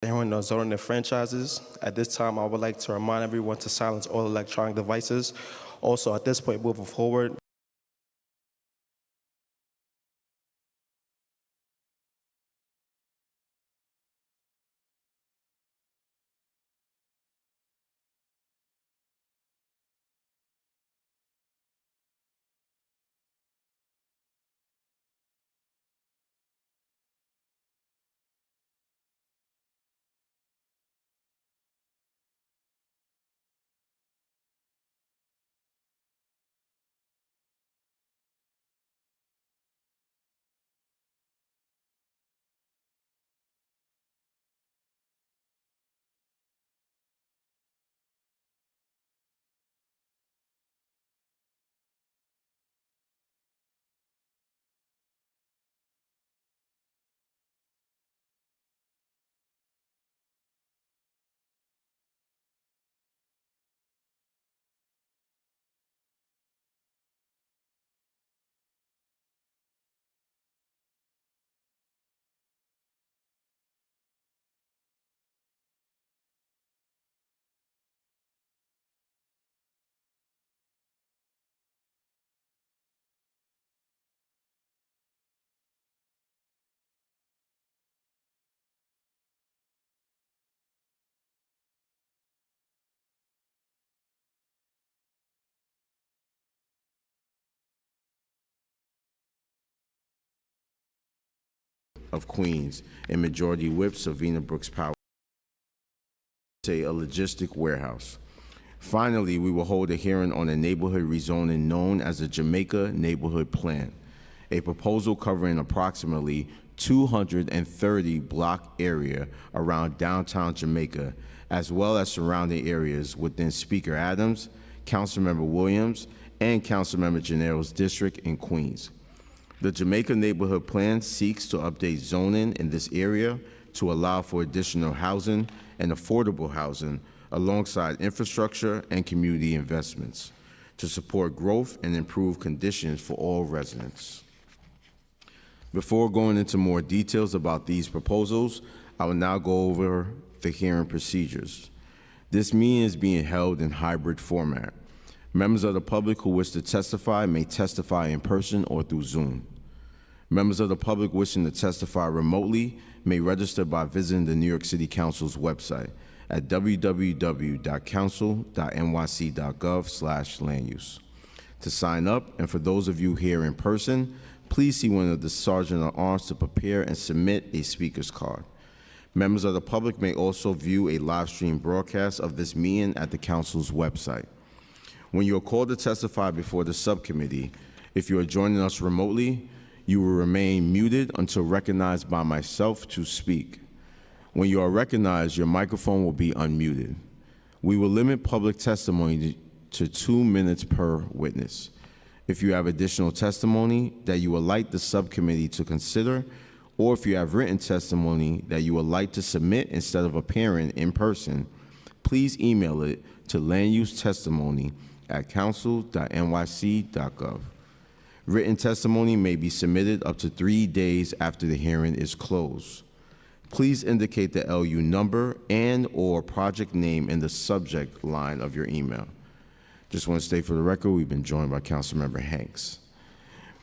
Hearing no zoning and franchises. At this time, I would like to remind everyone to silence all electronic devices. Also, at this point, moving forward, of Queens and Majority Whip Savina Brooks Power, a logistic warehouse. Finally, we will hold a hearing on a neighborhood rezoning known as the Jamaica Neighborhood Plan, a proposal covering approximately 230 block area around downtown Jamaica, as well as surrounding areas within Speaker Adams, Councilmember Williams, and Councilmember Gennaro's district in Queens. The Jamaica Neighborhood Plan seeks to update zoning in this area to allow for additional housing and affordable housing alongside infrastructure and community investments to support growth and improve conditions for all residents. Before going into more details about these proposals, I will now go over the hearing procedures. This meeting is being held in hybrid format. Members of the public who wish to testify may testify in person or through Zoom. Members of the public wishing to testify remotely may register by visiting the New York City Council's website at www.council.nyc.gov/landuse. To sign up, and for those of you here in person, please see one of the Sergeant at Arms to prepare and submit a speaker's card. Members of the public may also view a live stream broadcast of this meeting at the Council's website. When you are called to testify before the subcommittee, if you are joining us remotely, you will remain muted until recognized by myself to speak. When you are recognized, your microphone will be unmuted. We will limit public testimony to 2 minutes per witness. If you have additional testimony that you would like the subcommittee to consider, or if you have written testimony that you would like to submit instead of appearing in person, please email it to landusetestimony@council.nyc.gov. Written testimony may be submitted up to 3 days after the hearing is closed. Please indicate the LU number and/or project name in the subject line of your email. Just want to state for the record, we've been joined by Councilmember Hanks.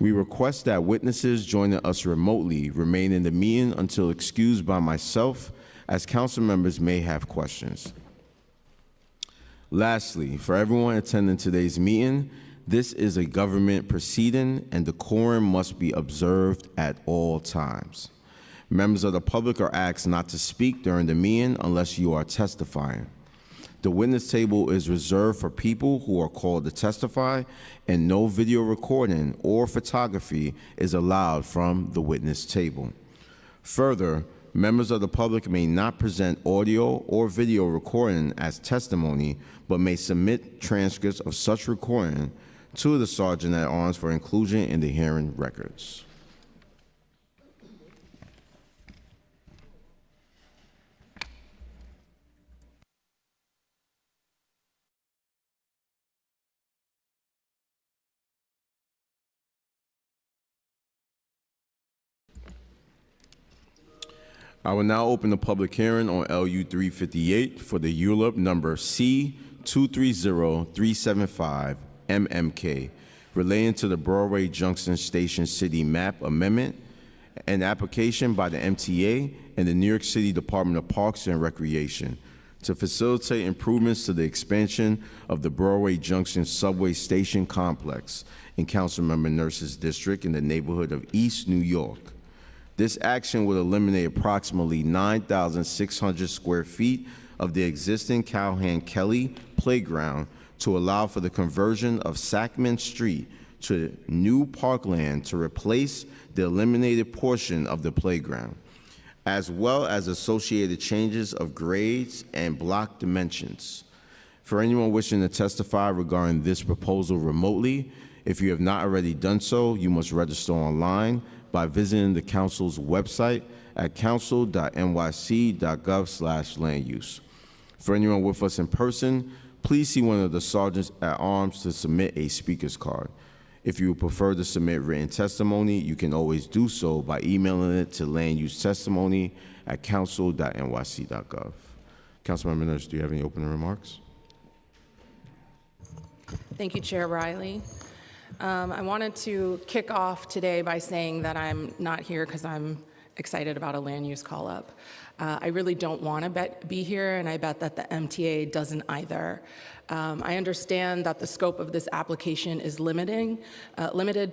We request that witnesses joining us remotely remain in the meeting until excused by myself, as council members may have questions. Lastly, for everyone attending today's meeting, this is a government proceeding and decorum must be observed at all times. Members of the public are asked not to speak during the meeting unless you are testifying. The witness table is reserved for people who are called to testify, and no video recording or photography is allowed from the witness table. Further, members of the public may not present audio or video recording as testimony, but may submit transcripts of such recording to the Sergeant at Arms for inclusion in the hearing records. I will now open the public hearing on LU 358 for the ULUP number C230375 MMK relating to the Broadway Junction Station City Map Amendment, an application by the MTA and the New York City Department of Parks and Recreation to facilitate improvements to the expansion of the Broadway Junction Subway Station Complex in Councilmember Nurse's district in the neighborhood of East New York. This action would eliminate approximately 9,600 square feet of the existing Calhoun-Kelly playground to allow for the conversion of Sackman Street to new parkland to replace the eliminated portion of the playground, as well as associated changes of grades and block dimensions. For anyone wishing to testify regarding this proposal remotely, if you have not already done so, you must register online by visiting the council's website at council.nyc.gov/land-use. For anyone with us in person, please see one of the sergeants at arms to submit a speaker's card. If you would prefer to submit written testimony, you can always do so by emailing it to landusetestimony@council.nyc.gov. Councilmember Nurse, do you have any opening remarks? Thank you, Chair Riley. I wanted to kick off today by saying that I'm not here because I'm excited about a land use call-up. I really don't want to be here, and I bet that the MTA doesn't either. I understand that the scope of this application is limited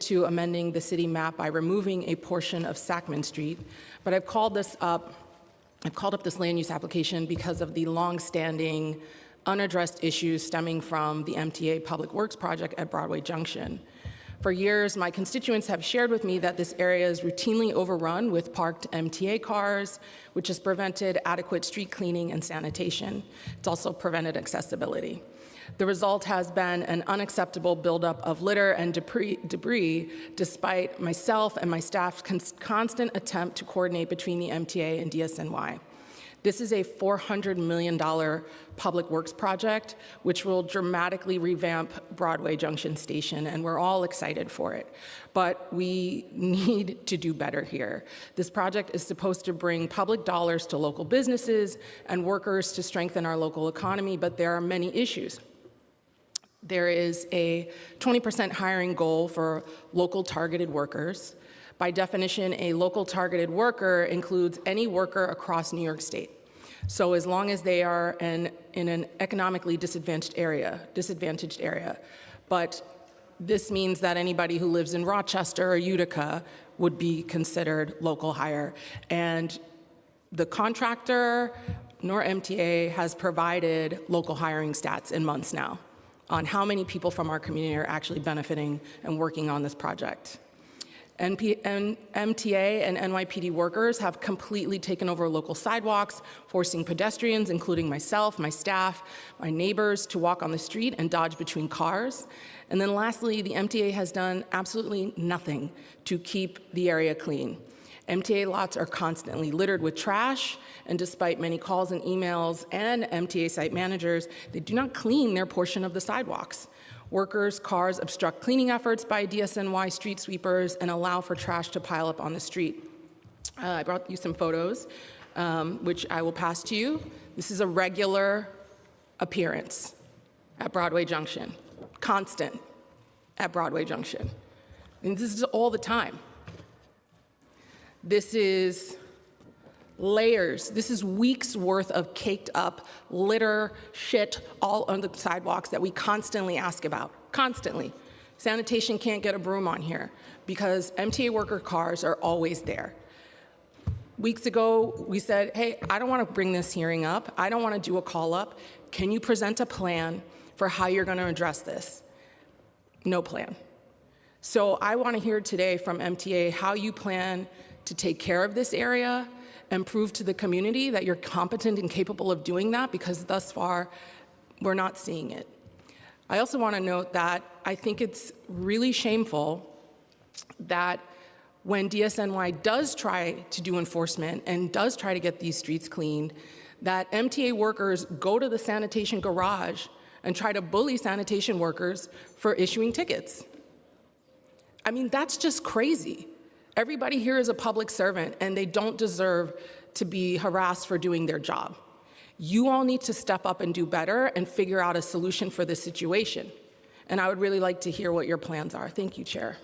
to amending the city map by removing a portion of Sackman Street, but I've called up this land use application because of the long-standing unaddressed issues stemming from the MTA Public Works project at Broadway Junction. For years, my constituents have shared with me that this area is routinely overrun with parked MTA cars, which has prevented adequate street cleaning and sanitation. It's also prevented accessibility. The result has been an unacceptable buildup of litter and debris, despite myself and my staff's constant attempt to coordinate between the MTA and DSNY. This is a $400 million public works project, which will dramatically revamp Broadway Junction Station, and we're all excited for it. But we need to do better here. This project is supposed to bring public dollars to local businesses and workers to strengthen our local economy, but there are many issues. There is a 20% hiring goal for local targeted workers. By definition, a local targeted worker includes any worker across New York State. So as long as they are in an economically disadvantaged area. But this means that anybody who lives in Rochester or Utica would be considered local hire. And the contractor nor MTA has provided local hiring stats in months now on how many people from our community are actually benefiting and working on this project. MTA and NYPD workers have completely taken over local sidewalks, forcing pedestrians, including myself, my staff, my neighbors, to walk on the street and dodge between cars. And then lastly, the MTA has done absolutely nothing to keep the area clean. MTA lots are constantly littered with trash, and despite many calls and emails and MTA site managers, they do not clean their portion of the sidewalks. Workers' cars obstruct cleaning efforts by DSNY street sweepers and allow for trash to pile up on the street. I brought you some photos, which I will pass to you. This is a regular appearance at Broadway Junction, constant at Broadway Junction. And this is all the time. This is layers. This is weeks worth of caked up litter, shit, all on the sidewalks that we constantly ask about, constantly. Sanitation can't get a broom on here because MTA worker cars are always there. Weeks ago, we said, hey, I don't want to bring this hearing up. I don't want to do a call up. Can you present a plan for how you're going to address this? No plan. So I want to hear today from MTA how you plan to take care of this area and prove to the community that you're competent and capable of doing that, because thus far, we're not seeing it. I also want to note that I think it's really shameful that when DSNY does try to do enforcement and does try to get these streets cleaned, that MTA workers go to the sanitation garage and try to bully sanitation workers for issuing tickets. I mean, that's just crazy. Everybody here is a public servant, and they don't deserve to be harassed for doing their job. You all need to step up and do better and figure out a solution for this situation. And I would really like to hear what your plans are. Thank you, Chair.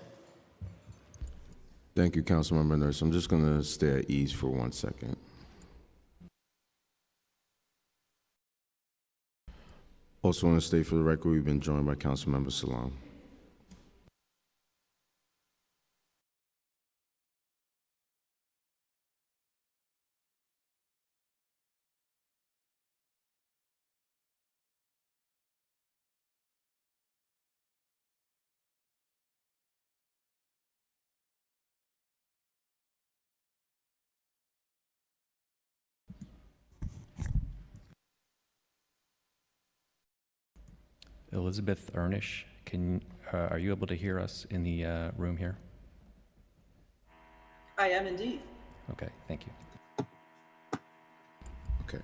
Thank you, Councilmember Nurse. I'm just going to stay at ease for 1 second. Also want to state for the record, we've been joined by Councilmember Salam. Elizabeth Ernish, are you able to hear us in the room here? I am indeed. Okay, thank you. Okay.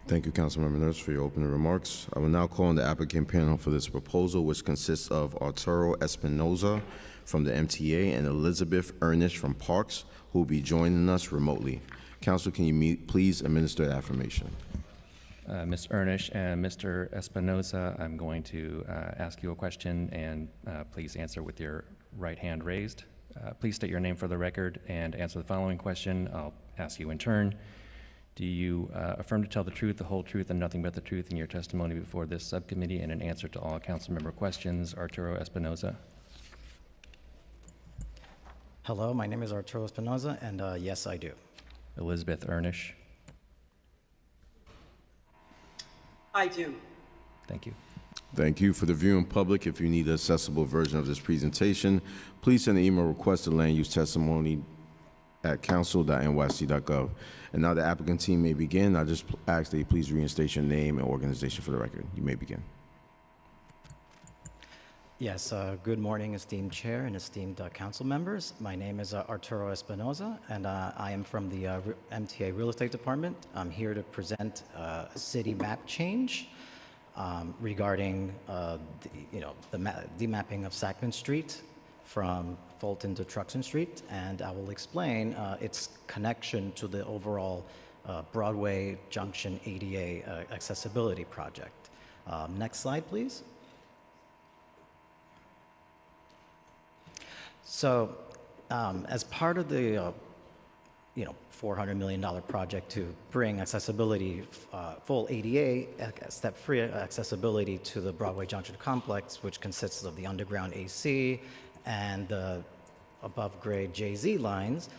Thank you, Councilmember Nurse, for your opening remarks. I will now call on the applicant panel for this proposal, which consists of Arturo Espinoza from the MTA and Elizabeth Ernish from Parks, who will be joining us remotely. Council, can you please administer the affirmation? Ms. Ernish and Mr. Espinoza, I'm going to ask you a question, and please answer with your right hand raised. Please state your name for the record and answer the following question. I'll ask you in turn. Do you affirm to tell the truth, the whole truth, and nothing but the truth in your testimony before this subcommittee and in answer to all council member questions? Arturo Espinoza. Hello, my name is Arturo Espinoza, and yes, I do. Elizabeth Ernish. I do. Thank you. Thank you. For the viewing public, if you need an accessible version of this presentation, please send an email request to landusetestimony@council.nyc.gov. And now the applicant team may begin. I just ask that you please reinstate your name and organization for the record. You may begin. Yes, good morning, esteemed chair and esteemed council members. My name is Arturo Espinoza, and I am from the MTA Real Estate Department. I'm here to present a city map change regarding the demapping of Sackman Street from Fulton to Truxton Street, and I will explain its connection to the overall Broadway Junction ADA accessibility project. Next slide, please. So, as part of the, $400 million project to bring accessibility, full ADA, step-free accessibility to the Broadway Junction complex, which consists of the underground AC and the above-grade JZ lines,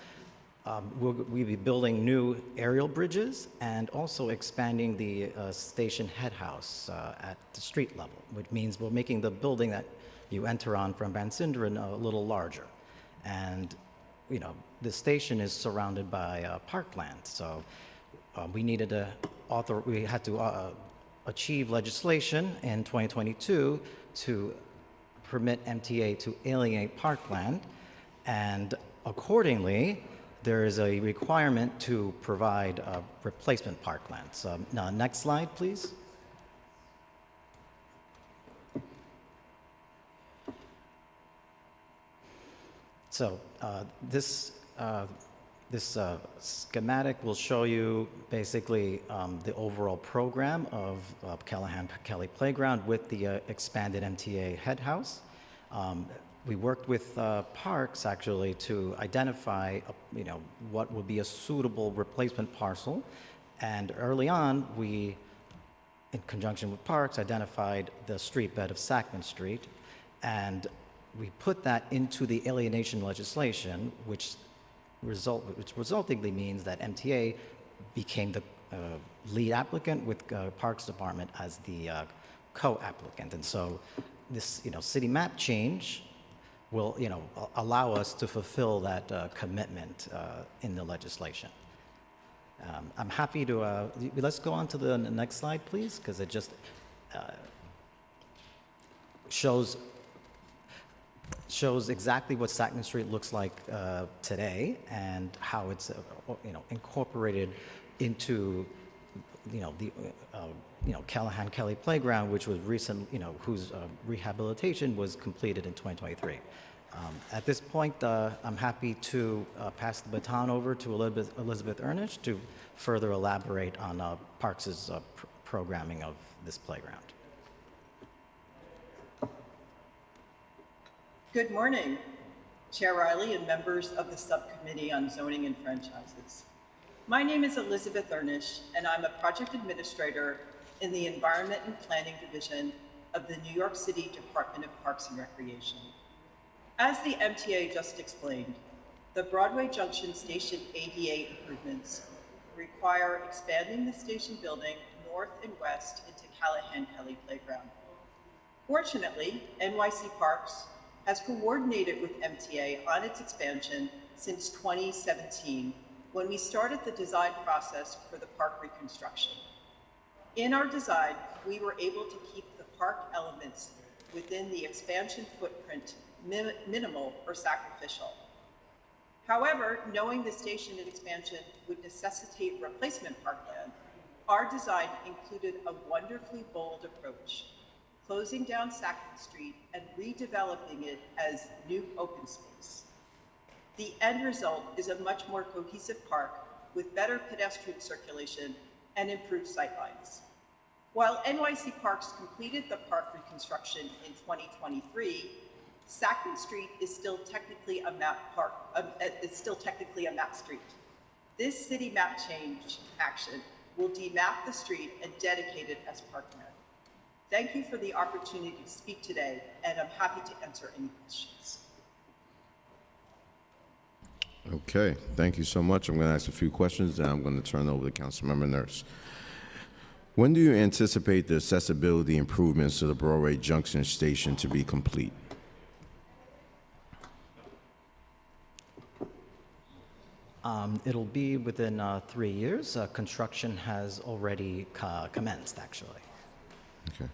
we'll be building new aerial bridges and also expanding the station head house at the street level, which means we're making the building that you enter on from Van Sinderen a little larger. And, the station is surrounded by parkland. So we had to achieve legislation in 2022 to permit MTA to alienate parkland. And accordingly, there is a requirement to provide replacement parkland. So now, next slide, please. So this schematic will show you basically the overall program of Callahan-Kelly Playground with the expanded MTA head house. We worked with Parks actually to identify, what would be a suitable replacement parcel. And early on, we, in conjunction with Parks, identified the street bed of Sackman Street, and we put that into the alienation legislation, which resultingly means that MTA became the lead applicant with Parks Department as the co-applicant. And so this, city map change will, allow us to fulfill that commitment in the legislation. I'm happy to, let's go on to the next slide, please, because it just shows exactly what Sackman Street looks like today and how it's incorporated into the Callahan-Kelly Playground, which was recent, whose rehabilitation was completed in 2023. At this point, I'm happy to pass the baton over to Elizabeth Ernest to further elaborate on Parks' programming of this playground. Good morning, Chair Riley and members of the Subcommittee on Zoning and Franchises. My name is Elizabeth Ernest, and I'm a project administrator in the Environment and Planning Division of the New York City Department of Parks and Recreation. As the MTA just explained, the Broadway Junction Station ADA improvements require expanding the station building north and west into Callahan Kelly Playground. Fortunately, NYC Parks has coordinated with MTA on its expansion since 2017, when we started the design process for the park reconstruction. In our design, we were able to keep the park elements within the expansion footprint minimal or sacrificial. However, knowing the station expansion would necessitate replacement parkland, our design included a wonderfully bold approach, closing down 2nd Street and redeveloping it as new open space. The end result is a much more cohesive park with better pedestrian circulation and improved sightlines. While NYC Parks completed the park reconstruction in 2023, 2nd Street is still technically a map park. It's still technically a map street. This city map change action will demap the street and dedicate it as parkland. Thank you for the opportunity to speak today, and I'm happy to answer any questions. Okay, thank you so much. I'm going to ask a few questions, and I'm going to turn it over to Councilmember Nurse. When do you anticipate the accessibility improvements to the Broadway Junction Station to be complete? It'll be within 3 years. Construction has already commenced, actually. Okay.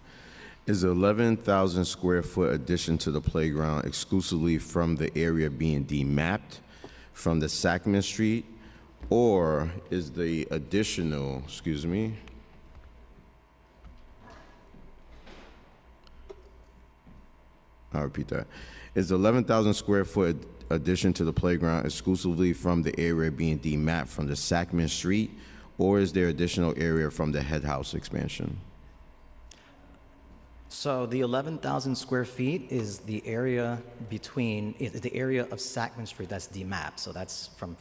Is the 11,000 square foot addition to the playground exclusively from the area being demapped from the Sacman Street, or is the additional, I'll repeat that. Is the 11,000 square foot addition to the playground exclusively from the area being demapped from the Sacman Street, or is there additional area from the head house expansion? So the 11,000 square feet is the area is the area of Sacman Street that's demapped. So that's from,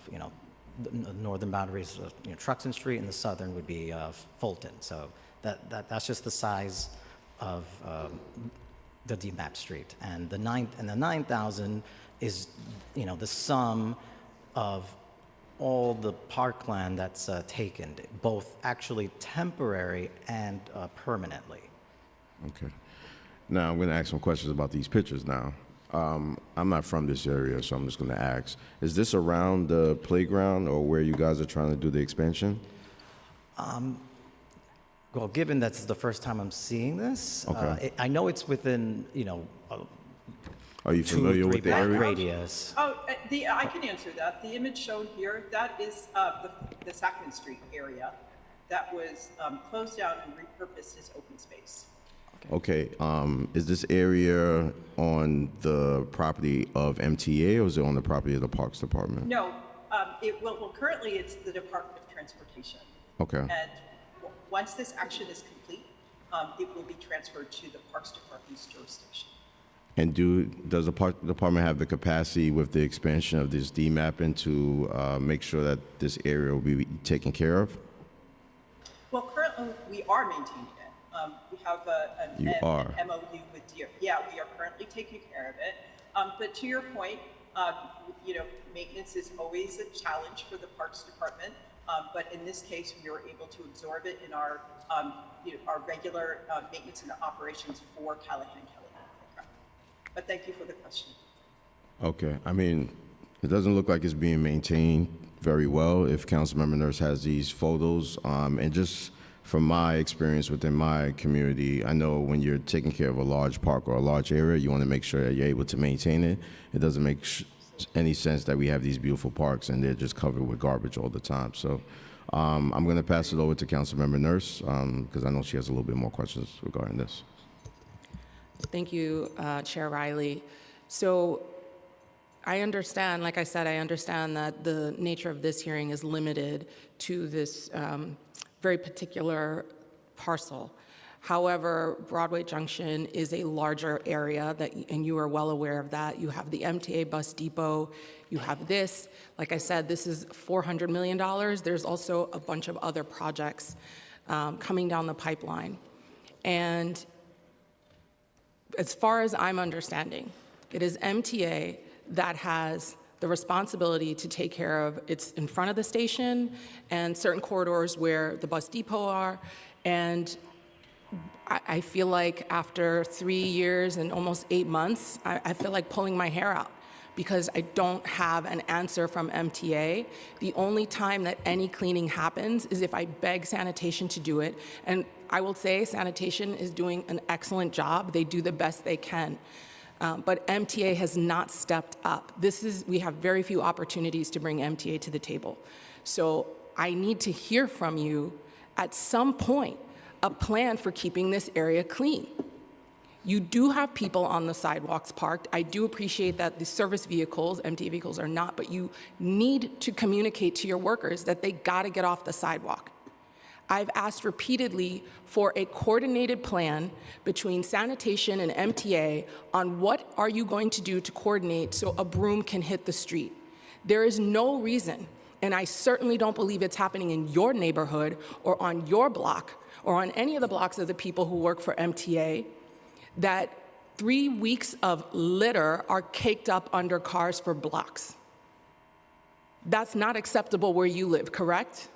the northern boundaries of Truxtun Street, and the southern would be Fulton. So that's just the size of the demapped street. And the 9,000 is, the sum of all the parkland that's taken, both actually temporary and permanently. Okay. Now, I'm going to ask some questions about these pictures now. I'm not from this area, so I'm just going to ask. Is this around the playground or where you guys are trying to do the expansion? Well, given that's the first time I'm seeing this, Okay. I know it's within, Are you 2 or familiar 3 with the block area? radius. I can answer that. The image shown here, that is the Sacman Street area that was closed down and repurposed as open space. Okay. Is this area on the property of MTA, or is it on the property of the Parks Department? No, currently it's the Department of Transportation. Okay. And once this action is complete, it will be transferred to the Parks Department's jurisdiction. And does the Park Department have the capacity with the expansion of this DMApping to make sure that this area will be taken care of? Well, currently we are maintaining it. We have an MOU with DOT. Yeah, we are currently taking care of it. But to your point, maintenance is always a challenge for the Parks Department. But in this case, we were able to absorb it in our regular maintenance and operations for Callahan Kelly program. But thank you for the question. Okay. I mean, it doesn't look like it's being maintained very well if Councilmember Nurse has these photos. And just from my experience within my community, I know when you're taking care of a large park or a large area, you want to make sure that you're able to maintain it. It doesn't make any sense that we have these beautiful parks and they're just covered with garbage all the time. So I'm going to pass it over to Councilmember Nurse because I know she has a little bit more questions regarding this. Thank you, Chair Riley. So I understand, like I said, I understand that the nature of this hearing is limited to this very particular parcel. However, Broadway Junction is a larger area, and you are well aware of that. You have the MTA bus depot, you have this. Like I said, this is $400 million. There's also a bunch of other projects coming down the pipeline. And as far as I'm understanding, it is MTA that has the responsibility to take care of, it's in front of the station and certain corridors where the bus depot are. And I feel like after 3 years and almost 8 months, I feel like pulling my hair out because I don't have an answer from MTA. The only time that any cleaning happens is if I beg sanitation to do it. And I will say sanitation is doing an excellent job. They do the best they can. But MTA has not stepped up. We have very few opportunities to bring MTA to the table. So I need to hear from you at some point a plan for keeping this area clean. You do have people on the sidewalks parked. I do appreciate that the service vehicles, MTA vehicles are not, but you need to communicate to your workers that they gotta get off the sidewalk. I've asked repeatedly for a coordinated plan between sanitation and MTA on what are you going to do to coordinate so a broom can hit the street. There is no reason, and I certainly don't believe it's happening in your neighborhood or on your block or on any of the blocks of the people who work for MTA, that 3 weeks of litter are caked up under cars for blocks. That's not acceptable where you live, correct?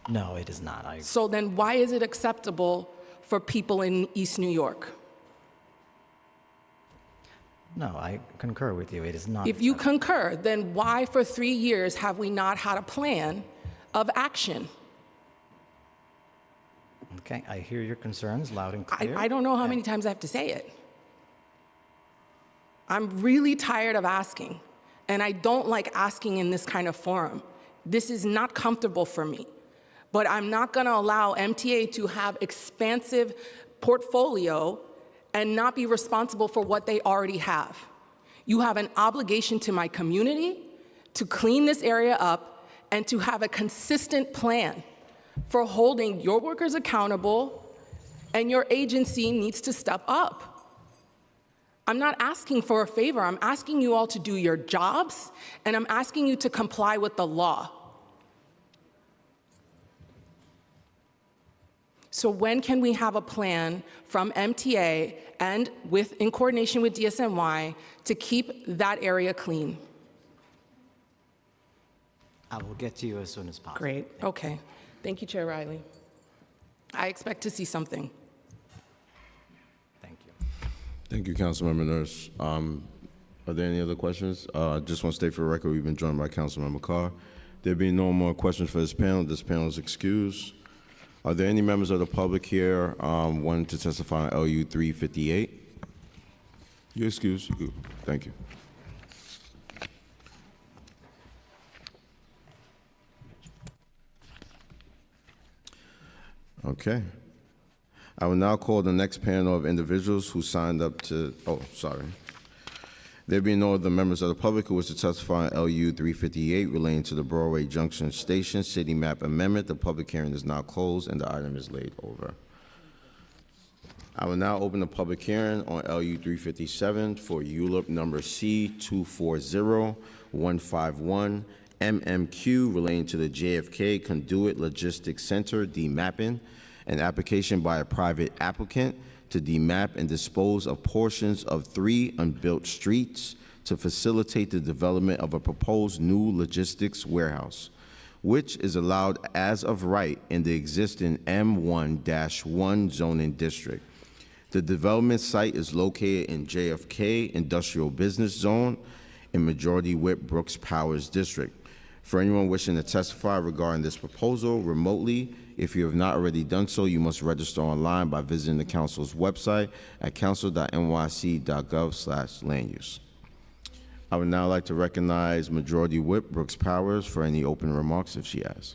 No, it is not. So then why is it acceptable for people in East New York? No, I concur with you. It is not. If you concur, then why for 3 years have we not had a plan of action? Okay, I hear your concerns loud and clear. I don't know how many times I have to say it. I'm really tired of asking, and I don't like asking in this kind of forum. This is not comfortable for me, but I'm not gonna allow MTA to have expansive portfolio and not be responsible for what they already have. You have an obligation to my community to clean this area up and to have a consistent plan for holding your workers accountable, and your agency needs to step up. I'm not asking for a favor. I'm asking you all to do your jobs, and I'm asking you to comply with the law. So when can we have a plan from MTA and in coordination with DSNY to keep that area clean? I will get to you as soon as possible. Great, okay. Thank you, Chair Riley. I expect to see something. Thank you. Thank you, Councilmember Nurse. Are there any other questions? Just want to state for the record, we've been joined by Councilmember Carr. There being no more questions for this panel is excused. Are there any members of the public here wanting to testify on LU 358? You're excused. Thank you. Okay. I will now call the next panel of individuals who signed up to, There being no other members of the public who wish to testify on LU 358 relating to the Broadway Junction Station City Map Amendment, the public hearing is now closed and the item is laid over. I will now open the public hearing on LU 357 for ULIP number C240151 MMQ relating to the JFK Conduit Logistics Center demapping, an application by a private applicant to demap and dispose of portions of 3 unbuilt streets to facilitate the development of a proposed new logistics warehouse, which is allowed as of right in the existing M1-1 zoning district. The development site is located in JFK Industrial Business Zone in Majority Whip Brooks Powers District. For anyone wishing to testify regarding this proposal remotely, if you have not already done so, you must register online by visiting the council's website at council.nyc.gov/land use. I would now like to recognize Majority Whip Brooks Powers for any open remarks if she has.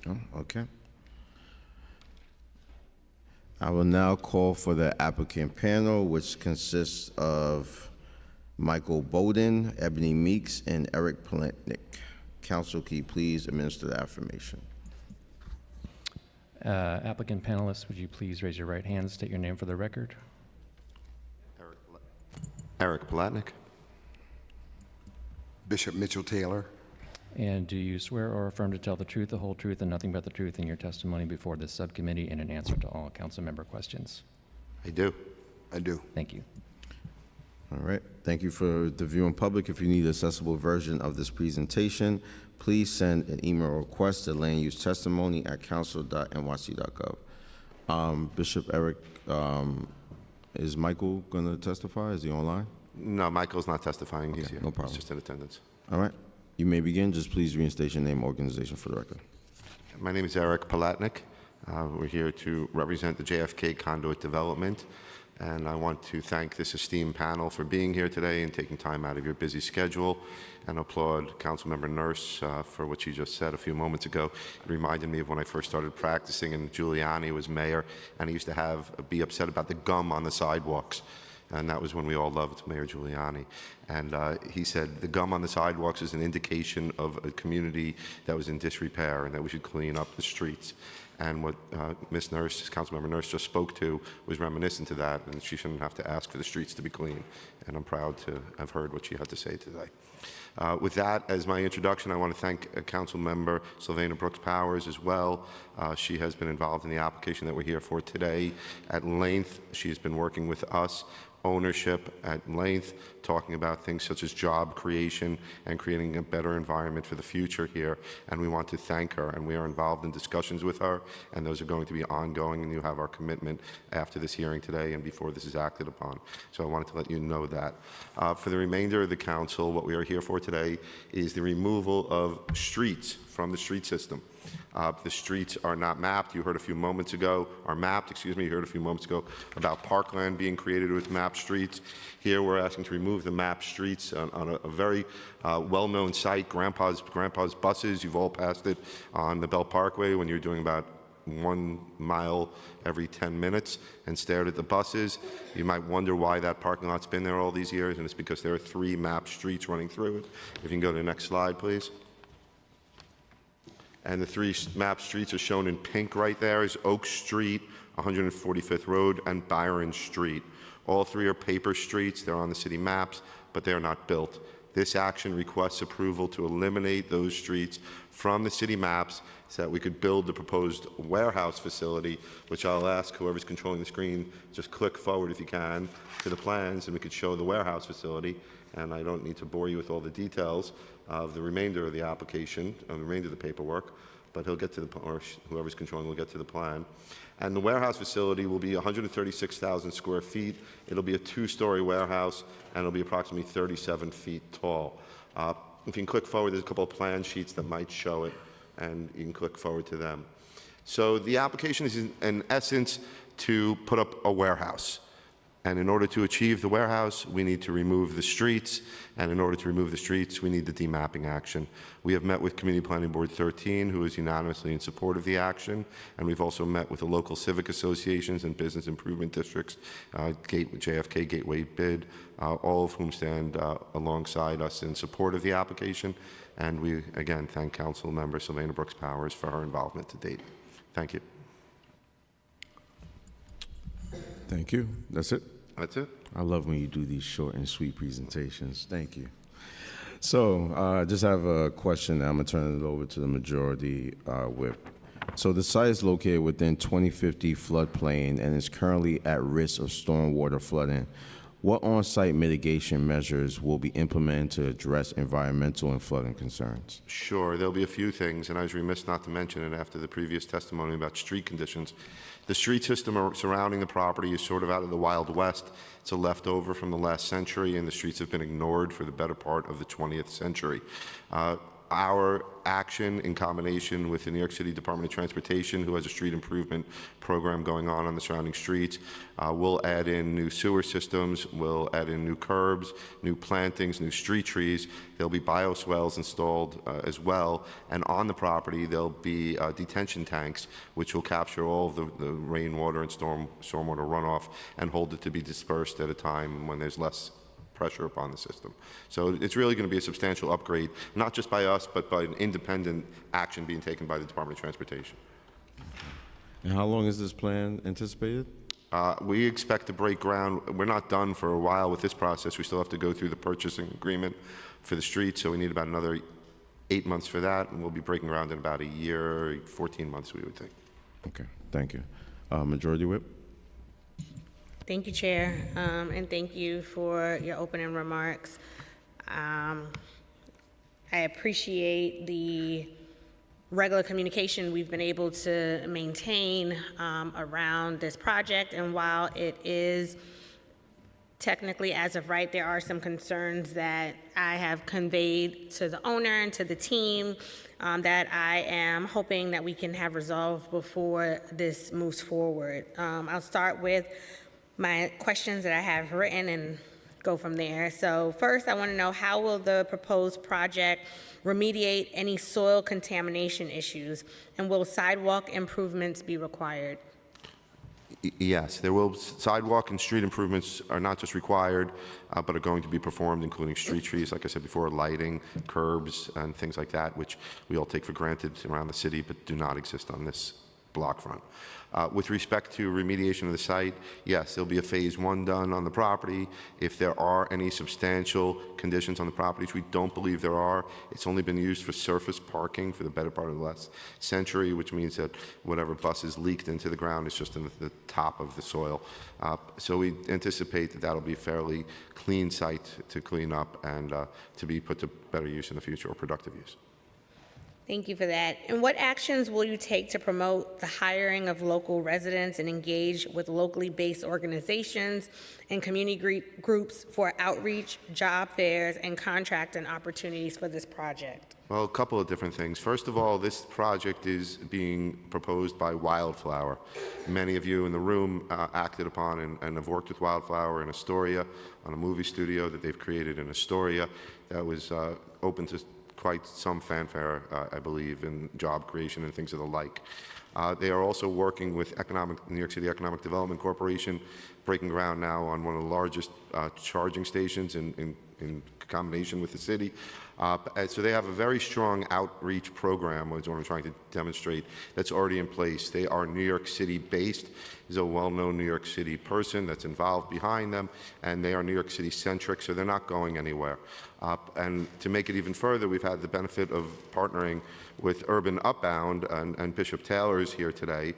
Oh, okay. I will now call for the applicant panel, which consists of Michael Bowden, Ebony Meeks, and Eric Paletnik. Council, can you please administer the affirmation? Applicant panelists, would you please raise your right hand, state your name for the record? Eric Palatnik. Bishop Mitchell Taylor. And do you swear or affirm to tell the truth, the whole truth, and nothing but the truth in your testimony before this subcommittee and in answer to all council member questions? I do. I do. Thank you. All right. Thank you for the viewing public. If you need an accessible version of this presentation, please send an email request to landusetestimony@council.nyc.gov. Bishop Eric, is Michael going to testify? Is he online? No, Michael's not testifying. He's Okay, here. no problem. He's just in attendance. All right. You may begin. Just please reinstate your name and organization for the record. My name is Eric Palatnik. We're here to represent the JFK Conduit Development, and I want to thank this esteemed panel for being here today and taking time out of your busy schedule, and applaud Councilmember Nurse for what she just said a few moments ago. It reminded me of when I first started practicing and Giuliani was mayor, and he used to be upset about the gum on the sidewalks. And that was when we all loved Mayor Giuliani. And he said the gum on the sidewalks is an indication of a community that was in disrepair and that we should clean up the streets. And what Ms. Nurse, Councilmember Nurse, just spoke to was reminiscent to that, and she shouldn't have to ask for the streets to be clean. And I'm proud to have heard what she had to say today. With that as my introduction, I want to thank Councilmember Sylvana Brooks Powers as well. She has been involved in the application that we're here for today at length. She has been working with us, ownership at length, talking about things such as job creation and creating a better environment for the future here. And we want to thank her, and we are involved in discussions with her, and those are going to be ongoing, and you have our commitment after this hearing today and before this is acted upon. So I wanted to let you know that. For the remainder of the council, what we are here for today is the removal of streets from the street system. The streets are not mapped. You heard a few moments ago, are mapped, excuse me, you heard a few moments ago about parkland being created with mapped streets. Here we're asking to remove the mapped streets on a very well-known site, Grandpa's Buses. You've all passed it on the Bell Parkway when you're doing about 1 mile every 10 minutes and stared at the buses. You might wonder why that parking lot's been there all these years, and it's because there are 3 mapped streets running through it. If you can go to the next slide, please. And the 3 mapped streets are shown in pink right there is Oak Street, 145th Road, and Byron Street. All 3 are paper streets. They're on the city maps, but they're not built. This action requests approval to eliminate those streets from the city maps so that we could build the proposed warehouse facility, which I'll ask whoever's controlling the screen, just click forward if you can to the plans, and we could show the warehouse facility. And I don't need to bore you with all the details of the remainder of the application, of the remainder of the paperwork, but he'll get to the, or whoever's controlling will get to the plan. And the warehouse facility will be 136,000 square feet. It'll be a 2-story warehouse, and it'll be approximately 37 feet tall. If you can click forward, there's a couple of plan sheets that might show it, and you can click forward to them. So the application is in essence to put up a warehouse. And in order to achieve the warehouse, we need to remove the streets. And in order to remove the streets, we need the demapping action. We have met with Community Planning Board 13, who is unanimously in support of the action. And we've also met with the local civic associations and business improvement districts, JFK Gateway Bid, all of whom stand alongside us in support of the application. And we, again, thank Council Member Sylvana Brooks Powers for her involvement to date. Thank you. Thank you. That's it? That's it. I love when you do these short and sweet presentations. Thank you. So I just have a question. I'm going to turn it over to the majority whip. So the site is located within 2050 floodplain and is currently at risk of stormwater flooding. What on-site mitigation measures will be implemented to address environmental and flooding concerns? Sure, there'll be a few things, and I was remiss not to mention it after the previous testimony about street conditions. The street system surrounding the property is sort of out of the Wild West. It's a leftover from the last century, and the streets have been ignored for the better part of the 20th century. Our action, in combination with the New York City Department of Transportation, who has a street improvement program going on the surrounding streets, will add in new sewer systems, will add in new curbs, new plantings, new street trees. There'll be bioswales installed as well, and on the property there'll be detention tanks which will capture all of the rainwater and stormwater runoff and hold it to be dispersed at a time when there's less pressure upon the system. So it's really going to be a substantial upgrade, not just by us, but by an independent action being taken by the Department of Transportation. And how long is this plan anticipated? We expect to break ground. We're not done for a while with this process. We still have to go through the purchasing agreement for the street, so we need about another 8 months for that, and we'll be breaking ground in about a year, 14 months, we would think. Okay, thank you. Majority Whip? Thank you, Chair, and thank you for your opening remarks. I appreciate the regular communication we've been able to maintain around this project, and while it is technically, as of right, there are some concerns that I have conveyed to the owner and to the team that I am hoping that we can have resolved before this moves forward. I'll start with my questions that I have written and go from there. So first, I want to know, how will the proposed project remediate any soil contamination issues, and will sidewalk improvements be required? Yes, there will. Sidewalk and street improvements are not just required, but are going to be performed, including street trees, like I said before, lighting, curbs, and things like that, which we all take for granted around the city, but do not exist on this block front. With respect to remediation of the site, yes, there'll be a phase 1 done on the property. If there are any substantial conditions on the property, which we don't believe there are, it's only been used for surface parking for the better part of the last century, which means that whatever buses leaked into the ground is just in the top of the soil. So we anticipate that that'll be a fairly clean site to clean up and to be put to better use in the future, or productive use. Thank you for that. And what actions will you take to promote the hiring of local residents and engage with locally based organizations and community groups for outreach, job fairs, and contracting opportunities for this project? Well, a couple of different things. First of all, this project is being proposed by Wildflower. Many of you in the room acted upon and have worked with Wildflower in Astoria on a movie studio that they've created in Astoria that was open to quite some fanfare, I believe, in job creation and things of the like. They are also working with New York City Economic Development Corporation, breaking ground now on one of the largest charging stations in combination with the city. So they have a very strong outreach program, is what I'm trying to demonstrate, that's already in place. They are New York City based. There's a well-known New York City person that's involved behind them, and they are New York City centric, so they're not going anywhere. And to make it even further, we've had the benefit of partnering with Urban Upbound, and Bishop Taylor is here today,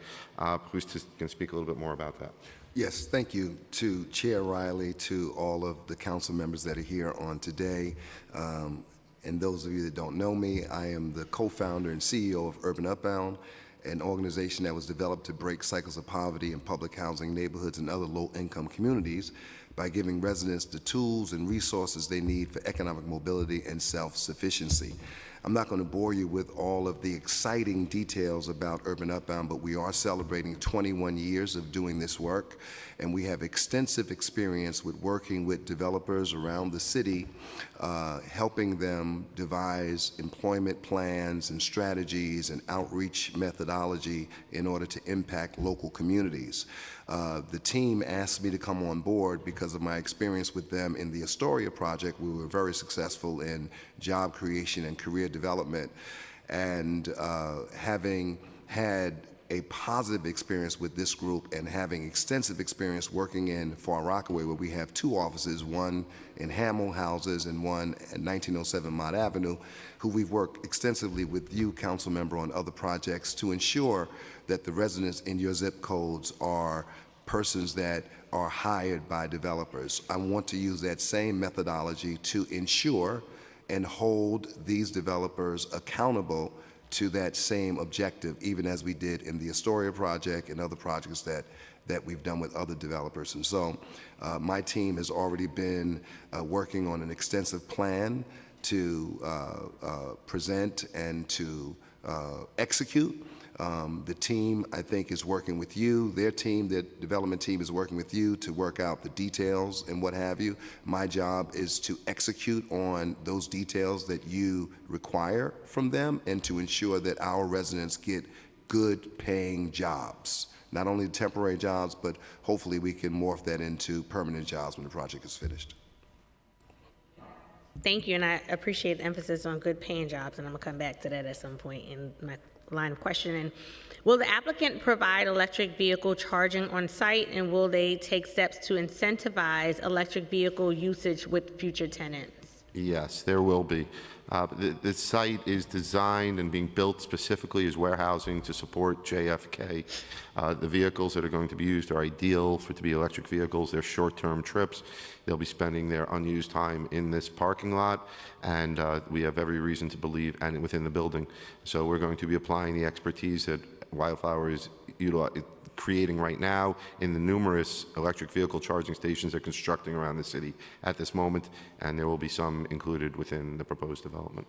who's going to speak a little bit more about that. Yes, thank you to Chair Riley, to all of the council members that are here on today. And those of you that don't know me, I am the co-founder and CEO of Urban Upbound, an organization that was developed to break cycles of poverty in public housing neighborhoods and other low-income communities by giving residents the tools and resources they need for economic mobility and self-sufficiency. I'm not going to bore you with all of the exciting details about Urban Upbound, but we are celebrating 21 years of doing this work, and we have extensive experience with working with developers around the city, helping them devise employment plans and strategies and outreach methodology in order to impact local communities. The team asked me to come on board because of my experience with them in the Astoria project. We were very successful in job creation and career development, and having had a positive experience with this group and having extensive experience working in Far Rockaway, where we have 2 offices, one in Hamill Houses and one at 1907 Mott Avenue, who we've worked extensively with you, council member, on other projects to ensure that the residents in your zip codes are persons that are hired by developers. I want to use that same methodology to ensure and hold these developers accountable to that same objective, even as we did in the Astoria project and other projects that we've done with other developers. And so my team has already been working on an extensive plan present and to execute. The team, I think, is working with you. Their team, their development team, is working with you to work out the details and what have you. My job is to execute on those details that you require from them and to ensure that our residents get good paying jobs. Not only temporary jobs, but hopefully we can morph that into permanent jobs when the project is finished. Thank you, and I appreciate the emphasis on good paying jobs, and I'm gonna come back to that at some point in my line of questioning. Will the applicant provide electric vehicle charging on site, and will they take steps to incentivize electric vehicle usage with future tenants? Yes, there will be. The site is designed and being built specifically as warehousing to support JFK. The vehicles that are going to be used are ideal to be electric vehicles. They're short-term trips. They'll be spending their unused time in this parking lot, and we have every reason to believe, and within the building. So we're going to be applying the expertise that Wildflower is creating right now in the numerous electric vehicle charging stations they're constructing around the city at this moment, and there will be some included within the proposed development.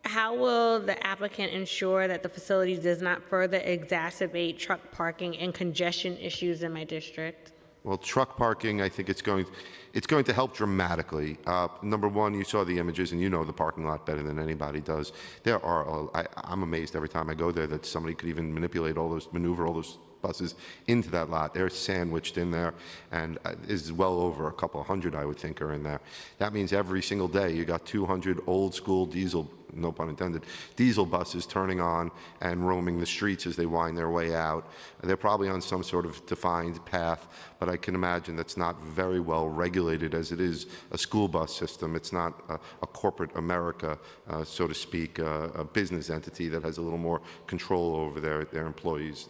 How will the applicant ensure that the facility does not further exacerbate truck parking and congestion issues in my district? Well, truck parking, I think it's going to help dramatically. Number one, you saw the images, and you know the parking lot better than anybody does. I'm amazed every time I go there that somebody could even maneuver all those buses into that lot. They're sandwiched in there, and is well over a couple hundred, I would think, are in there. That means every single day you got 200 old school diesel, no pun intended, diesel buses turning on and roaming the streets as they wind their way out. They're probably on some sort of defined path, but I can imagine that's not very well regulated as it is a school bus system. It's not a corporate America, so to speak, a business entity that has a little more control over their employees.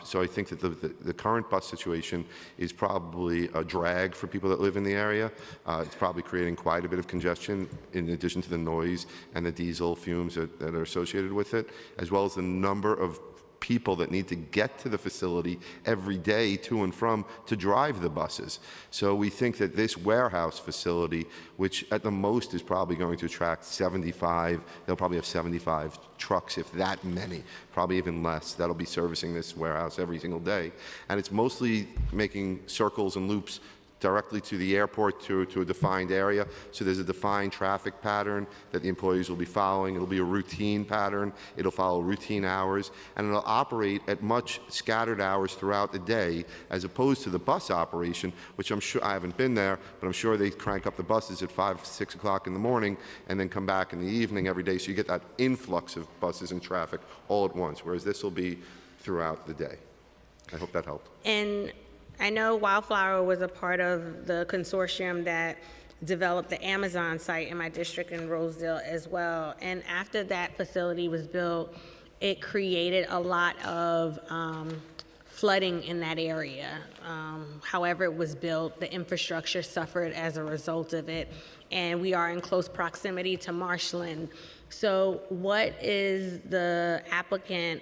So I think that the current bus situation is probably a drag for people that live in the area. It's probably creating quite a bit of congestion in addition to the noise and the diesel fumes that are associated with it, as well as the number of people that need to get to the facility every day to and from to drive the buses. So we think that this warehouse facility, which at the most is probably going to attract 75, they'll probably have 75 trucks, if that many, probably even less, that'll be servicing this warehouse every single day. And it's mostly making circles and loops directly to the airport, to a defined area. So there's a defined traffic pattern that the employees will be following. It'll be a routine pattern. It'll follow routine hours, and it'll operate at much scattered hours throughout the day, as opposed to the bus operation, which I'm sure, I haven't been there, but I'm sure they crank up the buses at 5, 6 o'clock in the morning and then come back in the evening every day. So you get that influx of buses and traffic all at once, whereas this will be throughout the day. I hope that helped. And I know Wildflower was a part of the consortium that developed the Amazon site in my district in Rosedale as well. And after that facility was built, it created a lot of flooding in that area. However it was built, the infrastructure suffered as a result of it. And we are in close proximity to marshland. So what is the applicant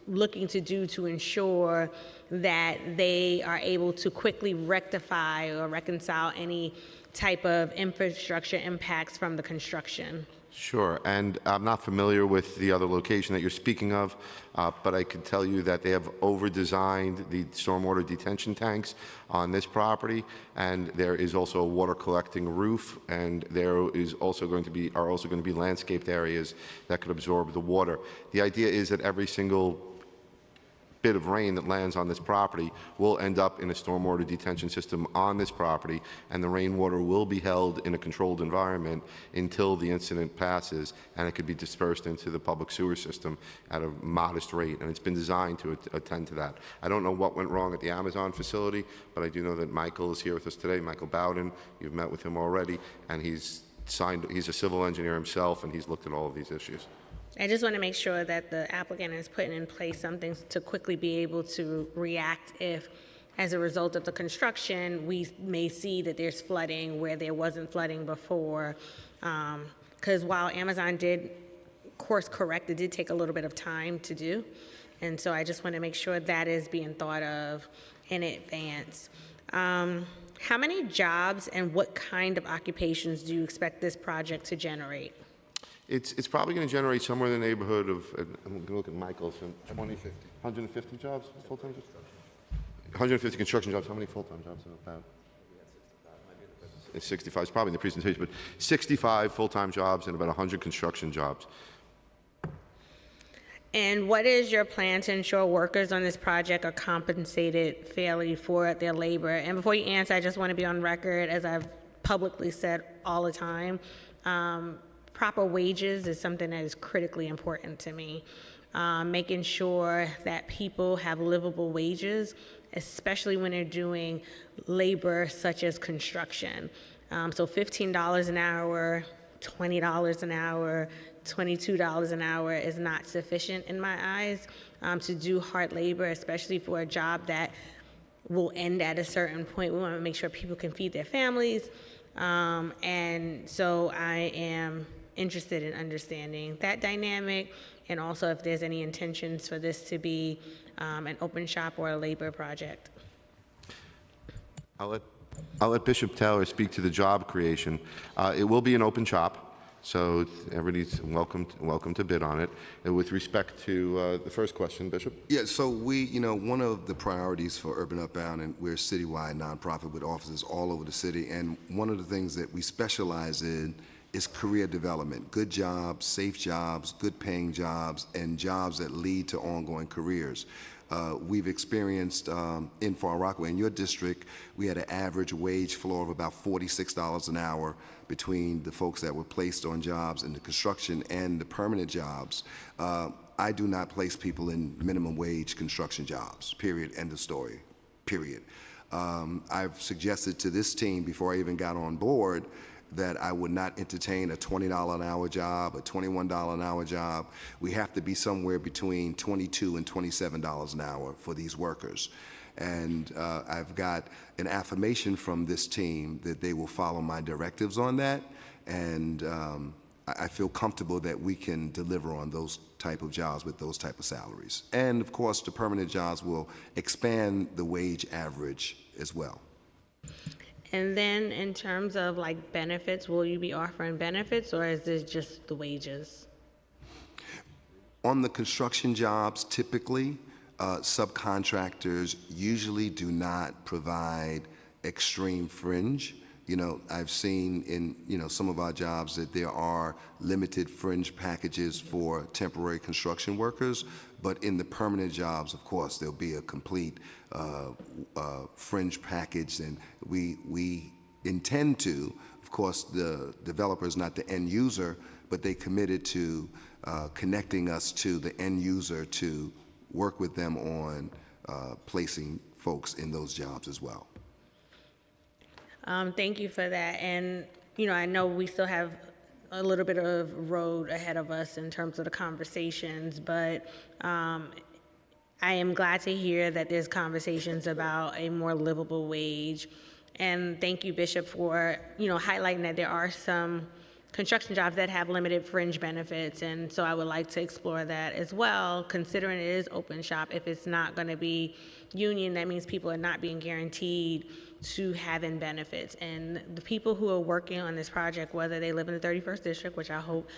looking to do to ensure that they are able to quickly rectify or reconcile any type of infrastructure impacts from the construction? Sure, and I'm not familiar with the other location that you're speaking of, but I can tell you that they have over-designed the stormwater detention tanks on this property, and there is also a water collecting roof, and there is also going to be landscaped areas that could absorb the water. The idea is that every single bit of rain that lands on this property will end up in a stormwater detention system on this property, and the rainwater will be held in a controlled environment until the incident passes, and it could be dispersed into the public sewer system at a modest rate, and it's been designed to attend to that. I don't know what went wrong at the Amazon facility, but I do know that Michael is here with us today, Michael Bowden. You've met with him already, and he's a civil engineer himself, and he's looked at all of these issues. I just want to make sure that the applicant is putting in place something to quickly be able to react if, as a result of the construction, we may see that there's flooding where there wasn't flooding before. Because while Amazon did course correct, it did take a little bit of time to do. And so I just want to make sure that is being thought of in advance. How many jobs and what kind of occupations do you expect this project to generate? It's probably going to generate somewhere in the neighborhood of, I'm going to look at Michael's, 150 jobs, full-time jobs? 150 construction jobs. How many full-time jobs about? It's 65. It's probably in the presentation, but 65 full-time jobs and about 100 construction jobs. And what is your plan to ensure workers on this project are compensated fairly for their labor? And before you answer, I just want to be on record, as I've publicly said all the time, proper wages is something that is critically important to me. Making sure that people have livable wages, especially when they're doing labor such as construction. So $15 an hour, $20 an hour, $22 an hour is not sufficient in my eyes to do hard labor, especially for a job that will end at a certain point. We want to make sure people can feed their families. And so I am interested in understanding that dynamic, and also if there's any intentions for this to be an open shop or a labor project. I'll let Bishop Taylor speak to the job creation. It will be an open shop, so everybody's welcome to bid on it. And with respect to the first question, Bishop? Yeah, so one of the priorities for Urban Upbound, and we're a citywide nonprofit with offices all over the city, and one of the things that we specialize in is career development, good jobs, safe jobs, good paying jobs, and jobs that lead to ongoing careers. We've experienced in Far Rockaway, in your district, we had an average wage floor of about $46 an hour between the folks that were placed on jobs in the construction and the permanent jobs. I do not place people in minimum wage construction jobs, period, end of story, period. I've suggested to this team before I even got on board that I would not entertain a $20 an hour job, a $21 an hour job. We have to be somewhere between $22 and $27 an hour for these workers. And I've got an affirmation from this team that they will follow my directives on that. And I feel comfortable that we can deliver on those type of jobs with those type of salaries. And of course, the permanent jobs will expand the wage average as well. And then in terms of like benefits, will you be offering benefits, or is this just the wages? On the construction jobs, typically, subcontractors usually do not provide extreme fringe. I've seen in, some of our jobs that there are limited fringe packages for temporary construction workers, but in the permanent jobs, of course, there'll be a complete fringe package, and we intend to, of course, the developer is not the end user, but they committed to connecting us to the end user to work with them on placing folks in those jobs as well. Thank you for that. And, I know we still have a little bit of road ahead of us in terms of the conversations, but I am glad to hear that there's conversations about a more livable wage. And thank you, Bishop, for, highlighting that there are some construction jobs that have limited fringe benefits. And so I would like to explore that as well, considering it is open shop. If it's not going to be union, that means people are not being guaranteed to having benefits. And the people who are working on this project, whether they live in the 31st district, which I hope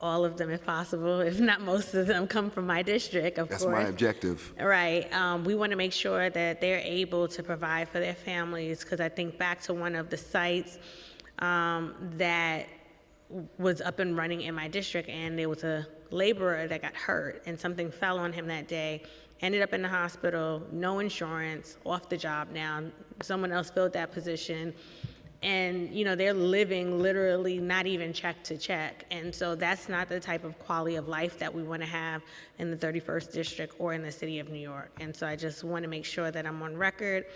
all of them, if possible, if not most of them, come from my district, of course. That's my objective. Right. We want to make sure that they're able to provide for their families, because I think back to one of the sites that was up and running in my district, and there was a laborer that got hurt, and something fell on him that day. Ended up in the hospital, no insurance, off the job now. Someone else filled that position. And, they're living literally not even check to check. And so that's not the type of quality of life that we want to have in the 31st district or in the city of New York. And so I just want to make sure that I'm on record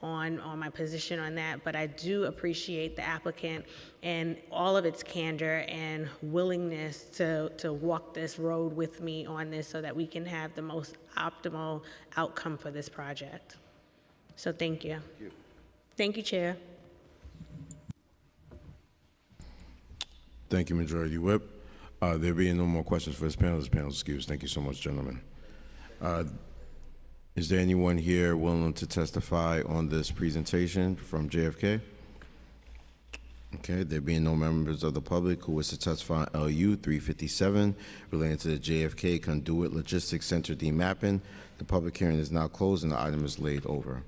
on my position on that. But I do appreciate the applicant and all of its candor and willingness to walk this road with me on this so that we can have the most optimal outcome for this project. So thank you. Thank you. Thank you, Chair. Thank you, Majority Whip. There being no more questions for this panel is excused. Thank you so much, gentlemen. Is there anyone here willing to testify on this presentation from JFK? Okay, there being no members of the public who wish to testify on LU 357 relating to the JFK Conduit Logistics Center demapping, the public hearing is now closed and the item is laid over.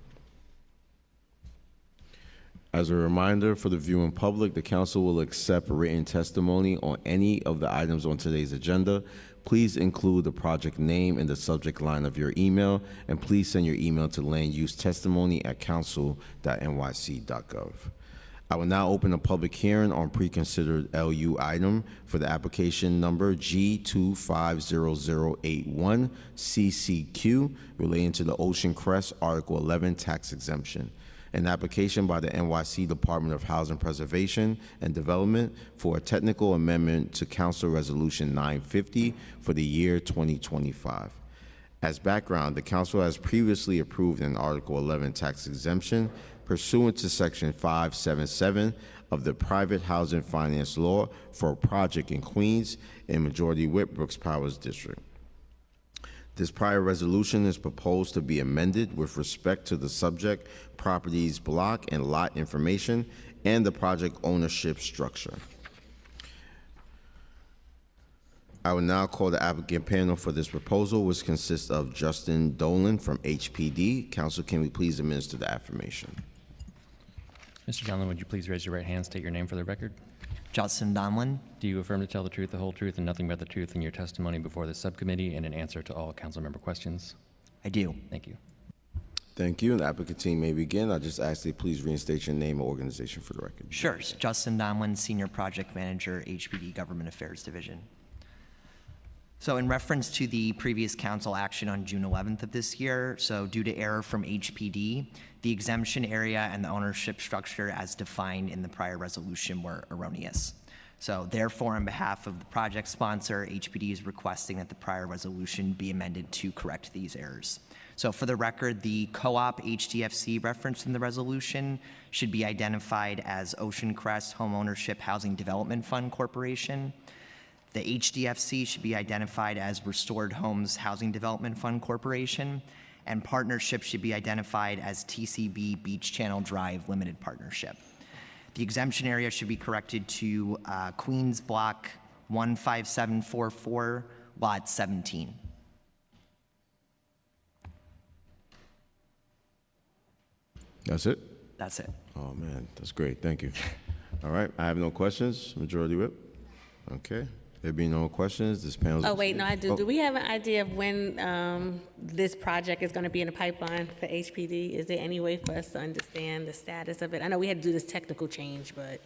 As a reminder for the viewing public, the council will accept written testimony on any of the items on today's agenda. Please include the project name in the subject line of your email, and please send your email to landusetestimony@council.nyc.gov. I will now open a public hearing on pre-considered LU item for the application number G250081 CCQ relating to the Ocean Crest Article 11 tax exemption. An application by the NYC Department of Housing Preservation and Development for a technical amendment to Council Resolution 950 for the year 2025. As background, the Council has previously approved an Article 11 tax exemption pursuant to Section 577 of the Private Housing Finance Law for a project in Queens in Majority Whip Brooks Powers District. This prior resolution is proposed to be amended with respect to the subject property's block and lot information and the project ownership structure. I will now call the applicant panel for this proposal, which consists of Justin Dolan from HPD. Council, can we please administer the affirmation? Mr. Donlin, would you please raise your right hand, state your name for the record? Justin Donlin. Do you affirm to tell the truth, the whole truth, and nothing but the truth in your testimony before the subcommittee and in answer to all council member questions? I do. Thank you. Thank you. And the applicant team may begin. I just ask that you please reinstate your name and organization for the record. Sure. Justin Donlin, Senior Project Manager, HPD Government Affairs Division. So in reference to the previous council action on June 11th of this year, so due to error from HPD, the exemption area and the ownership structure as defined in the prior resolution were erroneous. So therefore, on behalf of the project sponsor, HPD is requesting that the prior resolution be amended to correct these errors. So for the record, the co-op HDFC referenced in the resolution should be identified as Ocean Crest Homeownership Housing Development Fund Corporation. The HDFC should be identified as Restored Homes Housing Development Fund Corporation, and partnership should be identified as TCB Beach Channel Drive Limited Partnership. The exemption area should be corrected to Queens Block 15744, Lot 17. That's it? That's it. Oh, man, that's great. Thank you. All right, I have no questions. Majority Whip. Okay. There being no questions, this panel. Oh, wait, no, I do. Oh. Do we have an idea of when this project is going to be in the pipeline for HPD? Is there any way for us to understand the status of it? I know we had to do this technical change, but.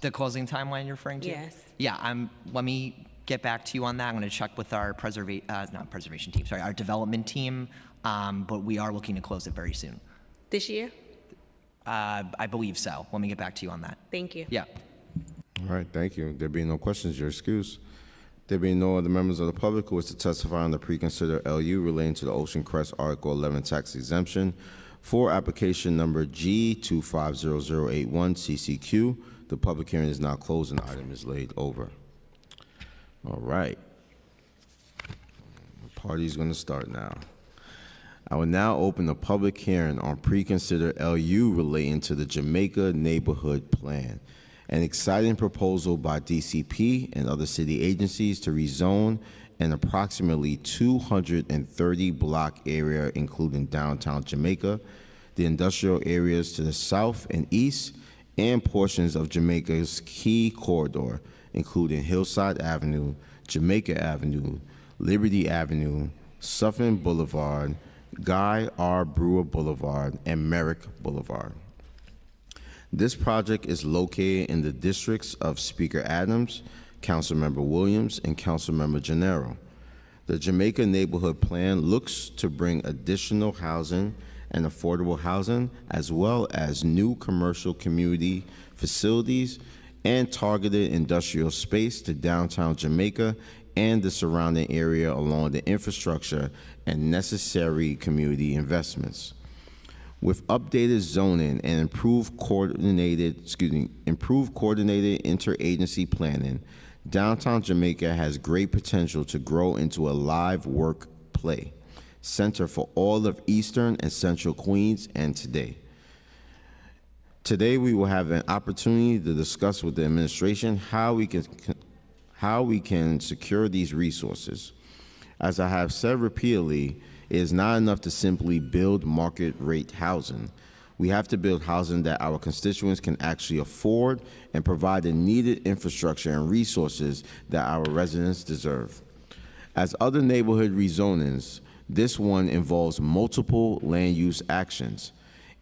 The closing timeline you're referring to? Yes. Yeah, let me get back to you on that. I'm going to check with our our development team, but we are looking to close it very soon. This year? I believe so. Let me get back to you on that. Thank you. Yeah. All right, thank you. There being no questions, your excuse. There being no other members of the public who wish to testify on the pre-considered LU relating to the Ocean Crest Article 11 tax exemption for application number G250081 CCQ, the public hearing is now closed and the item is laid over. All right. The party's going to start now. I will now open the public hearing on pre-considered LU relating to the Jamaica Neighborhood Plan, an exciting proposal by DCP and other city agencies to rezone an approximately 230 block area, including downtown Jamaica, the industrial areas to the south and east, and portions of Jamaica's key corridor, including Hillside Avenue, Jamaica Avenue, Liberty Avenue, Suffern Boulevard, Guy R. Brewer Boulevard, and Merrick Boulevard. This project is located in the districts of Speaker Adams, Councilmember Williams, and Councilmember Gennaro. The Jamaica Neighborhood Plan looks to bring additional housing and affordable housing, as well as new commercial community facilities and targeted industrial space to downtown Jamaica and the surrounding area along the infrastructure and necessary community investments. With updated zoning and improved coordinated interagency planning, downtown Jamaica has great potential to grow into a live work play, center for all of Eastern and Central Queens, and today. Today, we will have an opportunity to discuss with the administration how we can secure these resources. As I have said repeatedly, it is not enough to simply build market rate housing. We have to build housing that our constituents can actually afford and provide the needed infrastructure and resources that our residents deserve. As other neighborhood rezonings, this one involves multiple land use actions.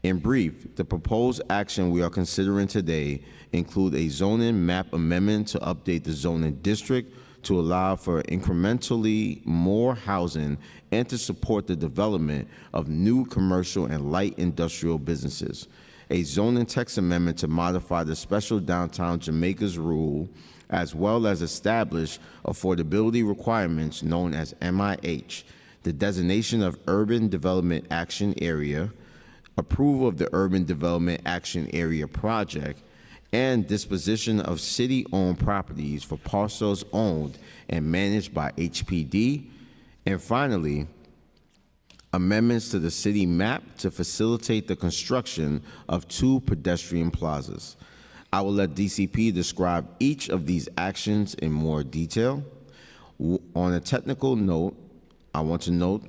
In brief, the proposed action we are considering today include a zoning map amendment to update the zoning district to allow for incrementally more housing and to support the development of new commercial and light industrial businesses. A zoning text amendment to modify the special downtown Jamaica's rule, as well as establish affordability requirements known as MIH, the designation of Urban Development Action Area, approval of the Urban Development Action Area project, and disposition of city-owned properties for parcels owned and managed by HPD, and finally, amendments to the city map to facilitate the construction of 2 pedestrian plazas. I will let DCP describe each of these actions in more detail. On a technical note, I want to note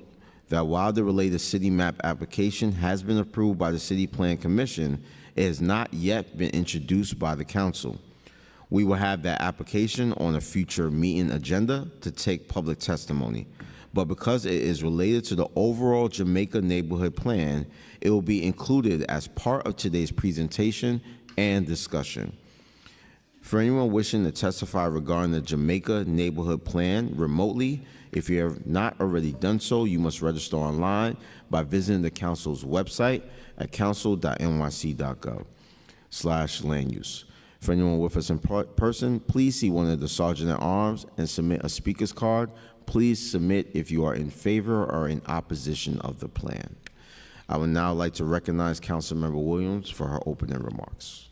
that while the related city map application has been approved by the City Plan Commission, it has not yet been introduced by the council. We will have that application on a future meeting agenda to take public testimony. But because it is related to the overall Jamaica Neighborhood Plan, it will be included as part of today's presentation and discussion. For anyone wishing to testify regarding the Jamaica Neighborhood Plan remotely, if you have not already done so, you must register online by visiting the council's website at council.nyc.gov/land use. For anyone with us in person, please see one of the sergeant-at-arms and submit a speaker's card. Please submit if you are in favor or in opposition of the plan. I would now like to recognize Councilmember Williams for her opening remarks.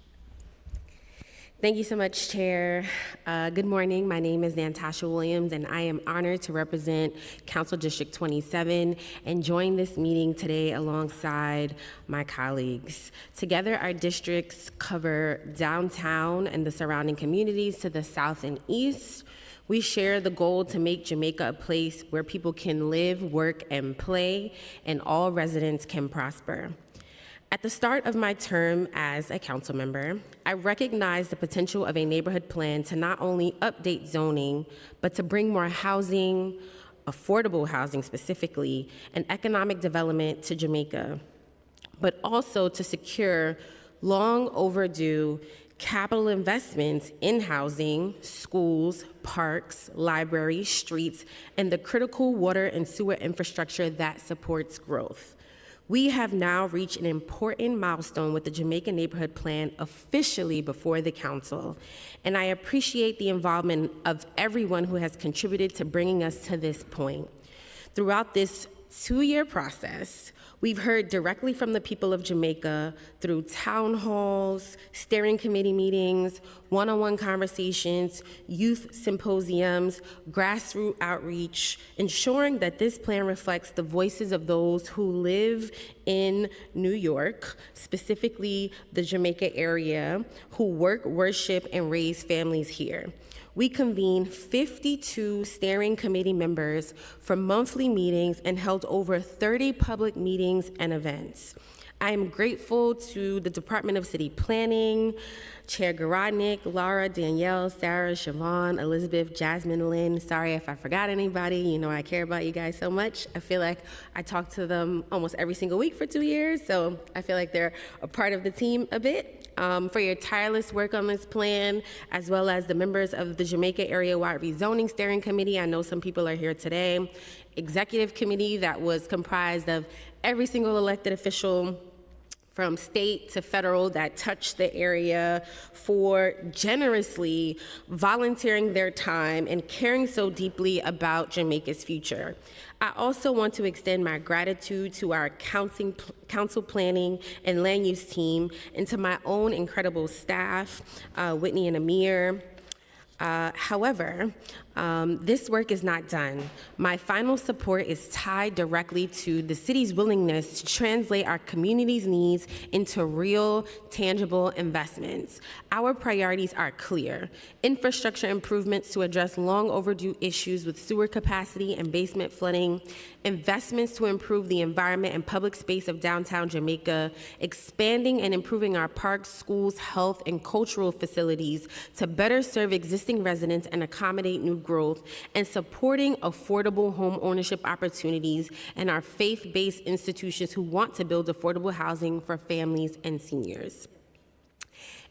Thank you so much, Chair. Good morning. My name is Natasha Williams, and I am honored to represent Council District 27 and join this meeting today alongside my colleagues. Together, our districts cover downtown and the surrounding communities to the south and east. We share the goal to make Jamaica a place where people can live, work, and play, and all residents can prosper. At the start of my term as a council member, I recognized the potential of a neighborhood plan to not only update zoning, but to bring more housing, affordable housing specifically, and economic development to Jamaica, but also to secure long overdue capital investments in housing, schools, parks, libraries, streets, and the critical water and sewer infrastructure that supports growth. We have now reached an important milestone with the Jamaica Neighborhood Plan officially before the council, and I appreciate the involvement of everyone who has contributed to bringing us to this point. Throughout this 2-year process, we've heard directly from the people of Jamaica through town halls, steering committee meetings, one-on-one conversations, youth symposiums, grassroots outreach, ensuring that this plan reflects the voices of those who live in New York, specifically the Jamaica area, who work, worship, and raise families here. We convened 52 steering committee members for monthly meetings and held over 30 public meetings and events. I am grateful to the Department of City Planning, Chair Garodnik, Laura, Danielle, Sarah, Siobhan, Elizabeth, Jasmine, Lynn. Sorry if I forgot anybody. You know I care about you guys so much. I feel like I talk to them almost every single week for 2 years, so I feel like they're a part of the team a bit. For your tireless work on this plan, as well as the members of the Jamaica Area-Wide Rezoning Steering Committee. I know some people are here today. Executive Committee that was comprised of every single elected official from state to federal that touched the area, for generously volunteering their time and caring so deeply about Jamaica's future. I also want to extend my gratitude to our council planning and land use team and to my own incredible staff, Whitney and Amir. However, this work is not done. My final support is tied directly to the city's willingness to translate our community's needs into real, tangible investments. Our priorities are clear: infrastructure improvements to address long overdue issues with sewer capacity and basement flooding, investments to improve the environment and public space of downtown Jamaica, expanding and improving our parks, schools, health, and cultural facilities to better serve existing residents and accommodate new growth, and supporting affordable home ownership opportunities and our faith-based institutions who want to build affordable housing for families and seniors.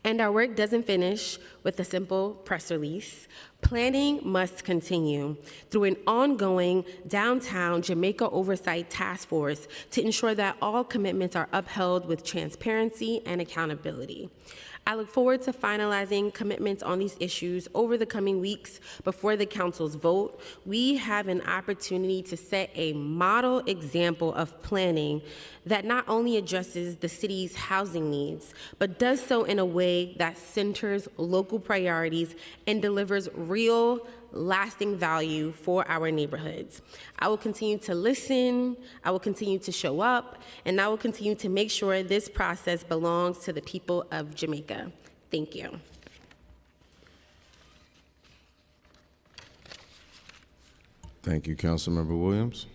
And our work doesn't finish with a simple press release. Planning must continue through an ongoing downtown Jamaica Oversight Task Force to ensure that all commitments are upheld with transparency and accountability. I look forward to finalizing commitments on these issues over the coming weeks before the council's vote. We have an opportunity to set a model example of planning that not only addresses the city's housing needs, but does so in a way that centers local priorities and delivers real, lasting value for our neighborhoods. I will continue to listen, I will continue to show up, and I will continue to make sure this process belongs to the people of Jamaica. Thank you. Thank you, Councilmember Williams.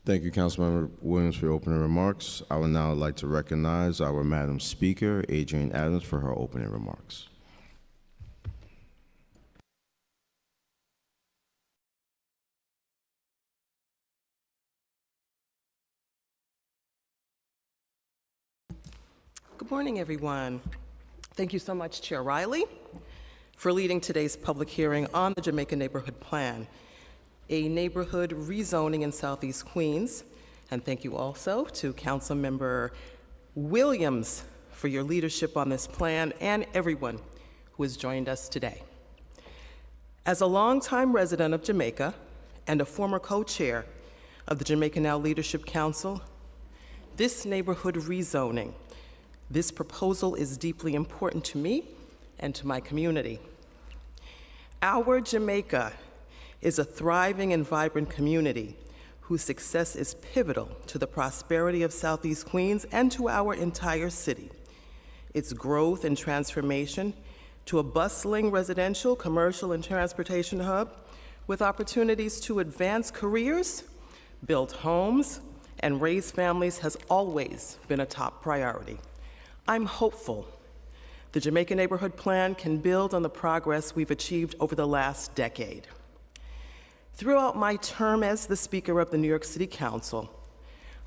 Thank you, Councilmember Williams, for your opening remarks. I would now like to recognize our Madam Speaker, Adrienne Adams, for her opening remarks. Good morning, everyone. Thank you so much, Chair Riley, for leading today's public hearing on the Jamaica Neighborhood Plan, a neighborhood rezoning in Southeast Queens. And thank you also to Councilmember Williams for your leadership on this plan, and everyone who has joined us today. As a longtime resident of Jamaica and a former co-chair of the Jamaica Now Leadership Council, this neighborhood rezoning, this proposal is deeply important to me and to my community. Our Jamaica is a thriving and vibrant community whose success is pivotal to the prosperity of Southeast Queens and to our entire city. Its growth and transformation to a bustling residential, commercial, and transportation hub with opportunities to advance careers, build homes, and raise families has always been a top priority. I'm hopeful the Jamaica Neighborhood Plan can build on the progress we've achieved over the last decade. Throughout my term as the Speaker of the New York City Council,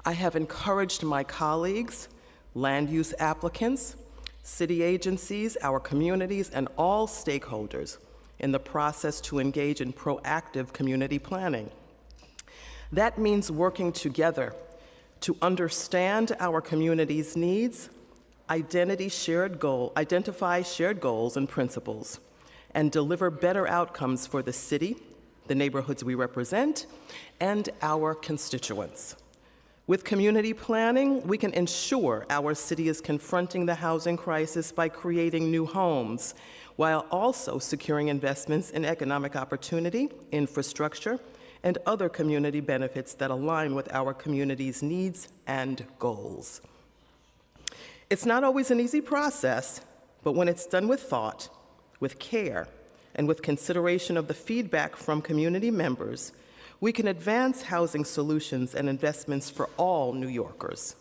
I have encouraged my colleagues, land use applicants, city agencies, our communities, and all stakeholders in the process to engage in proactive community planning. That means working together to understand our community's needs, identify shared goals and principles, and deliver better outcomes for the city, the neighborhoods we represent, and our constituents. With community planning, we can ensure our city is confronting the housing crisis by creating new homes, while also securing investments in economic opportunity, infrastructure, and other community benefits that align with our community's needs and goals. It's not always an easy process, but when it's done with thought, with care, and with consideration of the feedback from community members, we can advance housing solutions and investments for all New Yorkers.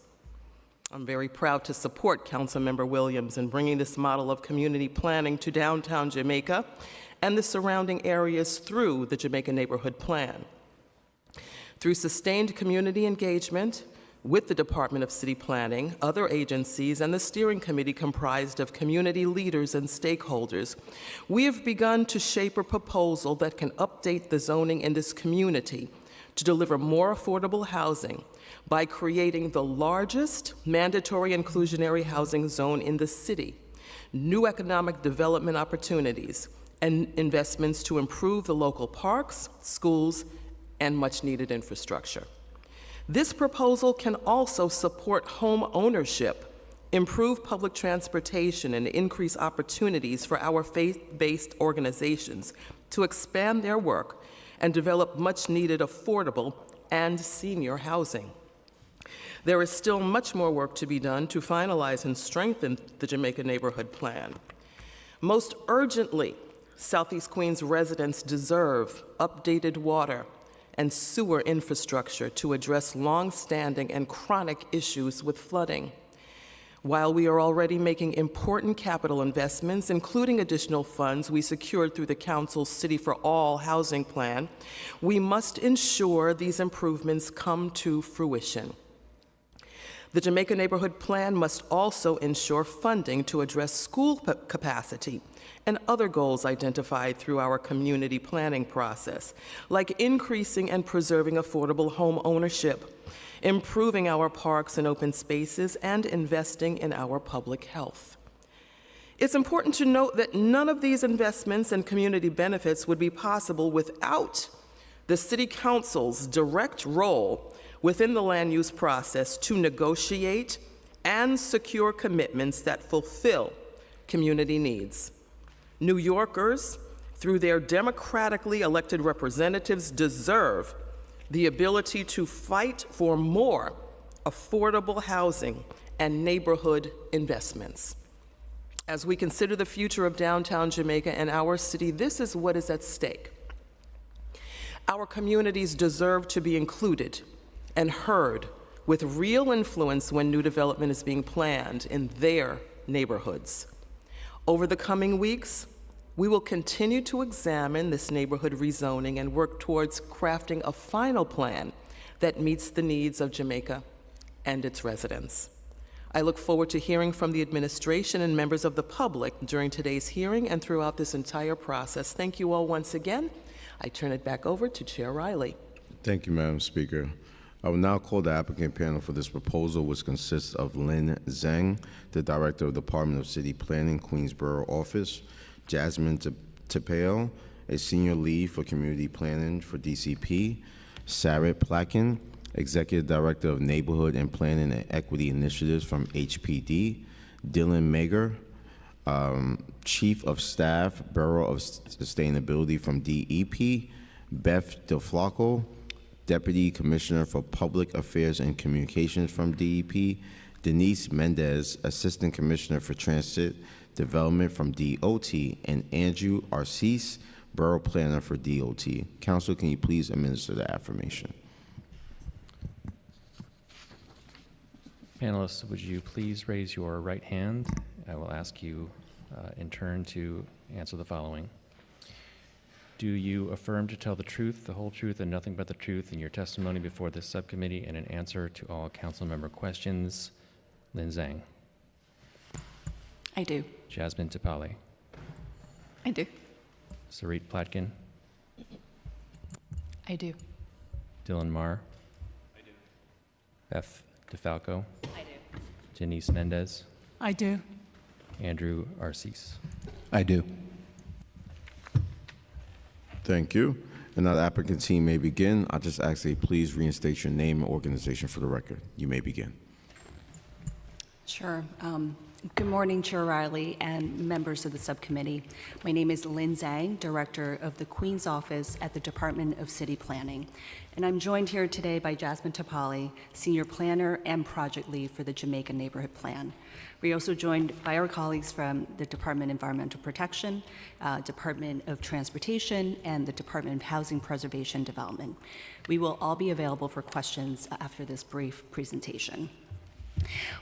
I'm very proud to support Councilmember Williams in bringing this model of community planning to downtown Jamaica and the surrounding areas through the Jamaica Neighborhood Plan. Through sustained community engagement with the Department of City Planning, other agencies, and the steering committee comprised of community leaders and stakeholders, we have begun to shape a proposal that can update the zoning in this community to deliver more affordable housing by creating the largest mandatory inclusionary housing zone in the city, new economic development opportunities, and investments to improve the local parks, schools, and much-needed infrastructure. This proposal can also support home ownership, improve public transportation, and increase opportunities for our faith-based organizations to expand their work and develop much-needed affordable and senior housing. There is still much more work to be done to finalize and strengthen the Jamaica Neighborhood Plan. Most urgently, Southeast Queens residents deserve updated water and sewer infrastructure to address long-standing and chronic issues with flooding. While we are already making important capital investments, including additional funds we secured through the Council's City for All housing plan, we must ensure these improvements come to fruition. The Jamaica Neighborhood Plan must also ensure funding to address school capacity and other goals identified through our community planning process, like increasing and preserving affordable home ownership, improving our parks and open spaces, and investing in our public health. It's important to note that none of these investments and community benefits would be possible without the City Council's direct role within the land use process to negotiate and secure commitments that fulfill community needs. New Yorkers, through their democratically elected representatives, deserve the ability to fight for more affordable housing and neighborhood investments. As we consider the future of downtown Jamaica and our city, this is what is at stake. Our communities deserve to be included and heard with real influence when new development is being planned in their neighborhoods. Over the coming weeks, we will continue to examine this neighborhood rezoning and work towards crafting a final plan that meets the needs of Jamaica and its residents. I look forward to hearing from the administration and members of the public during today's hearing and throughout this entire process. Thank you all once again. I turn it back over to Chair Riley. Thank you, Madam Speaker. I will now call the applicant panel for this proposal, which consists of Lynn Zhang, the Director of the Department of City Planning, Queensborough Office, Jasmine Tapeo, a Senior Lead for Community Planning for DCP, Sarit Plakin, Executive Director of Neighborhood and Planning and Equity Initiatives from HPD, Dylan Mager, Chief of Staff, Bureau of Sustainability from DEP, Beth DeFlaco, Deputy Commissioner for Public Affairs and Communications from DEP, Denise Mendez, Assistant Commissioner for Transit Development from DOT, and Andrew Arcese, Borough Planner for DOT. Council, can you please administer the affirmation? Panelists, would you please raise your right hand? I will ask you in turn to answer the following. Do you affirm to tell the truth, the whole truth, and nothing but the truth in your testimony before this subcommittee and in answer to all council member questions? Lynn Zhang. I do. Jasmine Tapali. I do. Sarit Platkin. I do. Dylan Marr. I do. Beth DeFalco. I do. Denise Mendez. I do. Andrew Arcese. I do. Thank you. And now the applicant team may begin. I just ask that you please reinstate your name and organization for the record. You may begin. Sure. Good morning, Chair Riley and members of the subcommittee. My name is Lynn Zhang, Director of the Queen's Office at the Department of City Planning. And I'm joined here today by Jasmine Tapali, Senior Planner and Project Lead for the Jamaica Neighborhood Plan. We're also joined by our colleagues from the Department of Environmental Protection, Department of Transportation, and the Department of Housing Preservation Development. We will all be available for questions after this brief presentation.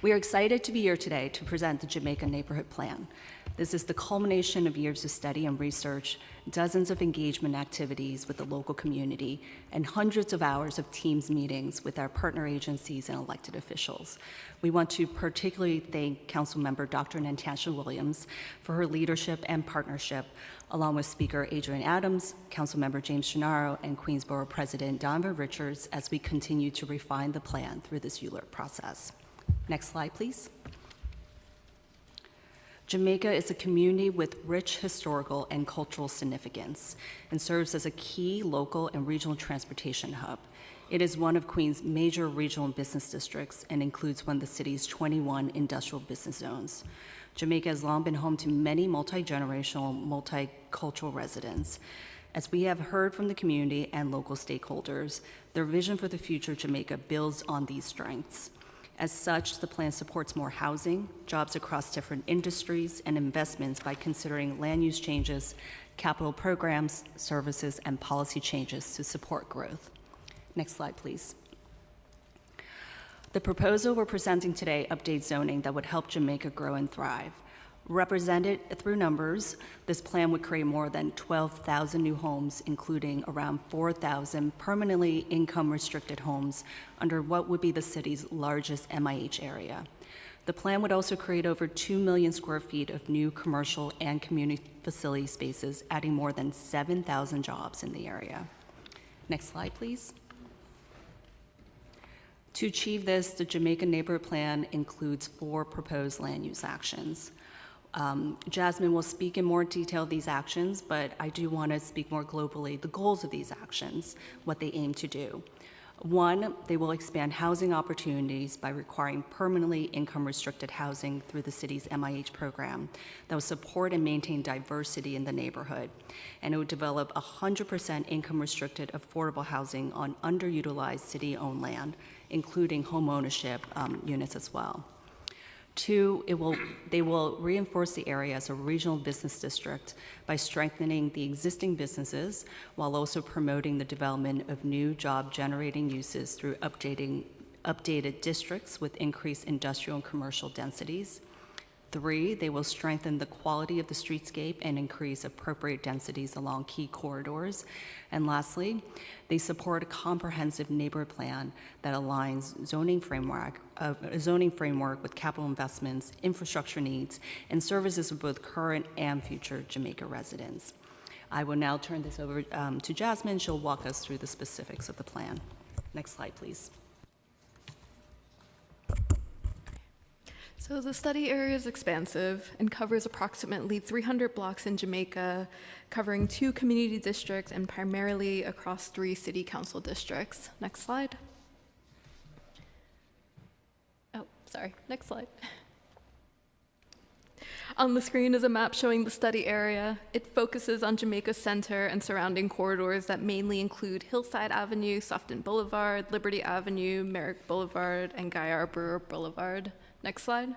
We are excited to be here today to present the Jamaica Neighborhood Plan. This is the culmination of years of study and research, dozens of engagement activities with the local community, and hundreds of hours of Teams meetings with our partner agencies and elected officials. We want to particularly thank Councilmember Dr. Natasha Williams for her leadership and partnership, along with Speaker Adrian Adams, Councilmember James Gennaro, and Queensborough President Donovan Richards as we continue to refine the plan through this ULURP process. Next slide, please. Jamaica is a community with rich historical and cultural significance and serves as a key local and regional transportation hub. It is one of Queens' major regional business districts and includes one of the city's 21 industrial business zones. Jamaica has long been home to many multi-generational, multicultural residents. As we have heard from the community and local stakeholders, their vision for the future of Jamaica builds on these strengths. As such, the plan supports more housing, jobs across different industries, and investments by considering land use changes, capital programs, services, and policy changes to support growth. Next slide, please. The proposal we're presenting today updates zoning that would help Jamaica grow and thrive. Represented through numbers, this plan would create more than 12,000 new homes, including around 4,000 permanently income-restricted homes under what would be the city's largest MIH area. The plan would also create over 2 million square feet of new commercial and community facility spaces, adding more than 7,000 jobs in the area. Next slide, please. To achieve this, the Jamaica Neighborhood Plan includes 4 proposed land use actions. Jasmine will speak in more detail of these actions, but I do want to speak more globally the goals of these actions, what they aim to do. 1, they will expand housing opportunities by requiring permanently income-restricted housing through the city's MIH program that will support and maintain diversity in the neighborhood. And it would develop 100% income-restricted affordable housing on underutilized city-owned land, including home ownership units as well. 2, they will reinforce the area as a regional business district by strengthening the existing businesses while also promoting the development of new job-generating uses through updated districts with increased industrial and commercial densities. 3, they will strengthen the quality of the streetscape and increase appropriate densities along key corridors. And lastly, they support a comprehensive neighborhood plan that aligns zoning framework with capital investments, infrastructure needs, and services of both current and future Jamaica residents. I will now turn this over to Jasmine. She'll walk us through the specifics of the plan. Next slide, please. So the study area is expansive and covers approximately 300 blocks in Jamaica, covering 2 community districts and primarily across 3 city council districts. Next slide. Oh, sorry, next slide. On the screen is a map showing the study area. It focuses on Jamaica Center and surrounding corridors that mainly include Hillside Avenue, Softon Boulevard, Liberty Avenue, Merrick Boulevard, and Guy Arbor Boulevard. Next slide.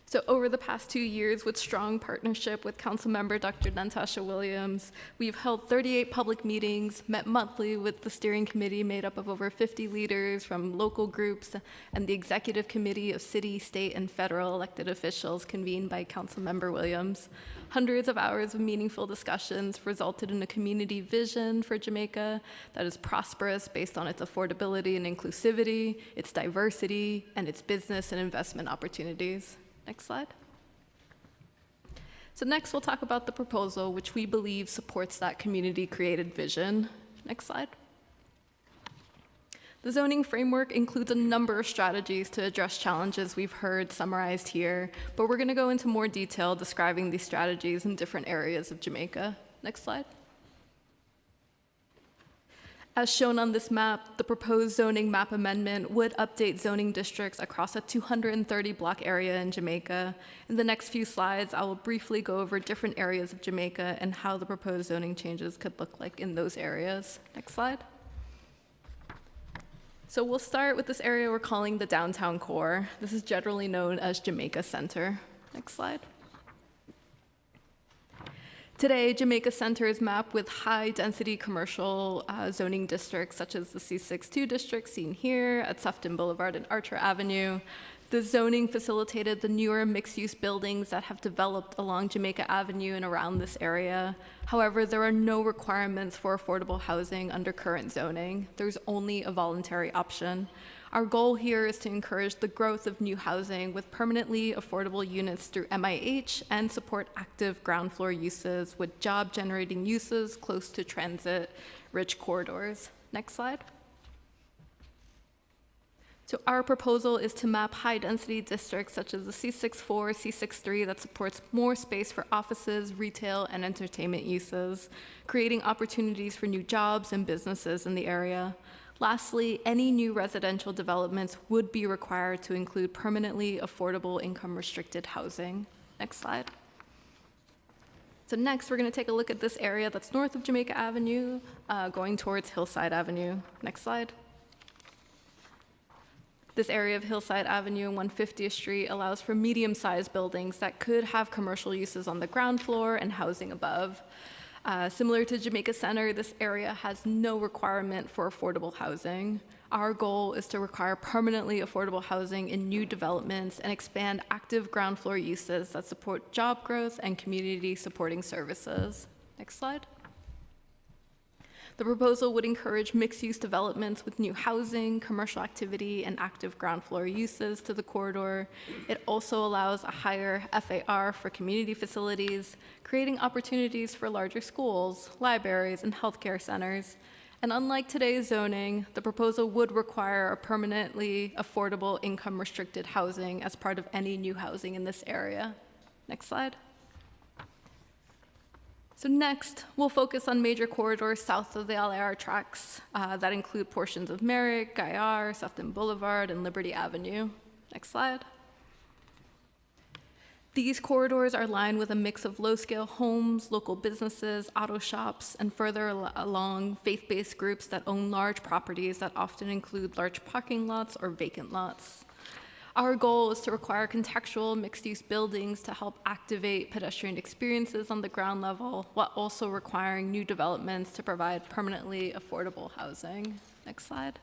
So over the past 2 years, with strong partnership with Councilmember Dr. Natasha Williams, we've held 38 public meetings, met monthly with the steering committee made up of over 50 leaders from local groups, and the executive committee of city, state, and federal elected officials convened by Councilmember Williams. Hundreds of hours of meaningful discussions resulted in a community vision for Jamaica that is prosperous based on its affordability and inclusivity, its diversity, and its business and investment opportunities. Next slide. So next we'll talk about the proposal, which we believe supports that community-created vision. Next slide. The zoning framework includes a number of strategies to address challenges we've heard summarized here, but we're going to go into more detail describing these strategies in different areas of Jamaica. Next slide. As shown on this map, the proposed zoning map amendment would update zoning districts across a 230-block area in Jamaica. In the next few slides, I will briefly go over different areas of Jamaica and how the proposed zoning changes could look like in those areas. Next slide. So we'll start with this area we're calling the downtown core. This is generally known as Jamaica Center. Next slide. Today, Jamaica Center is mapped with high-density commercial zoning districts, such as the C62 district seen here at Softon Boulevard and Archer Avenue. The zoning facilitated the newer mixed-use buildings that have developed along Jamaica Avenue and around this area. However, there are no requirements for affordable housing under current zoning. There's only a voluntary option. Our goal here is to encourage the growth of new housing with permanently affordable units through MIH and support active ground floor uses with job-generating uses close to transit-rich corridors. Next slide. So our proposal is to map high-density districts such as the C64, C63 that supports more space for offices, retail, and entertainment uses, creating opportunities for new jobs and businesses in the area. Lastly, any new residential developments would be required to include permanently affordable income-restricted housing. Next slide. So next, we're going to take a look at this area that's north of Jamaica Avenue, going towards Hillside Avenue. Next slide. This area of Hillside Avenue and 150th Street allows for medium-sized buildings that could have commercial uses on the ground floor and housing above. Similar to Jamaica Center, this area has no requirement for affordable housing. Our goal is to require permanently affordable housing in new developments and expand active ground floor uses that support job growth and community supporting services. Next slide. The proposal would encourage mixed-use developments with new housing, commercial activity, and active ground floor uses to the corridor. It also allows a higher FAR for community facilities, creating opportunities for larger schools, libraries, and healthcare centers. And unlike today's zoning, the proposal would require a permanently affordable income-restricted housing as part of any new housing in this area. Next slide. So next, we'll focus on major corridors south of the LIR tracks that include portions of Merrick, Gaillard, Sefton Boulevard, and Liberty Avenue. Next slide. These corridors are lined with a mix of low-scale homes, local businesses, auto shops, and further along, faith-based groups that own large properties that often include large parking lots or vacant lots. Our goal is to require contextual mixed-use buildings to help activate pedestrian experiences on the ground level, while also requiring new developments to provide permanently affordable housing. Next slide.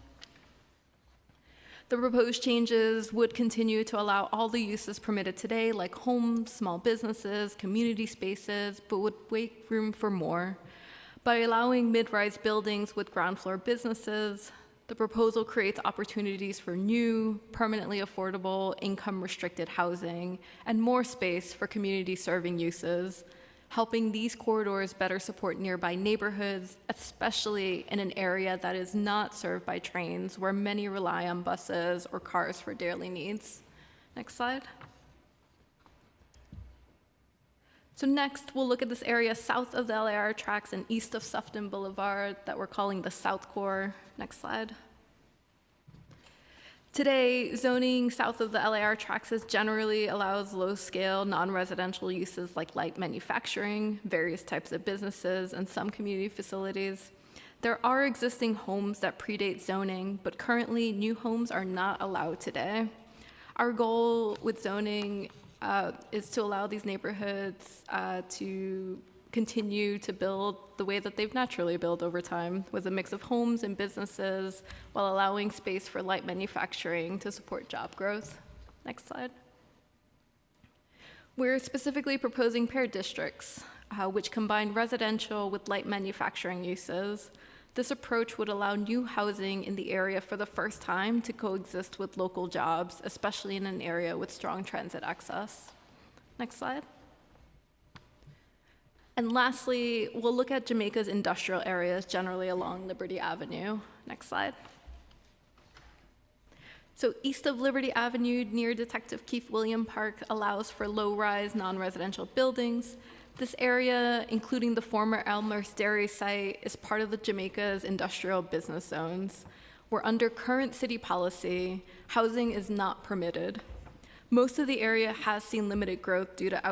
The proposed changes would continue to allow all the uses permitted today, like homes, small businesses, community spaces, but would make room for more. By allowing mid-rise buildings with ground floor businesses, the proposal creates opportunities for new, permanently affordable, income-restricted housing and more space for community-serving uses, helping these corridors better support nearby neighborhoods, especially in an area that is not served by trains, where many rely on buses or cars for daily needs. Next slide. So next, we'll look at this area south of the LIR tracks and east of Sefton Boulevard that we're calling the South Core. Next slide. Today, zoning south of the LIR tracks generally allows low-scale, non-residential uses like light manufacturing, various types of businesses, and some community facilities. There are existing homes that predate zoning, but currently new homes are not allowed today. Our goal with zoning is to allow these neighborhoods to continue to build the way that they've naturally built over time, with a mix of homes and businesses, while allowing space for light manufacturing to support job growth. Next slide. We're specifically proposing paired districts, which combine residential with light manufacturing uses. This approach would allow new housing in the area for the first time to coexist with local jobs, especially in an area with strong transit access. Next slide. And lastly, we'll look at Jamaica's industrial areas generally along Liberty Avenue. Next slide. So east of Liberty Avenue, near Detective Keith William Park, allows for low-rise, non-residential buildings. This area, including the former Elmer's Dairy site, is part of the Jamaica's industrial business zones, where under current city policy, housing is not permitted. Most of the area has seen limited growth due to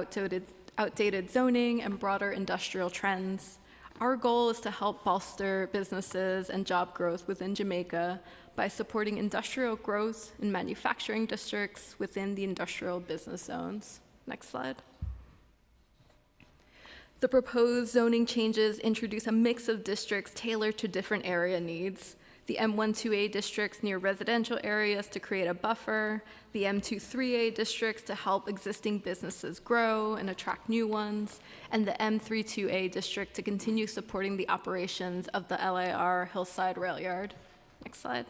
outdated zoning and broader industrial trends. Our goal is to help bolster businesses and job growth within Jamaica by supporting industrial growth in manufacturing districts within the industrial business zones. Next slide. The proposed zoning changes introduce a mix of districts tailored to different area needs. The M12A districts near residential areas to create a buffer, the M23A districts to help existing businesses grow and attract new ones, and the M32A district to continue supporting the operations of the LIR Hillside Rail Yard. Next slide.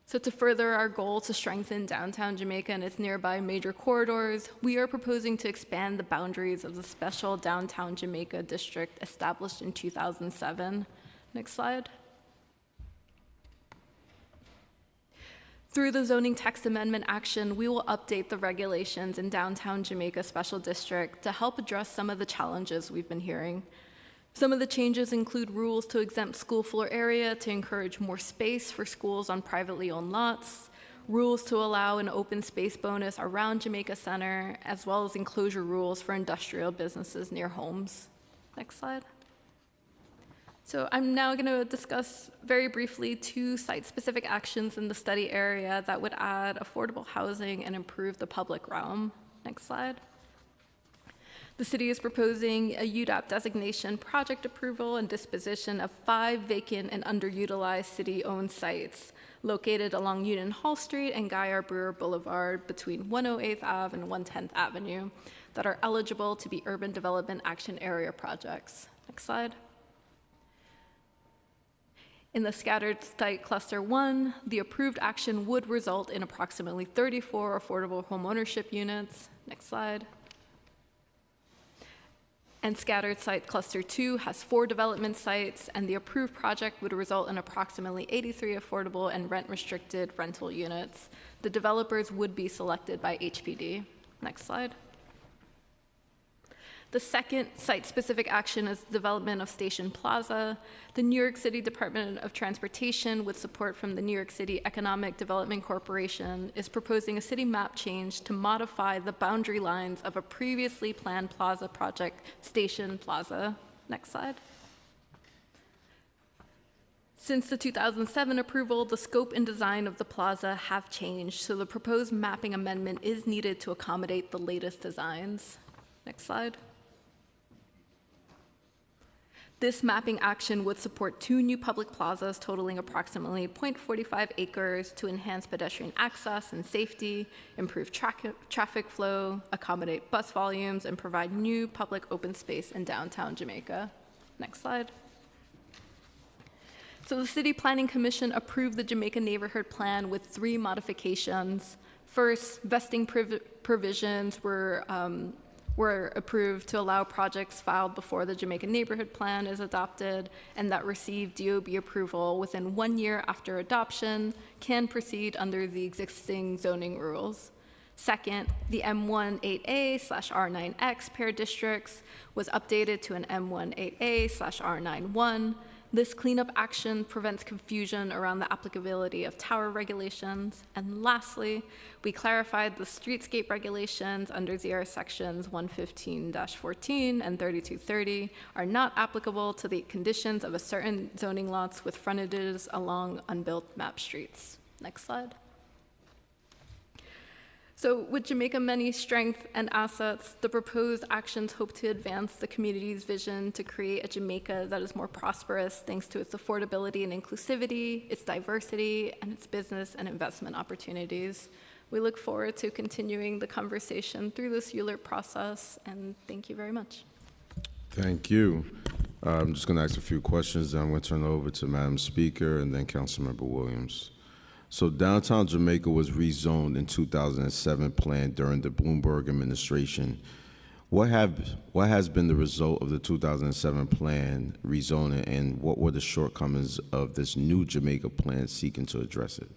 So to further our goal to strengthen downtown Jamaica and its nearby major corridors, we are proposing to expand the boundaries of the special downtown Jamaica district established in 2007. Next slide. Through the zoning text amendment action, we will update the regulations in downtown Jamaica Special District to help address some of the challenges we've been hearing. Some of the changes include rules to exempt school floor area to encourage more space for schools on privately owned lots, rules to allow an open space bonus around Jamaica Center, as well as enclosure rules for industrial businesses near homes. Next slide. So I'm now going to discuss very briefly 2 site-specific actions in the study area that would add affordable housing and improve the public realm. Next slide. The city is proposing a UDAP designation, project approval, and disposition of 5 vacant and underutilized city-owned sites located along Union Hall Street and Guy R. Brewer Boulevard between 108th Ave and 110th Avenue that are eligible to be urban development action area projects. Next slide. In the scattered site cluster 1, the approved action would result in approximately 34 affordable homeownership units. Next slide. And scattered site cluster 2 has 4 development sites, and the approved project would result in approximately 83 affordable and rent-restricted rental units. The developers would be selected by HPD. Next slide. The second site-specific action is the development of Station Plaza. The New York City Department of Transportation, with support from the New York City Economic Development Corporation, is proposing a city map change to modify the boundary lines of a previously planned plaza project, Station Plaza. Next slide. Since the 2007 approval, the scope and design of the plaza have changed, so the proposed mapping amendment is needed to accommodate the latest designs. Next slide. This mapping action would support 2 new public plazas totaling approximately 0.45 acres to enhance pedestrian access and safety, improve traffic flow, accommodate bus volumes, and provide new public open space in downtown Jamaica. Next slide. So the City Planning Commission approved the Jamaica Neighborhood Plan with 3 modifications. First, vesting provisions were approved to allow projects filed before the Jamaica Neighborhood Plan is adopted and that receive DOB approval within 1 year after adoption can proceed under the existing zoning rules. Second, the M18A/R9X pair districts was updated to an M18A/R91. This cleanup action prevents confusion around the applicability of tower regulations. And lastly, we clarified the streetscape regulations under ZR sections 115-14 and 3230 are not applicable to the conditions of a certain zoning lots with frontages along unbuilt map streets. Next slide. So with Jamaica many strengths and assets, the proposed actions hope to advance the community's vision to create a Jamaica that is more prosperous thanks to its affordability and inclusivity, its diversity, and its business and investment opportunities. We look forward to continuing the conversation through this ULURP process, and thank you very much. Thank you. I'm just going to ask a few questions, and I'm going to turn it over to Madam Speaker and then Councilmember Williams. So downtown Jamaica was rezoned in 2007 plan during the Bloomberg administration. What has been the result of the 2007 plan rezoning, and what were the shortcomings of this new Jamaica plan seeking to address it?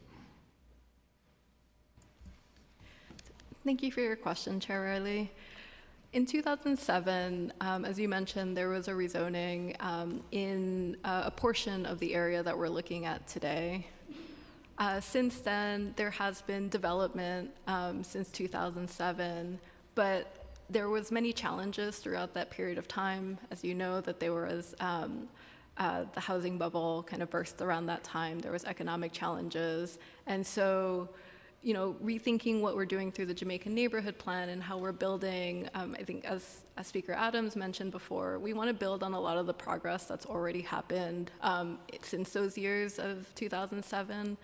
Thank you for your question, Chair Riley. In 2007, as you mentioned, there was a rezoning in a portion of the area that we're looking at today. Since then, there has been development since 2007, but there was many challenges throughout that period of time. As you know, that there was the housing bubble kind of burst around that time. There was economic challenges, and so, you know, rethinking what we're doing through the Jamaica Neighborhood Plan and how we're building, I think as Speaker Adams mentioned before, we want to build on a lot of the progress that's already happened since those years of 2007.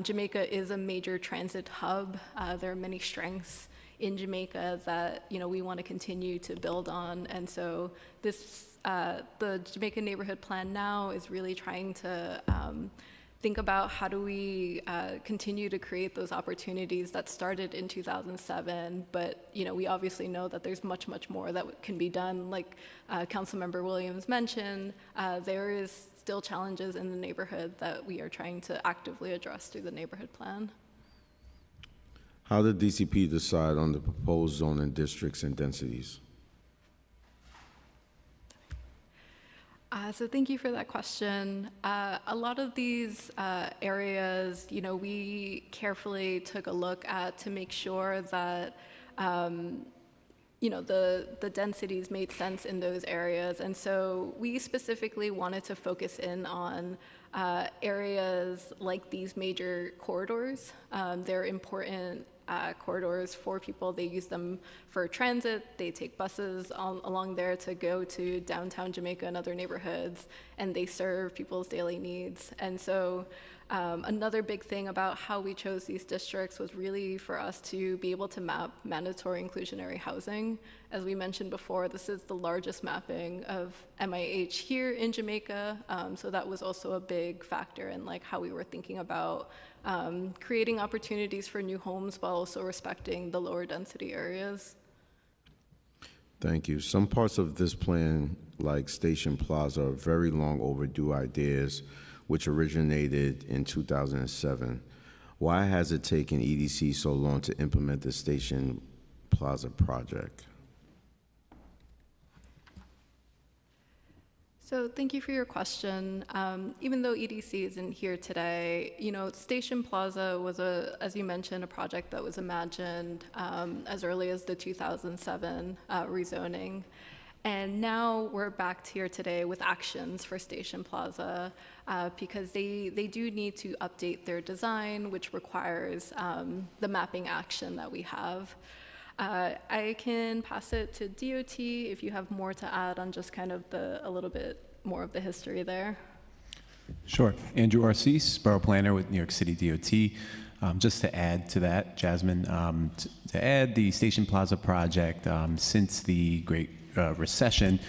Jamaica is a major transit hub. There are many strengths in Jamaica that, you know, we want to continue to build on. And so this, the Jamaica Neighborhood Plan now is really trying to think about how do we continue to create those opportunities that started in 2007, but you know, we obviously know that there's much, much more that can be done. Like Councilmember Williams mentioned, there is still challenges in the neighborhood that we are trying to actively address through the neighborhood plan. How did DCP decide on the proposed zoning districts and densities? So thank you for that question. A lot of these areas, we carefully took a look at to make sure that, the densities made sense in those areas. And so we specifically wanted to focus in on areas like these major corridors. They're important corridors for people. They use them for transit. They take buses along there to go to downtown Jamaica and other neighborhoods, and they serve people's daily needs. And so another big thing about how we chose these districts was really for us to be able to map mandatory inclusionary housing. As we mentioned before, this is the largest mapping of MIH here in Jamaica, so that was also a big factor in how we were thinking about creating opportunities for new homes while also respecting the lower density areas. Thank you. Some parts of this plan, like Station Plaza, are very long overdue ideas which originated in 2007. Why has it taken EDC so long to implement the Station Plaza project? So thank you for your question. Even though EDC isn't here today, Station Plaza was, as you mentioned, a project that was imagined as early as the 2007 rezoning. And now we're back here today with actions for Station Plaza because they do need to update their design, which requires the mapping action that we have. I can pass it to DOT if you have more to add on just kind of a little bit more of the history there. Sure. Andrew Arcese, Borough Planner with New York City DOT. Just to add to that, Jasmine, to add the Station Plaza project, since the Great Recession,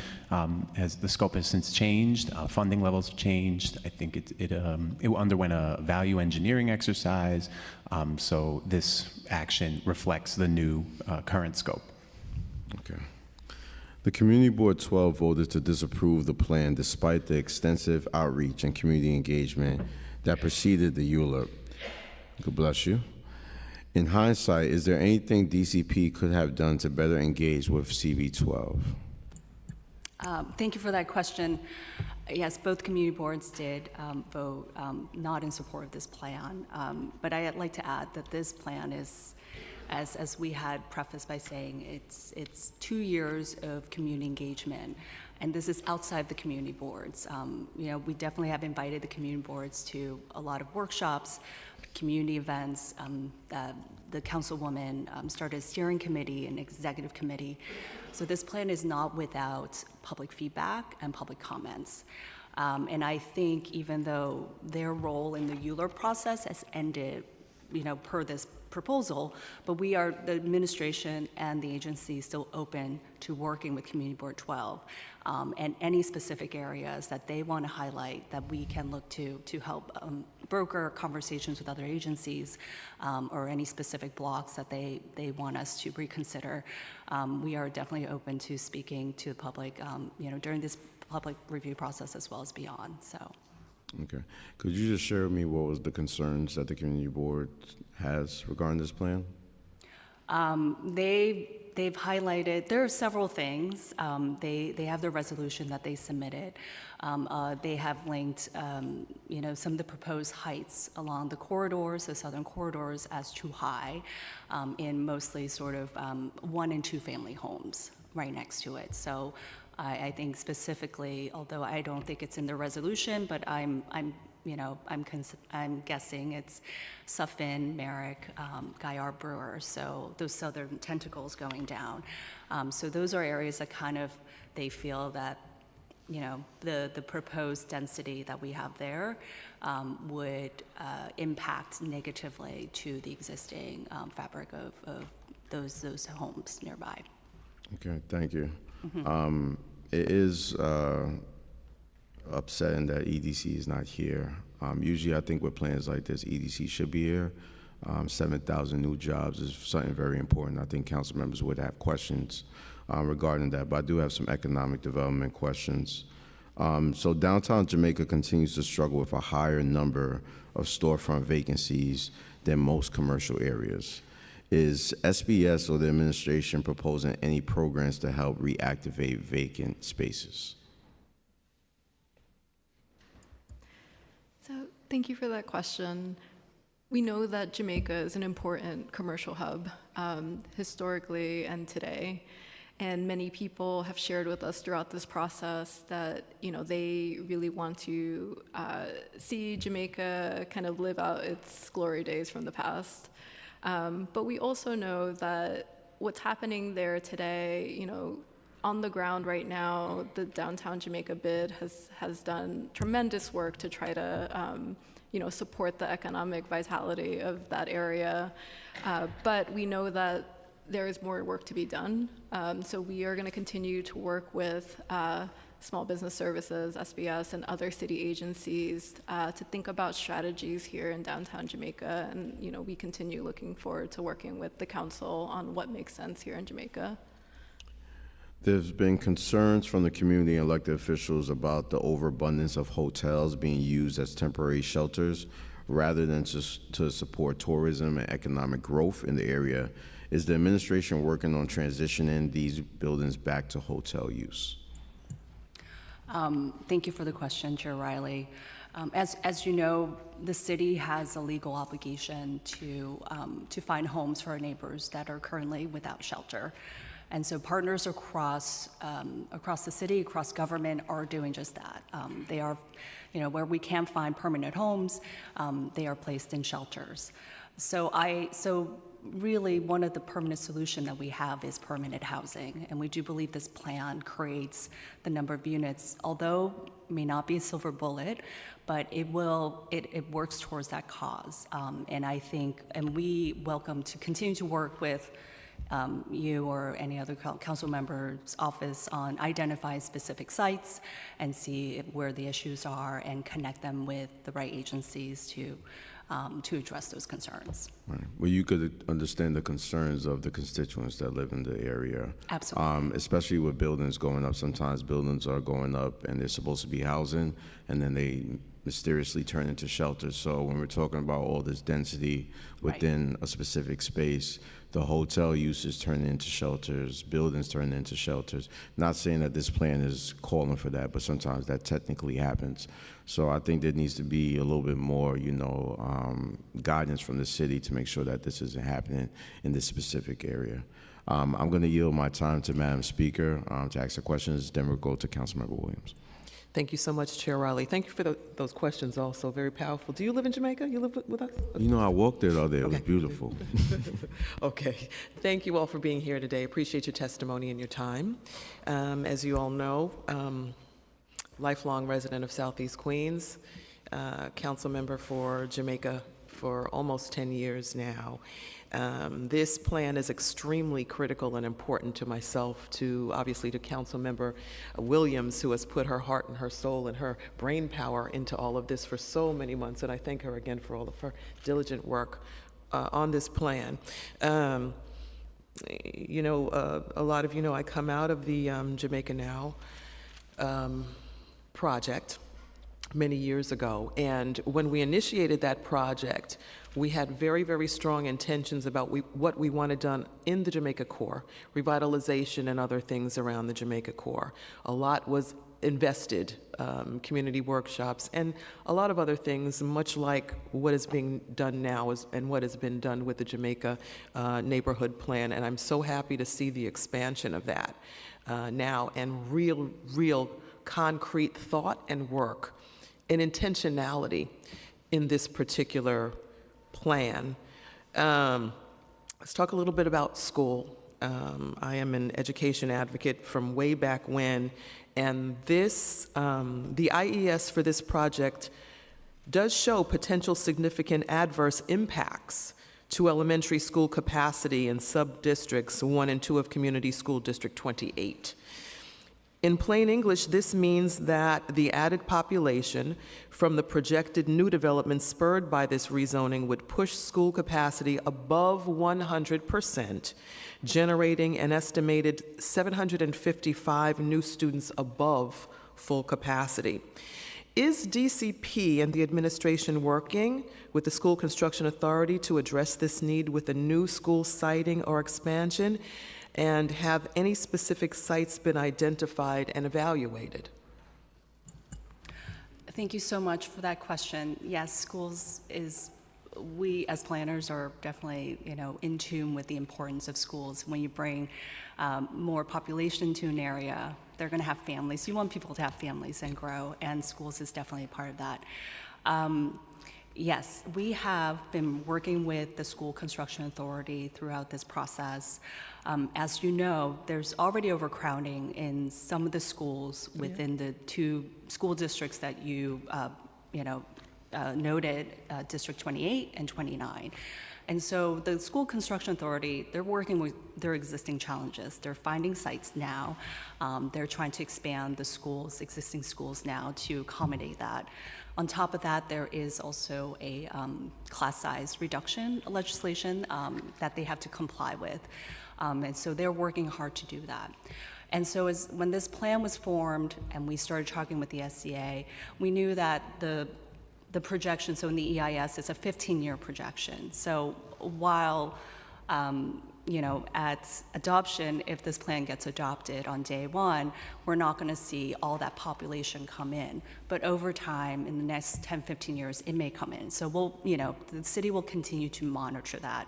as the scope has since changed, funding levels have changed. I think it underwent a value engineering exercise, so this action reflects the new current scope. Okay. The Community Board 12 voted to disapprove the plan despite the extensive outreach and community engagement that preceded the ULURP. God bless you. In hindsight, is there anything DCP could have done to better engage with CB12? Thank you for that question. Yes, both community boards did vote not in support of this plan, but I'd like to add that this plan is, as we had prefaced by saying, it's 2 years of community engagement, and this is outside the community boards. We definitely have invited the community boards to a lot of workshops, community events. The councilwoman started a steering committee and executive committee. So this plan is not without public feedback and public comments. And I think even though their role in the ULURP process has ended, per this proposal, but the administration and the agency is still open to working with Community Board 12 and any specific areas that they want to highlight that we can look to help broker conversations with other agencies or any specific blocks that they want us to reconsider. We are definitely open to speaking to the public, during this public review process as well as beyond. So. Okay. Could you just share with me what was the concerns that the community board has regarding this plan? They've highlighted, there are several things. They have their resolution that they submitted. They have linked, some of the proposed heights along the corridors, the southern corridors, as too high in mostly sort of 1 and 2 family homes right next to it. So I think specifically, although I don't think it's in the resolution, but I'm guessing it's Suffin, Merrick, Guyar Brewer, so those southern tentacles going down. So those are areas that kind of, they feel that, the proposed density that we have there would impact negatively to the existing fabric of those homes nearby. Okay, thank you. Mm-hmm. It is upsetting that EDC is not here. Usually I think with plans like this, EDC should be here. 7,000 new jobs is something very important. I think council members would have questions regarding that, but I do have some economic development questions. So downtown Jamaica continues to struggle with a higher number of storefront vacancies than most commercial areas. Is SBS or the administration proposing any programs to help reactivate vacant spaces? So thank you for that question. We know that Jamaica is an important commercial hub historically and today. And many people have shared with us throughout this process that, they really want to see Jamaica kind of live out its glory days from the past. But we also know that what's happening there today, on the ground right now, the Downtown Jamaica bid has done tremendous work to try to, support the economic vitality of that area. But we know that there is more work to be done. So we are going to continue to work with Small Business Services, SBS, and other city agencies to think about strategies here in downtown Jamaica. And we continue looking forward to working with the council on what makes sense here in Jamaica. There's been concerns from the community and elected officials about the overabundance of hotels being used as temporary shelters rather than just to support tourism and economic growth in the area. Is the administration working on transitioning these buildings back to hotel use? Thank you for the question, Chair Riley. As you know, the city has a legal obligation to find homes for our neighbors that are currently without shelter. And so partners across the city, across government are doing just that. They are, where we can't find permanent homes, they are placed in shelters. So really one of the permanent solution that we have is permanent housing. And we do believe this plan creates the number of units, although it may not be a silver bullet, but it works towards that cause. And we welcome to continue to work with you or any other council member's office on identify specific sites and see where the issues are and connect them with the right agencies to address those concerns. Right. Well, you could understand the concerns of the constituents that live in the area. Absolutely. Especially with buildings going up. Sometimes buildings are going up and they're supposed to be housing, and then they mysteriously turn into shelters. So when we're talking about all this density within a specific space, the hotel uses turn into shelters, buildings turn into shelters. Not saying that this plan is calling for that, but sometimes that technically happens. So I think there needs to be a little bit more, guidance from the city to make sure that this isn't happening in this specific area. I'm going to yield my time to Madam Speaker to ask the questions. Then we'll go to Councilmember Williams. Thank you so much, Chair Riley. Thank you for those questions also, very powerful. Do you live in Jamaica? You live with us? Okay. I walked there the other day. It was beautiful. Okay. Thank you all for being here today. Appreciate your testimony and your time. As you all know, lifelong resident of Southeast Queens, council member for Jamaica for almost 10 years now. This plan is extremely critical and important to myself, obviously to Councilmember Williams, who has put her heart and her soul and her brain power into all of this for so many months, and I thank her again for all of her diligent work on this plan. A lot of you know I come out of the Jamaica Now project many years ago, and when we initiated that project, we had very, very strong intentions about what we wanted done in the Jamaica core, revitalization and other things around the Jamaica core. A lot was invested, community workshops, and a lot of other things, much like what is being done now and what has been done with the Jamaica Neighborhood Plan, and I'm so happy to see the expansion of that now, and real concrete thought and work and intentionality in this particular plan. Let's talk a little bit about school. I am an education advocate from way back when, and the IES for this project does show potential significant adverse impacts to elementary school capacity in sub-districts 1 and 2 of Community School District 28. In plain English, this means that the added population from the projected new development spurred by this rezoning would push school capacity above 100%, generating an estimated 755 new students above full capacity. Is DCP and the administration working with the School Construction Authority to address this need with a new school siting or expansion? And have any specific sites been identified and evaluated? Thank you so much for that question. Yes, schools we as planners are definitely, in tune with the importance of schools. When you bring more population to an area, they're going to have families. You want people to have families and grow, and schools is definitely a part of that. Yes, we have been working with the School Construction Authority throughout this process. As you know, there's already overcrowding in some of the schools within the two school districts that you noted, District 28 and 29. And so the School Construction Authority, they're working with their existing challenges. They're finding sites now. They're trying to expand the schools, existing schools now, to accommodate that. On top of that, there is also a class size reduction legislation that they have to comply with. And so they're working hard to do that. And so when this plan was formed and we started talking with the SCA, we knew that the projection, so in the EIS, it's a 15-year projection. So while, at adoption, if this plan gets adopted on day one, we're not going to see all that population come in. But over time, in the next 10, 15 years, it may come in. So the city will continue to monitor that.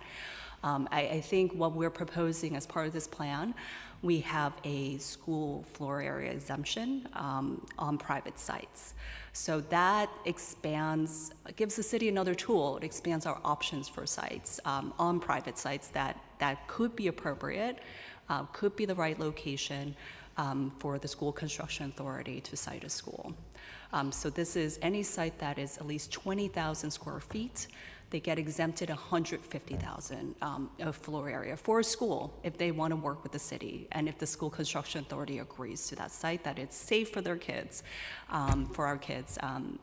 I think what we're proposing as part of this plan, we have a school floor area exemption on private sites. So that gives the city another tool. It expands our options for sites on private sites that could be appropriate, could be the right location for the School Construction Authority to site a school. So this is any site that is at least 20,000 square feet. They get exempted 150,000 of floor area for a school if they want to work with the city, and if the School Construction Authority agrees to that site, that it's safe for their kids, for our kids,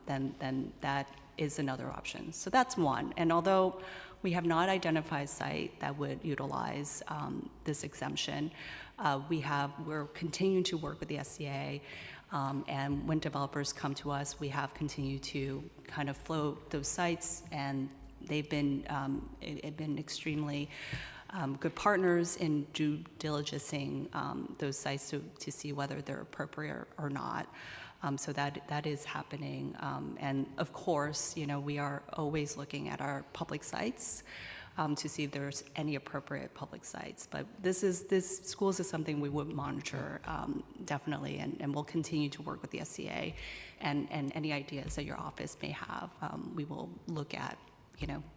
then that is another option. So that's one. And although we have not identified a site that would utilize this exemption, we're continuing to work with the SCA. And when developers come to us, we have continued to kind of float those sites, and they've been extremely good partners in due diligencing those sites to see whether they're appropriate or not. So that is happening. And of course, we are always looking at our public sites to see if there's any appropriate public sites. But schools is something we would monitor definitely, and we'll continue to work with the SCA, and any ideas that your office may have, we will look at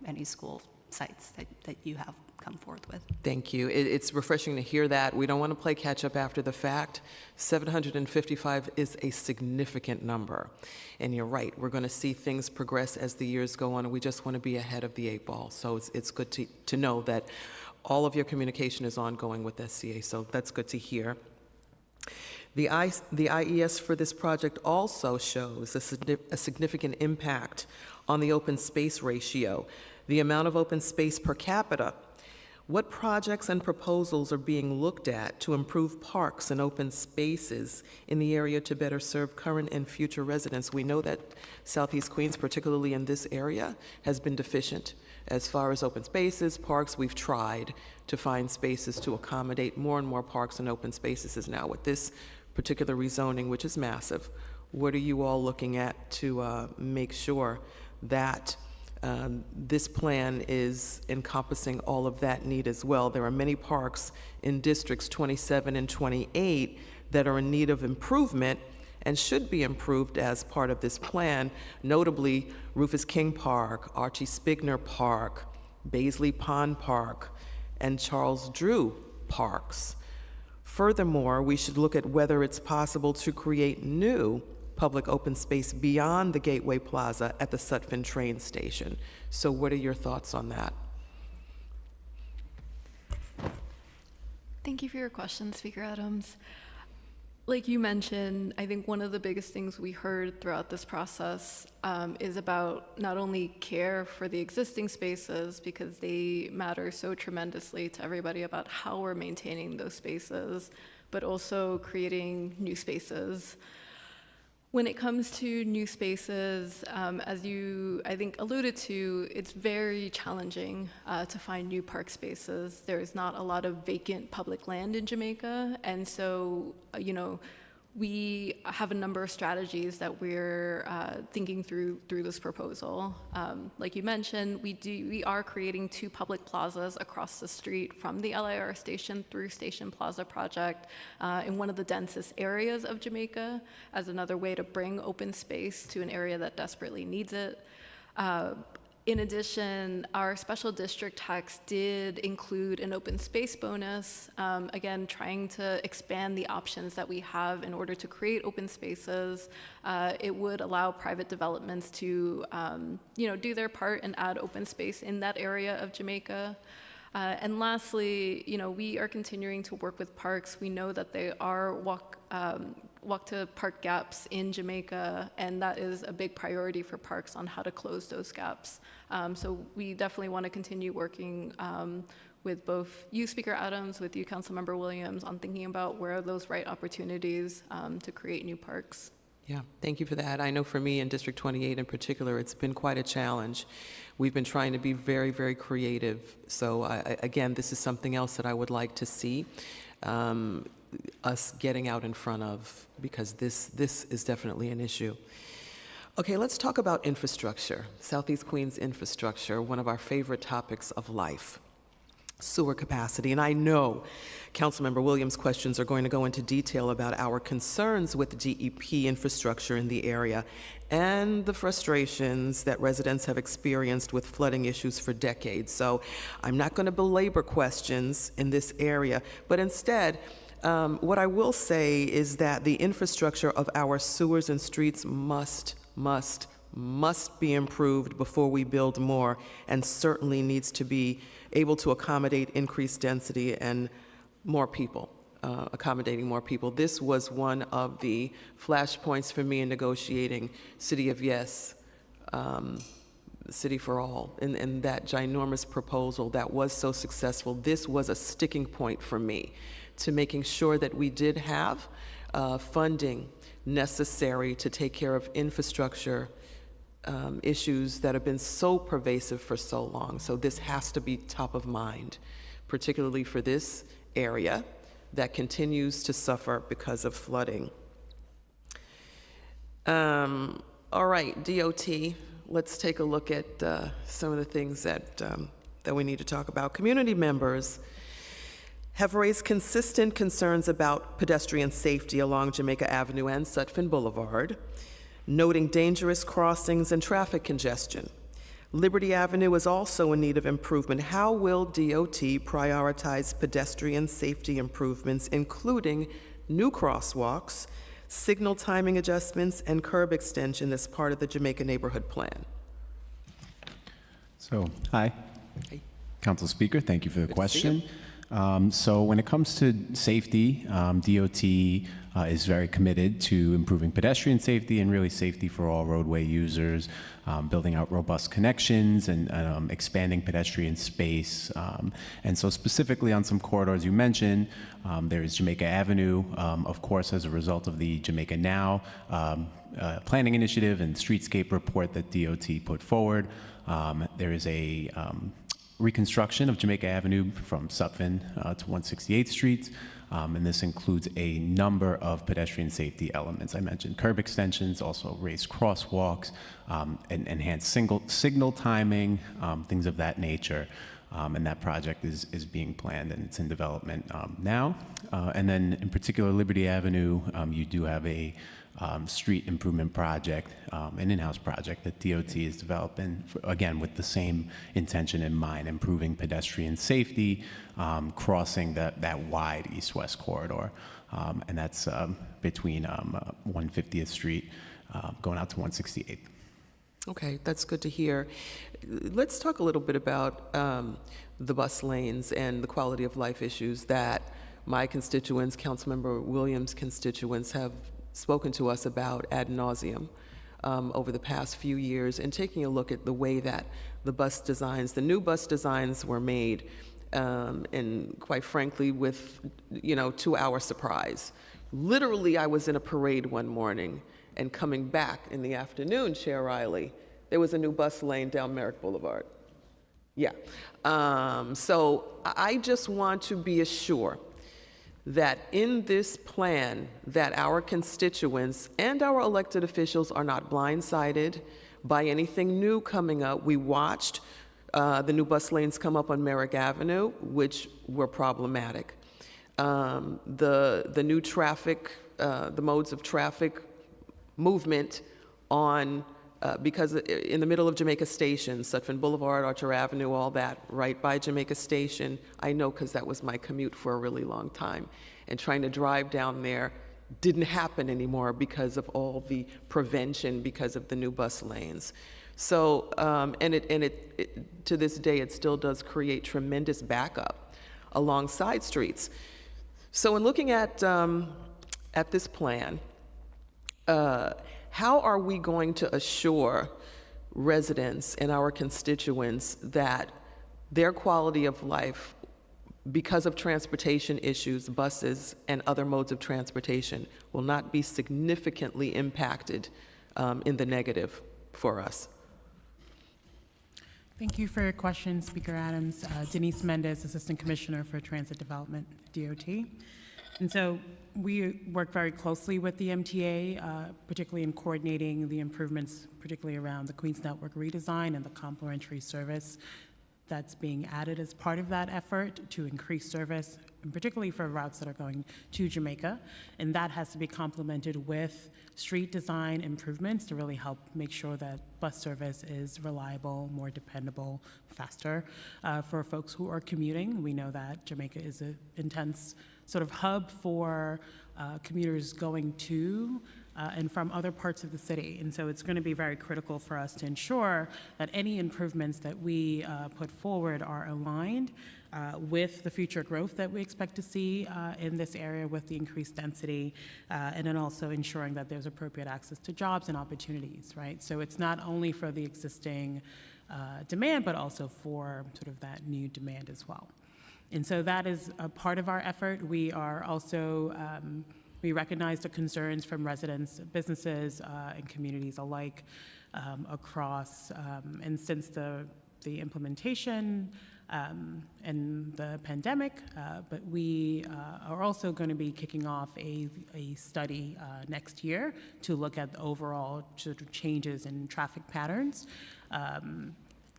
any school sites that you have come forth with. Thank you. It's refreshing to hear that. We don't want to play catch up after the fact. 755 is a significant number. And you're right, we're going to see things progress as the years go on, and we just want to be ahead of the 8 ball. So it's good to know that all of your communication is ongoing with SCA, so that's good to hear. The IES for this project also shows a significant impact on the open space ratio, the amount of open space per capita. What projects and proposals are being looked at to improve parks and open spaces in the area to better serve current and future residents? We know that Southeast Queens, particularly in this area, has been deficient as far as open spaces, parks. We've tried to find spaces to accommodate more and more parks and open spaces now with this particular rezoning, which is massive. What are you all looking at to make sure that this plan is encompassing all of that need as well? There are many parks in districts 27 and 28 that are in need of improvement and should be improved as part of this plan, notably Rufus King Park, Archie Spigner Park, Baisley Pond Park, and Charles Drew Parks. Furthermore, we should look at whether it's possible to create new public open space beyond the Gateway Plaza at the Sutphin train station. So what are your thoughts on that? Thank you for your question, Speaker Adams. Like you mentioned, I think one of the biggest things we heard throughout this process is about not only care for the existing spaces, because they matter so tremendously to everybody about how we're maintaining those spaces, but also creating new spaces. When it comes to new spaces, as you, I think, alluded to, it's very challenging to find new park spaces. There's not a lot of vacant public land in Jamaica, and so, we have a number of strategies that we're thinking through this proposal. Like you mentioned, we are creating 2 public plazas across the street from the LIR station through Station Plaza project in one of the densest areas of Jamaica as another way to bring open space to an area that desperately needs it. In addition, our special district tax did include an open space bonus, again, trying to expand the options that we have in order to create open spaces. It would allow private developments to, do their part and add open space in that area of Jamaica. And lastly, we are continuing to work with parks. We know that they are walk to park gaps in Jamaica, and that is a big priority for parks on how to close those gaps. So we definitely want to continue working with both you, Speaker Adams, with you, Councilmember Williams, on thinking about where are those right opportunities to create new parks. Yeah, thank you for that. I know for me in District 28 in particular, it's been quite a challenge. We've been trying to be very, very creative. So again, this is something else that I would like to see us getting out in front of, because this is definitely an issue. Okay, let's talk about infrastructure. Southeast Queens infrastructure, one of our favorite topics of life. Sewer capacity, and I know Councilmember Williams' questions are going to go into detail about our concerns with DEP infrastructure in the area and the frustrations that residents have experienced with flooding issues for decades. So I'm not going to belabor questions in this area, but instead, what I will say is that the infrastructure of our sewers and streets must be improved before we build more, and certainly needs to be able to accommodate increased density and more people, accommodating more people. This was one of the flashpoints for me in negotiating City of Yes, City for All, and that ginormous proposal that was so successful. This was a sticking point for me to making sure that we did have funding necessary to take care of infrastructure issues that have been so pervasive for so long. So this has to be top of mind, particularly for this area that continues to suffer because of flooding. All right, DOT, let's take a look at some of the things that we need to talk about. Community members have raised consistent concerns about pedestrian safety along Jamaica Avenue and Sutphin Boulevard, noting dangerous crossings and traffic congestion. Liberty Avenue is also in need of improvement. How will DOT prioritize pedestrian safety improvements, including new crosswalks, signal timing adjustments, and curb extension as part of the Jamaica Neighborhood Plan? So, hi. Hey. Council Speaker, thank you for the Good to see you. question. So when it comes to safety, DOT is very committed to improving pedestrian safety and really safety for all roadway users, building out robust connections and expanding pedestrian space. And so specifically on some corridors you mentioned, there is Jamaica Avenue, of course, as a result of the Jamaica Now planning initiative and streetscape report that DOT put forward. There is a reconstruction of Jamaica Avenue from Sutphin to 168th Street, and this includes a number of pedestrian safety elements. I mentioned curb extensions, also raised crosswalks, and enhanced signal timing, things of that nature. And that project is being planned and it's in development now. And then in particular, Liberty Avenue, you do have a street improvement project, an in-house project that DOT is developing, again, with the same intention in mind, improving pedestrian safety, crossing that wide east-west corridor. And that's between 150th Street going out to 168th. Okay, that's good to hear. Let's talk a little bit about the bus lanes and the quality of life issues that my constituents, Councilmember Williams' constituents, have spoken to us about ad nauseum over the past few years, and taking a look at the way that the new bus designs were made, and quite frankly, with, to our surprise. Literally, I was in a parade one morning, and coming back in the afternoon, Chair Riley, there was a new bus lane down Merrick Boulevard. Yeah. So I just want to be assured that in this plan that our constituents and our elected officials are not blindsided by anything new coming up. We watched the new bus lanes come up on Merrick Avenue, which were problematic. The new traffic, the modes of traffic movement on, because in the middle of Jamaica Station, Sutphin Boulevard, Archer Avenue, all that, right by Jamaica Station, I know because that was my commute for a really long time. And trying to drive down there didn't happen anymore because of all the prevention, because of the new bus lanes. So, and it to this day, it still does create tremendous backup along side streets. So in looking at this plan, how are we going to assure residents and our constituents that their quality of life, because of transportation issues, buses and other modes of transportation, will not be significantly impacted in the negative for us? Thank you for your question, Speaker Adams. Denise Mendez, Assistant Commissioner for Transit Development, DOT. And so we work very closely with the MTA, particularly in coordinating the improvements, particularly around the Queens Network redesign and the complementary service that's being added as part of that effort to increase service, and particularly for routes that are going to Jamaica. And that has to be complemented with street design improvements to really help make sure that bus service is reliable, more dependable, faster for folks who are commuting. We know that Jamaica is an intense sort of hub for commuters going to and from other parts of the city. And so it's going to be very critical for us to ensure that any improvements that we put forward are aligned with the future growth that we expect to see in this area with the increased density, and then also ensuring that there's appropriate access to jobs and opportunities, right? So it's not only for the existing demand, but also for sort of that new demand as well. And so that is a part of our effort. We are also, we recognize the concerns from residents, businesses, and communities alike across, and since the implementation and the pandemic, but we are also going to be kicking off a study next year to look at the overall sort of changes in traffic patterns.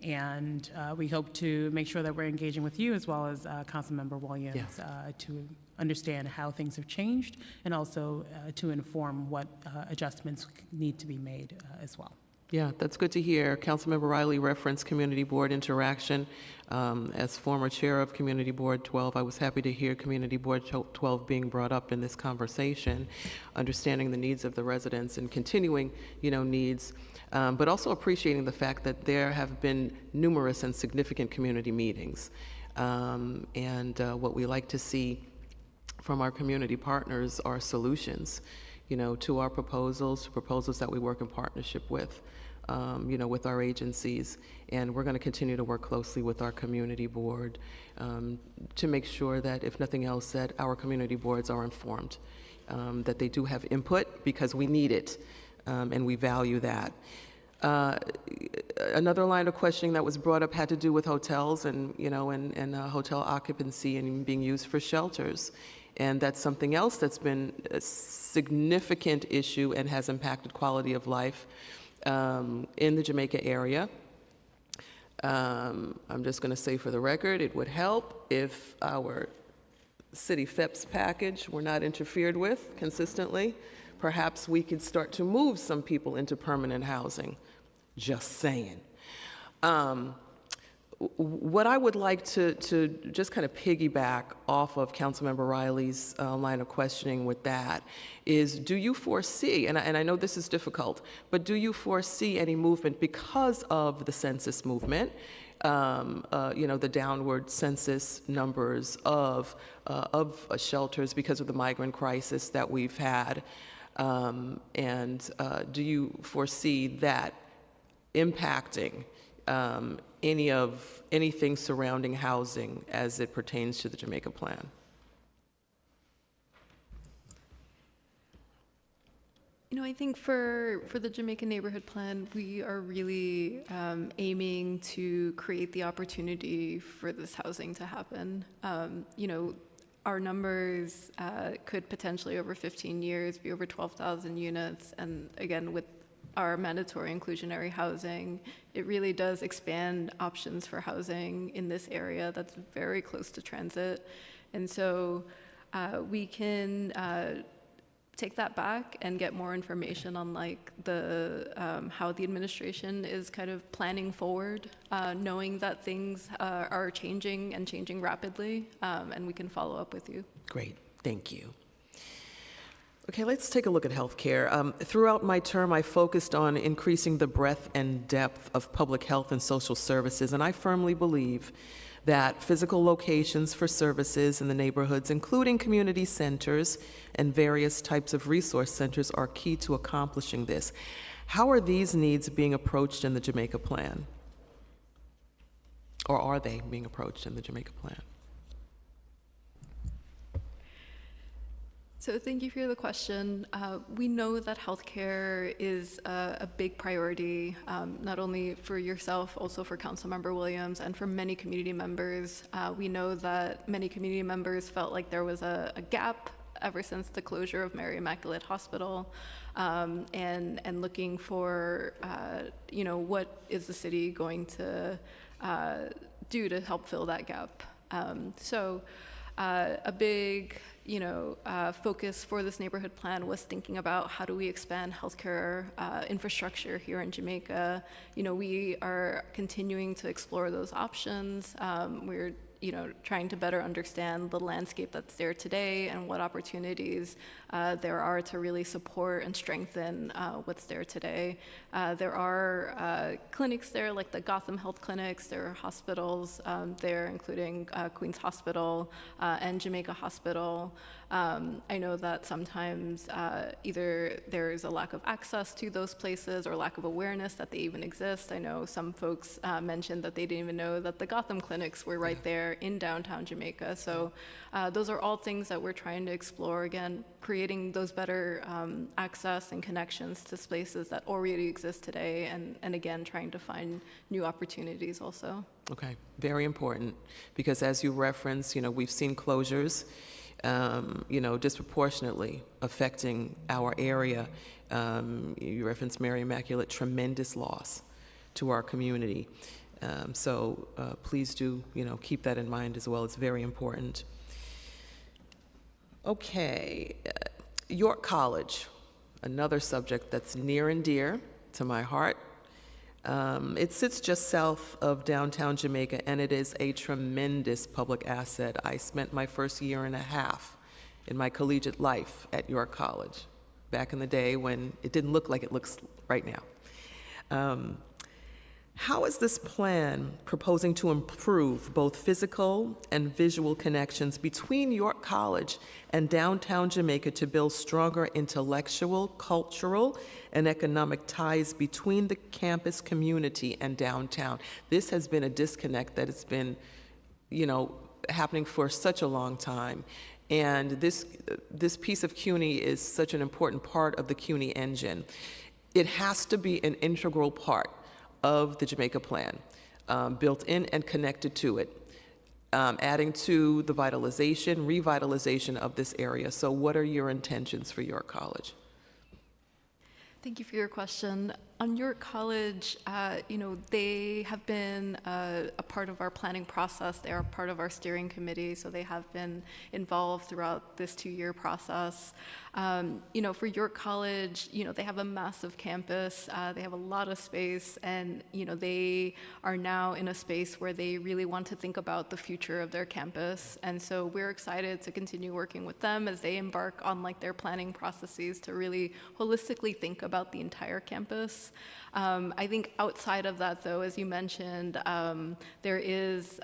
And we hope to make sure that we're engaging with you as well as Councilmember Williams to understand how things have changed and also to inform what adjustments need to be made as well. Yeah, that's good to hear. Councilmember Riley referenced Community Board interaction. As former chair of Community Board 12, I was happy to hear Community Board 12 being brought up in this conversation, understanding the needs of the residents and continuing, needs, but also appreciating the fact that there have been numerous and significant community meetings. And what we like to see from our community partners are solutions, to our proposals that we work in partnership with. With our agencies, and we're going to continue to work closely with our community board to make sure that, if nothing else, that our community boards are informed, that they do have input because we need it, and we value that. Another line of questioning that was brought up had to do with hotels and hotel occupancy and being used for shelters. And that's something else that's been a significant issue and has impacted quality of life in the Jamaica area. I'm just going to say for the record, it would help if our city FEPS package were not interfered with consistently. Perhaps we could start to move some people into permanent housing. Just saying. What I would like to just kind of piggyback off of Councilmember Riley's line of questioning with that is, do you foresee, and I know this is difficult, but do you foresee any movement because of the census movement, the downward census numbers of shelters because of the migrant crisis that we've had, and do you foresee that impacting anything surrounding housing as it pertains to the Jamaica Plan? I think for the Jamaica Neighborhood Plan, we are really aiming to create the opportunity for this housing to happen. Our numbers could potentially over 15 years be over 12,000 units. And again, with our mandatory inclusionary housing, it really does expand options for housing in this area that's very close to transit. And so we can take that back and get more information on like the how the administration is kind of planning forward, knowing that things are changing and changing rapidly, and we can follow up with you. Great, thank you. Okay, let's take a look at healthcare. Throughout my term, I focused on increasing the breadth and depth of public health and social services, and I firmly believe that physical locations for services in the neighborhoods, including community centers and various types of resource centers, are key to accomplishing this. How are these needs being approached in the Jamaica Plan? Or are they being approached in the Jamaica Plan? So thank you for the question. We know that healthcare is a big priority, not only for yourself, also for Councilmember Williams and for many community members. We know that many community members felt like there was a gap ever since the closure of Mary Immaculate Hospital, and looking for, what is the city going to do to help fill that gap. A big focus for this neighborhood plan was thinking about how do we expand healthcare infrastructure here in Jamaica. We are continuing to explore those options. We're trying to better understand the landscape that's there today and what opportunities there are to really support and strengthen what's there today. There are clinics there, like the Gotham Health Clinics. There are hospitals there, including Queens Hospital and Jamaica Hospital. I know that sometimes either there's a lack of access to those places or lack of awareness that they even exist. I know some folks mentioned that they didn't even know that the Gotham clinics were right there in downtown Jamaica. So those are all things that we're trying to explore, again, creating those better access and connections to spaces that already exist today, and again, trying to find new opportunities also. Okay, very important, because as you referenced, we've seen closures disproportionately affecting our area. You referenced Mary Immaculate, tremendous loss to our community. So please do, keep that in mind as well. It's very important. Okay, York College, another subject that's near and dear to my heart. It sits just south of downtown Jamaica, and it is a tremendous public asset. I spent my first year and a half in my collegiate life at York College, back in the day when it didn't look like it looks right now. How is this plan proposing to improve both physical and visual connections between York College and downtown Jamaica to build stronger intellectual, cultural, and economic ties between the campus community and downtown? This has been a disconnect that has been, happening for such a long time. And this piece of CUNY is such an important part of the CUNY engine. It has to be an integral part of the Jamaica Plan, built in and connected to it, adding to the revitalization of this area. So what are your intentions for York College? Thank you for your question. On York College, they have been a part of our planning process. They are part of our steering committee, so they have been involved throughout this 2-year process. For York College, they have a massive campus. They have a lot of space, and they are now in a space where they really want to think about the future of their campus. And so we're excited to continue working with them as they embark on their planning processes to really holistically think about the entire campus. I think outside of that, though, as you mentioned, there is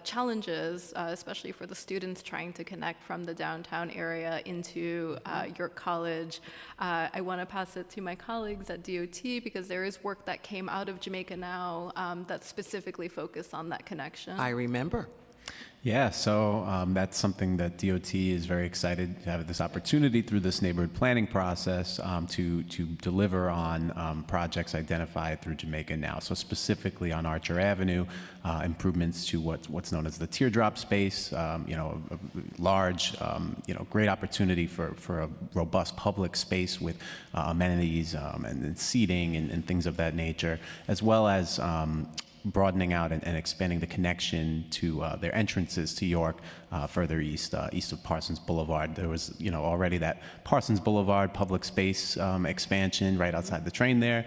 challenges, especially for the students trying to connect from the downtown area into York College. I want to pass it to my colleagues at DOT because there is work that came out of Jamaica Now that's specifically focused on that connection. I remember. Yeah, so that's something that DOT is very excited to have this opportunity through this neighborhood planning process to deliver on projects identified through Jamaica Now. So specifically on Archer Avenue, improvements to what's known as the teardrop space, a large, great opportunity for a robust public space with amenities and seating and things of that nature, as well as broadening out and expanding the connection to their entrances to York further east of Parsons Boulevard. There was, already that Parsons Boulevard public space expansion right outside the train there.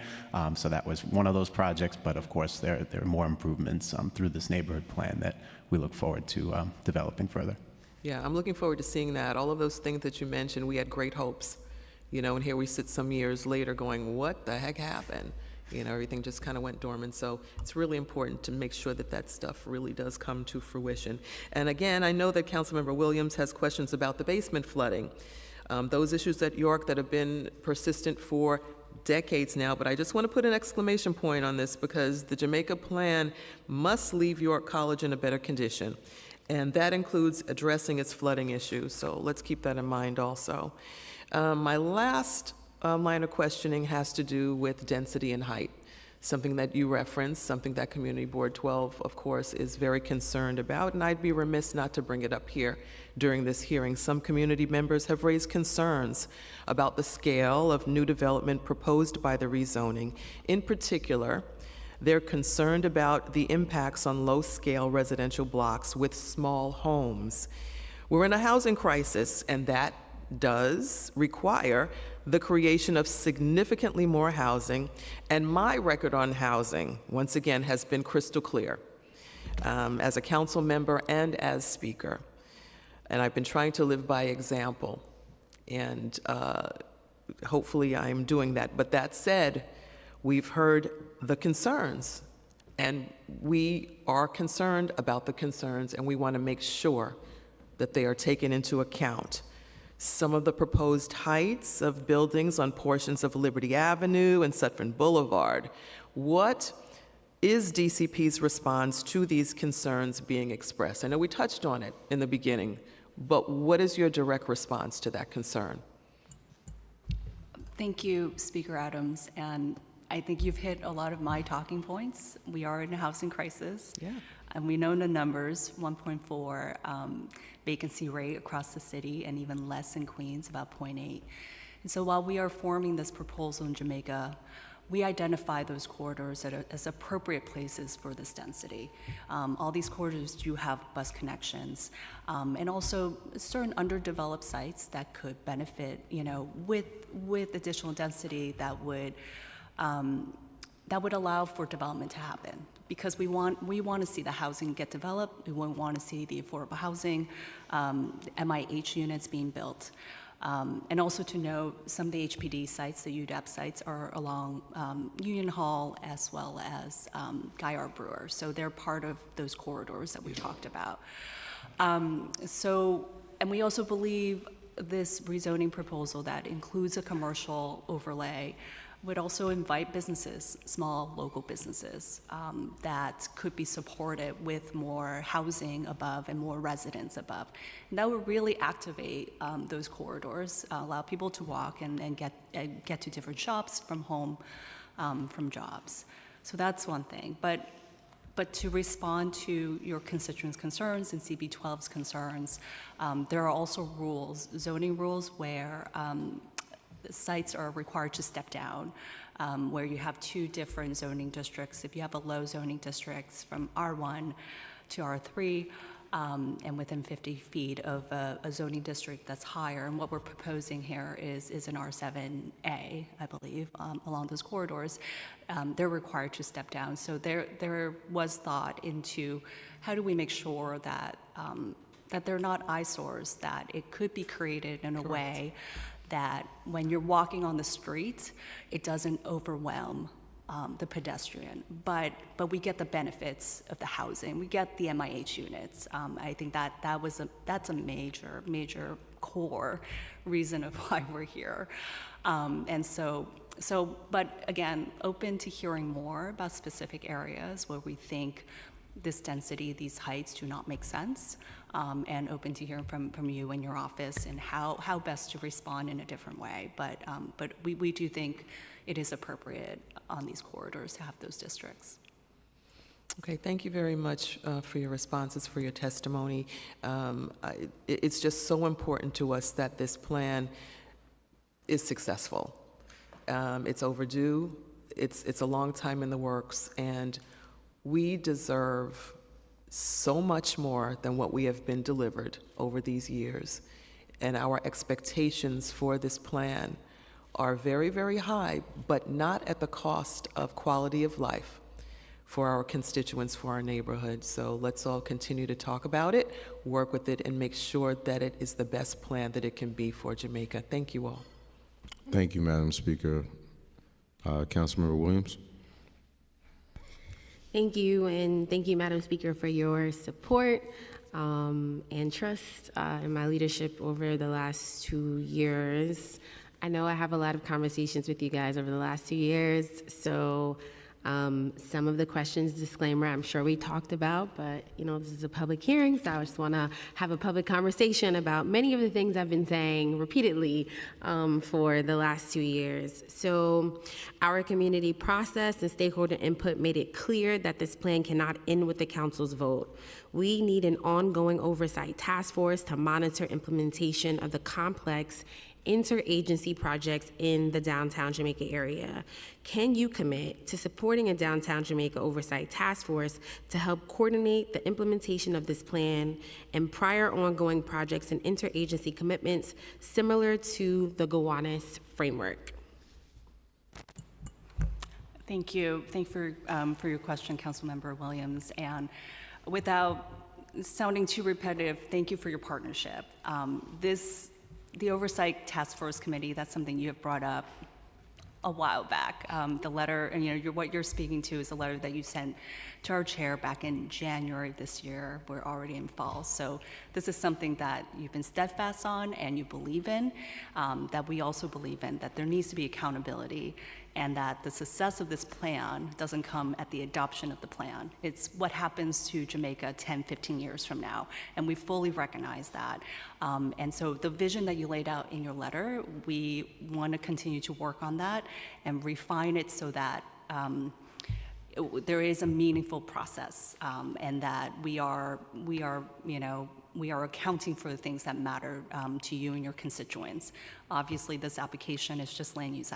So that was one of those projects. But of course, there are more improvements through this neighborhood plan that we look forward to developing further. Yeah, I'm looking forward to seeing that. All of those things that you mentioned, we had great hopes, and here we sit some years later going, what the heck happened? Everything just kind of went dormant. So it's really important to make sure that that stuff really does come to fruition. And again, I know that Councilmember Williams has questions about the basement flooding. Those issues at York that have been persistent for decades now, but I just want to put an exclamation point on this because the Jamaica Plan must leave York College in a better condition. And that includes addressing its flooding issue. So let's keep that in mind also. My last line of questioning has to do with density and height, something that you referenced, something that Community Board 12, of course, is very concerned about, and I'd be remiss not to bring it up here during this hearing. Some community members have raised concerns about the scale of new development proposed by the rezoning. In particular, they're concerned about the impacts on low-scale residential blocks with small homes. We're in a housing crisis, and that does require the creation of significantly more housing, and my record on housing, once again, has been crystal clear as a council member and as speaker. And I've been trying to live by example, and hopefully I'm doing that. But that said, we've heard the concerns, and we are concerned about the concerns, and we want to make sure that they are taken into account. Some of the proposed heights of buildings on portions of Liberty Avenue and Sutphin Boulevard. What is DCP's response to these concerns being expressed? I know we touched on it in the beginning, but what is your direct response to that concern? Thank you, Speaker Adams, and I think you've hit a lot of my talking points. We are in a housing crisis. Yeah. And we know the numbers, 1.4 vacancy rate across the city, and even less in Queens, about 0.8. And so while we are forming this proposal in Jamaica, we identify those corridors as appropriate places for this density. All these corridors do have bus connections, and also certain underdeveloped sites that could benefit, with additional density that would allow for development to happen. Because we want to see the housing get developed. We want to see the affordable housing, MIH units being built. And also to know some of the HPD sites, the UDAP sites, are along Union Hall as well as Guy R. Brewer. So they're part of those corridors that we talked about. And we also believe this rezoning proposal that includes a commercial overlay would also invite businesses, small local businesses, that could be supported with more housing above and more residents above. And that would really activate those corridors, allow people to walk and get to different shops from home, from jobs. So that's one thing. But to respond to your constituents' concerns and CB 12's concerns, there are also rules, zoning rules, where sites are required to step down, where you have two different zoning districts. If you have a low zoning district from R1 to R3, and within 50 feet of a zoning district that's higher, and what we're proposing here is an R7A, I believe, along those corridors, they're required to step down. So there was thought into how do we make sure that that they're not eyesores, that it could be created in a way that when you're walking on the street, it doesn't overwhelm the pedestrian, but we get the benefits of the housing. We get the MIH units. I think that's a major core reason of why we're here. But again, open to hearing more about specific areas where we think this density, these heights do not make sense, and open to hearing from you and your office and how best to respond in a different way. But we do think it is appropriate on these corridors to have those districts. Okay, thank you very much for your responses, for your testimony. It's just so important to us that this plan is successful. It's overdue. It's a long time in the works, and we deserve so much more than what we have been delivered over these years. And our expectations for this plan are very, very high, but not at the cost of quality of life for our constituents, for our neighborhood. So let's all continue to talk about it, work with it, and make sure that it is the best plan that it can be for Jamaica. Thank you all. Thank you, Madam Speaker. Councilmember Williams. Thank you, and thank you, Madam Speaker, for your support and trust in my leadership over the last 2 years. I know I have a lot of conversations with you guys over the last 2 years, so some of the questions, disclaimer, I'm sure we talked about, but this is a public hearing, so I just want to have a public conversation about many of the things I've been saying repeatedly for the last 2 years. So our community process and stakeholder input made it clear that this plan cannot end with the council's vote. We need an ongoing oversight task force to monitor implementation of the complex interagency projects in the downtown Jamaica area. Can you commit to supporting a downtown Jamaica oversight task force to help coordinate the implementation of this plan and prior ongoing projects and interagency commitments similar to the Gowanus framework? Thank you. Thank you for your question, Councilmember Williams. And without sounding too repetitive, thank you for your partnership. The Oversight Task Force Committee, that's something you have brought up a while back. The letter, and what you're speaking to is a letter that you sent to our chair back in January this year. We're already in fall. So this is something that you've been steadfast on and you believe in, that we also believe in, that there needs to be accountability, and that the success of this plan doesn't come at the adoption of the plan. It's what happens to Jamaica 10, 15 years from now, and we fully recognize that. And so the vision that you laid out in your letter, we want to continue to work on that and refine it so that there is a meaningful process, and that we are accounting for the things that matter to you and your constituents. Obviously, this application is just land use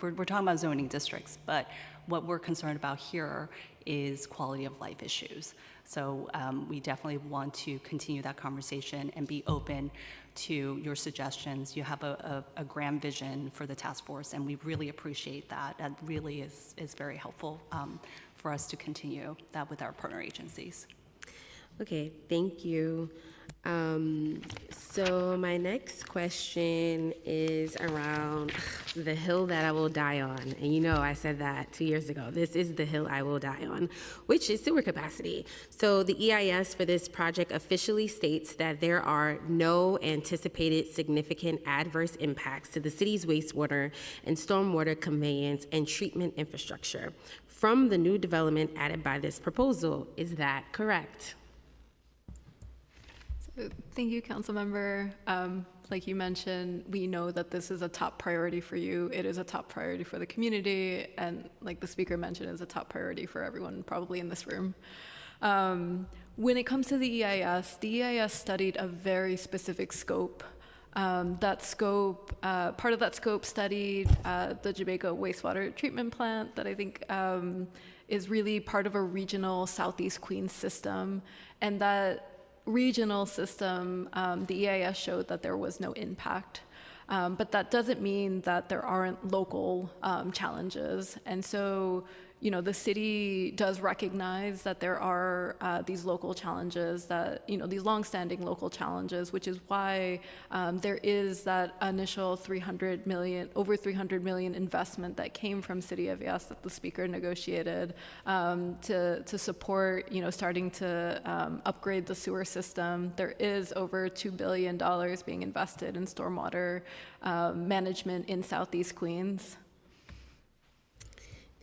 we're talking about zoning districts, but what we're concerned about here is quality of life issues. So we definitely want to continue that conversation and be open to your suggestions. You have a grand vision for the task force, and we really appreciate that. That really is very helpful for us to continue that with our partner agencies. Okay, thank you. So my next question is around the hill that I will die on. And I said that 2 years ago. This is the hill I will die on, which is sewer capacity. So the EIS for this project officially states that there are no anticipated significant adverse impacts to the city's wastewater and stormwater conveyance and treatment infrastructure from the new development added by this proposal. Is that correct? Thank you, Councilmember. Like you mentioned, we know that this is a top priority for you. It is a top priority for the community, and like the speaker mentioned, is a top priority for everyone probably in this room. When it comes to the EIS studied a very specific scope. Part of that scope studied the Jamaica wastewater treatment plant that I think is really part of a regional Southeast Queens system, and that regional system, the EIS showed that there was no impact. But that doesn't mean that there aren't local challenges. And so, the city does recognize that there are these local challenges, that, these longstanding local challenges, which is why there is that initial over 300 million investment that came from City of Yes that the speaker negotiated to support, starting to upgrade the sewer system. There is over $2 billion being invested in stormwater management in Southeast Queens.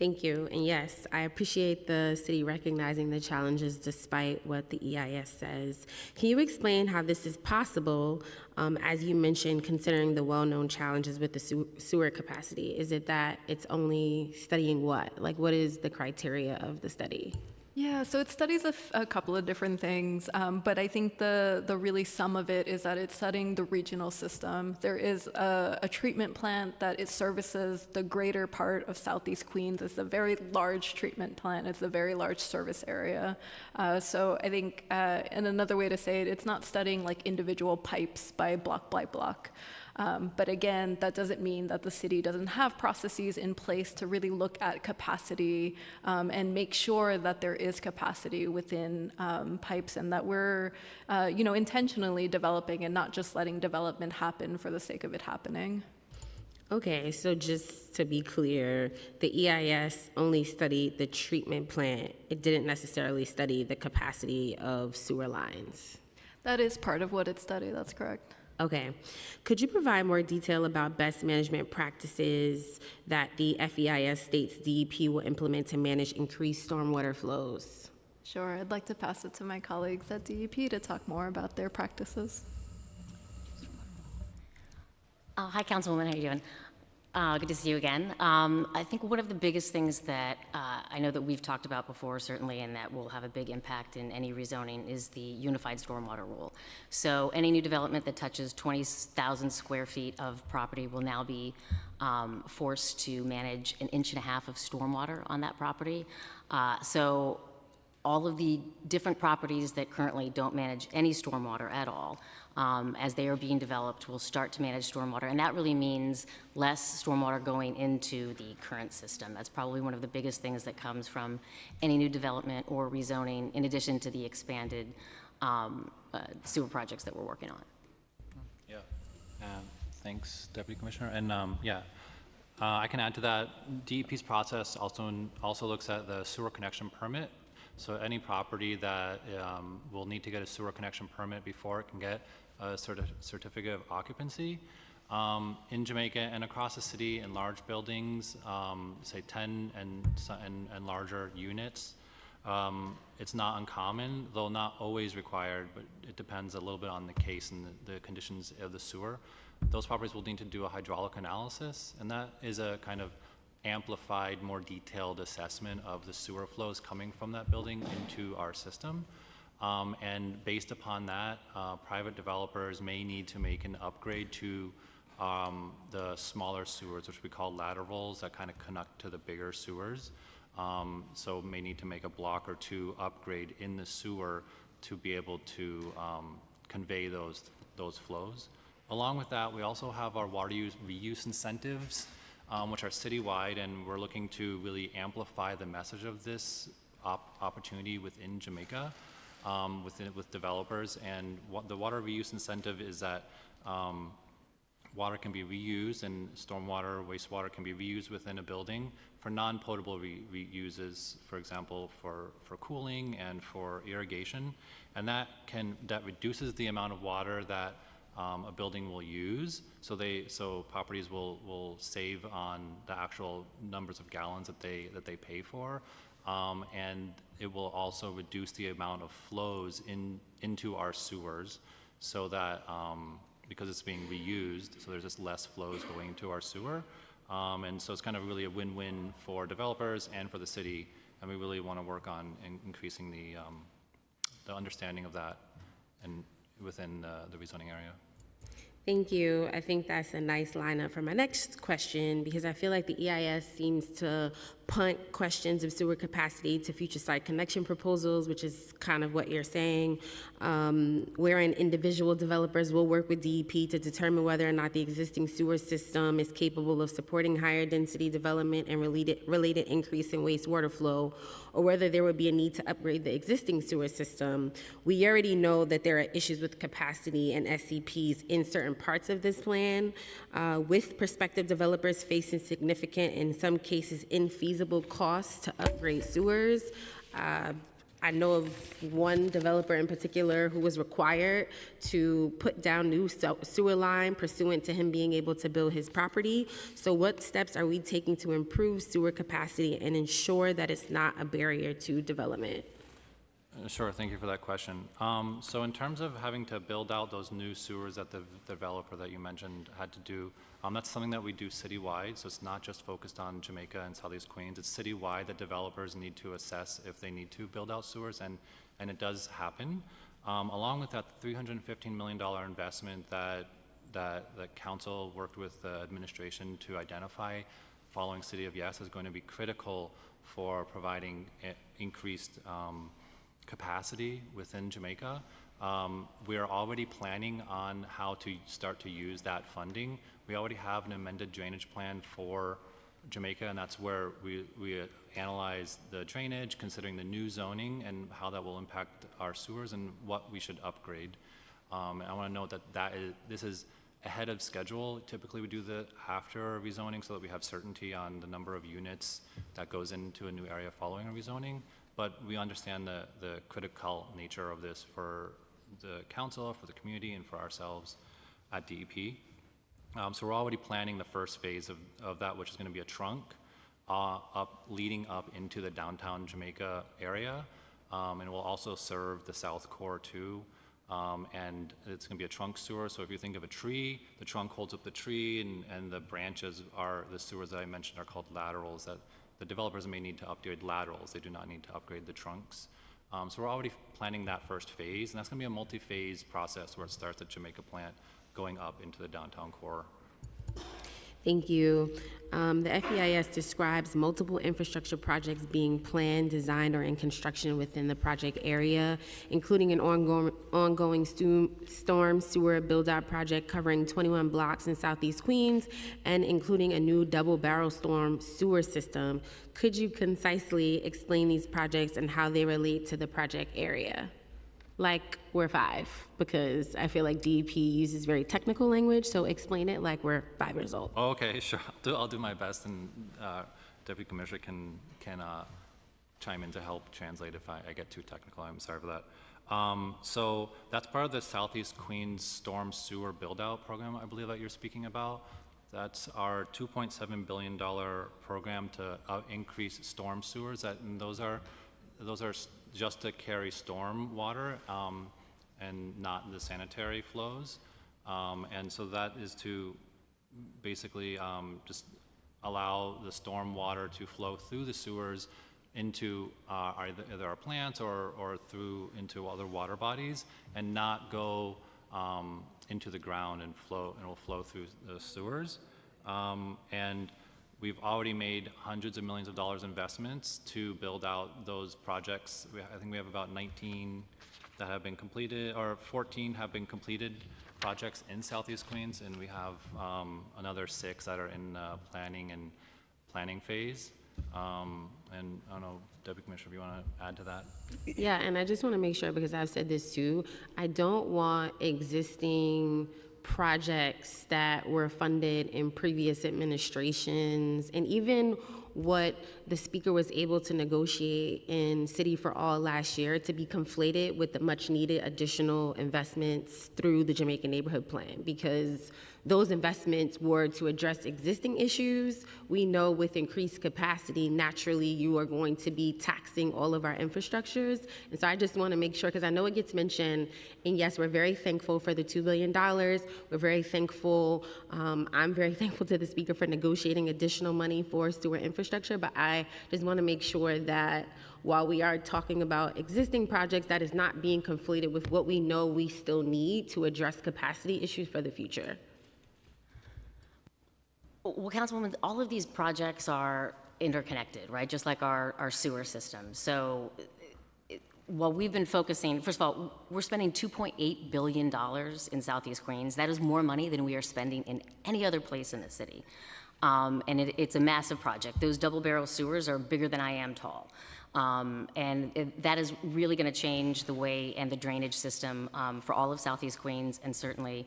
Thank you. And yes, I appreciate the city recognizing the challenges despite what the EIS says. Can you explain how this is possible, as you mentioned, considering the well-known challenges with the sewer capacity? Is it that it's only studying what? Like, what is the criteria of the study? Yeah, so it studies a couple of different things, but I think the really sum of it is that it's studying the regional system. There is a treatment plant that it services the greater part of Southeast Queens. It's a very large treatment plant. It's a very large service area. So I think, and another way to say it, it's not studying like individual pipes by block. But again, that doesn't mean that the city doesn't have processes in place to really look at capacity and make sure that there is capacity within pipes, and that we're, intentionally developing and not just letting development happen for the sake of it happening. Okay, so just to be clear, the EIS only studied the treatment plant. It didn't necessarily study the capacity of sewer lines. That is part of what it studied, that's correct. Okay. Could you provide more detail about best management practices that the FEIS states DEP will implement to manage increased stormwater flows? Sure, I'd like to pass it to my colleagues at DEP to talk more about their practices. Hi, Councilwoman, how are you doing? Good to see you again. I think one of the biggest things that I know that we've talked about before, certainly, and that will have a big impact in any rezoning is the unified stormwater rule. So any new development that touches 20,000 square feet of property will now be forced to manage 1.5 inches of stormwater on that property. So all of the different properties that currently don't manage any stormwater at all, as they are being developed, will start to manage stormwater. And that really means less stormwater going into the current system. That's probably one of the biggest things that comes from any new development or rezoning, in addition to the expanded sewer projects that we're working on. Yeah, thanks, Deputy Commissioner. And I can add to that. DEP's process also looks at the sewer connection permit. So any property that will need to get a sewer connection permit before it can get a certificate of occupancy. In Jamaica and across the city, in large buildings, say 10 and larger units, it's not uncommon, though not always required, but it depends a little bit on the case and the conditions of the sewer. Those properties will need to do a hydraulic analysis, and that is a kind of amplified, more detailed assessment of the sewer flows coming from that building into our system. And based upon that, private developers may need to make an upgrade to the smaller sewers, which we call laterals, that kind of connect to the bigger sewers. So may need to make a block or two upgrade in the sewer to be able to convey those flows. Along with that, we also have our water use reuse incentives, which are citywide, and we're looking to really amplify the message of this opportunity within Jamaica, with developers. And the water reuse incentive is that water can be reused, and stormwater, wastewater can be reused within a building for non-potable reuses, for example, for cooling and for irrigation. And that reduces the amount of water that a building will use, so properties will save on the actual numbers of gallons that they pay for, and it will also reduce the amount of flows into our sewers, so that because it's being reused, so there's just less flows going into our sewer, and so it's kind of really a win-win for developers and for the city, and we really want to work on increasing the understanding of that and within the rezoning area. Thank you. I think that's a nice lineup for my next question, because I feel like the EIS seems to punt questions of sewer capacity to future site connection proposals, which is kind of what you're saying, wherein individual developers will work with DEP to determine whether or not the existing sewer system is capable of supporting higher density development and related increase in wastewater flow, or whether there would be a need to upgrade the existing sewer system. We already know that there are issues with capacity and SCPs in certain parts of this plan, with prospective developers facing significant, in some cases, infeasible costs to upgrade sewers. I know of one developer in particular who was required to put down new sewer line pursuant to him being able to build his property. So what steps are we taking to improve sewer capacity and ensure that it's not a barrier to development? Sure, thank you for that question. So in terms of having to build out those new sewers that the developer that you mentioned had to do, that's something that we do citywide, so it's not just focused on Jamaica and Southeast Queens. It's citywide that developers need to assess if they need to build out sewers, and it does happen. Along with that $315 million investment that the council worked with the administration to identify following City of Yes is going to be critical for providing increased capacity within Jamaica. We are already planning on how to start to use that funding. We already have an amended drainage plan for Jamaica, and that's where we analyze the drainage, considering the new zoning and how that will impact our sewers and what we should upgrade. And I want to note that this is ahead of schedule. Typically, we do the after rezoning so that we have certainty on the number of units that goes into a new area following a rezoning. But we understand the critical nature of this for the council, for the community, and for ourselves at DEP. So we're already planning the first phase of that, which is going to be a trunk leading up into the downtown Jamaica area, and it will also serve the South Core too. And it's going to be a trunk sewer. So if you think of a tree, the trunk holds up the tree, and the branches are the sewers that I mentioned are called laterals. That the developers may need to upgrade laterals. They do not need to upgrade the trunks. So we're already planning that first phase, and that's going to be a multi-phase process where it starts at Jamaica Plant, going up into the downtown core. Thank you. The FEIS describes multiple infrastructure projects being planned, designed, or in construction within the project area, including an ongoing storm sewer build-out project covering 21 blocks in Southeast Queens, and including a new double-barrel storm sewer system. Could you concisely explain these projects and how they relate to the project area? Like we're 5, because I feel like DEP uses very technical language, so explain it like we're 5 years old. Oh, okay, sure. I'll do my best, and Deputy Commissioner can chime in to help translate if I get too technical. I'm sorry for that. So that's part of the Southeast Queens Storm Sewer Build-Out Program, I believe, that you're speaking about. That's our $2.7 billion program to increase storm sewers. And those are just to carry storm water and not the sanitary flows. And so that is to basically just allow the storm water to flow through the sewers into either our plants or through into other water bodies, and not go into the ground and will flow through the sewers. And we've already made hundreds of millions of dollars investments to build out those projects. I think we have about 19 that have been completed, or 14 have been completed projects in Southeast Queens, and we have another 6 that are in planning phase. And I don't know, Deputy Commissioner, if you want to add to that? Yeah, and I just want to make sure, because I've said this too, I don't want existing projects that were funded in previous administrations, and even what the speaker was able to negotiate in City for All last year, to be conflated with the much needed additional investments through the Jamaica Neighborhood Plan, because those investments were to address existing issues. We know with increased capacity, naturally you are going to be taxing all of our infrastructures. And so I just want to make sure, because I know it gets mentioned, and yes, we're very thankful for the $2 billion. We're very thankful, I'm very thankful to the speaker for negotiating additional money for sewer infrastructure, but I just want to make sure that while we are talking about existing projects, that is not being conflated with what we know we still need to address capacity issues for the future. Well, Councilwoman, all of these projects are interconnected, right? Just like our sewer system. So while we've been focusing, first of all, we're spending $2.8 billion in Southeast Queens. That is more money than we are spending in any other place in the city. And it's a massive project. Those double barrel sewers are bigger than I am tall. That is really going to change the way and the drainage system for all of Southeast Queens, and certainly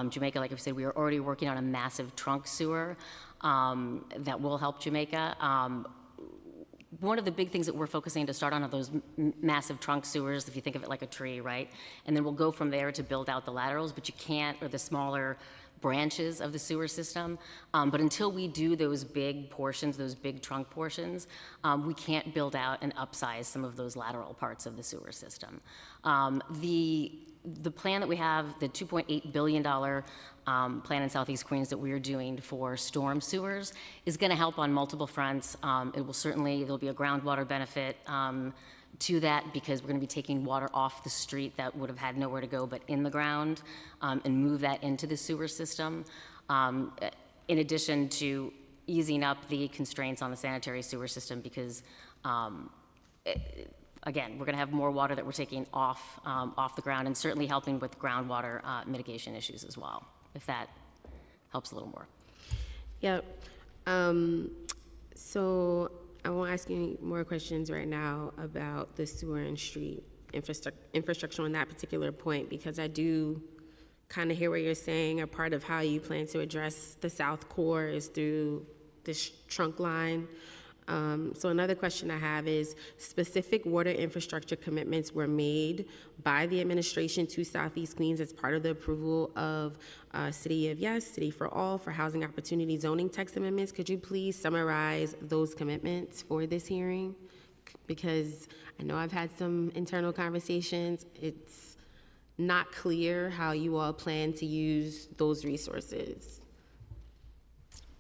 Jamaica. Like I said, we are already working on a massive trunk sewer that will help Jamaica. one of the big things that we're focusing to start on are those massive trunk sewers, if you think of it like a tree, right? And then we'll go from there to build out the laterals, but you can't, or the smaller branches of the sewer system. But until we do those big portions, those big trunk portions, we can't build out and upsize some of those lateral parts of the sewer system. The plan that we have, the $2.8 billion plan in Southeast Queens that we are doing for storm sewers, is going to help on multiple fronts. It will certainly, there'll be a groundwater benefit to that, because we're going to be taking water off the street that would have had nowhere to go but in the ground, and move that into the sewer system, in addition to easing up the constraints on the sanitary sewer system, because again, we're going to have more water that we're taking off the ground, and certainly helping with groundwater mitigation issues as well, if that helps a little more. Yep. So I won't ask you any more questions right now about the sewer and street infrastructure on that particular point, because I do kind of hear what you're saying. A part of how you plan to address the South Core is through this trunk line. So another question I have is, specific water infrastructure commitments were made by the administration to Southeast Queens as part of the approval of City of Yes, City for All, for housing opportunity zoning text amendments. Could you please summarize those commitments for this hearing? Because I know I've had some internal conversations. It's not clear how you all plan to use those resources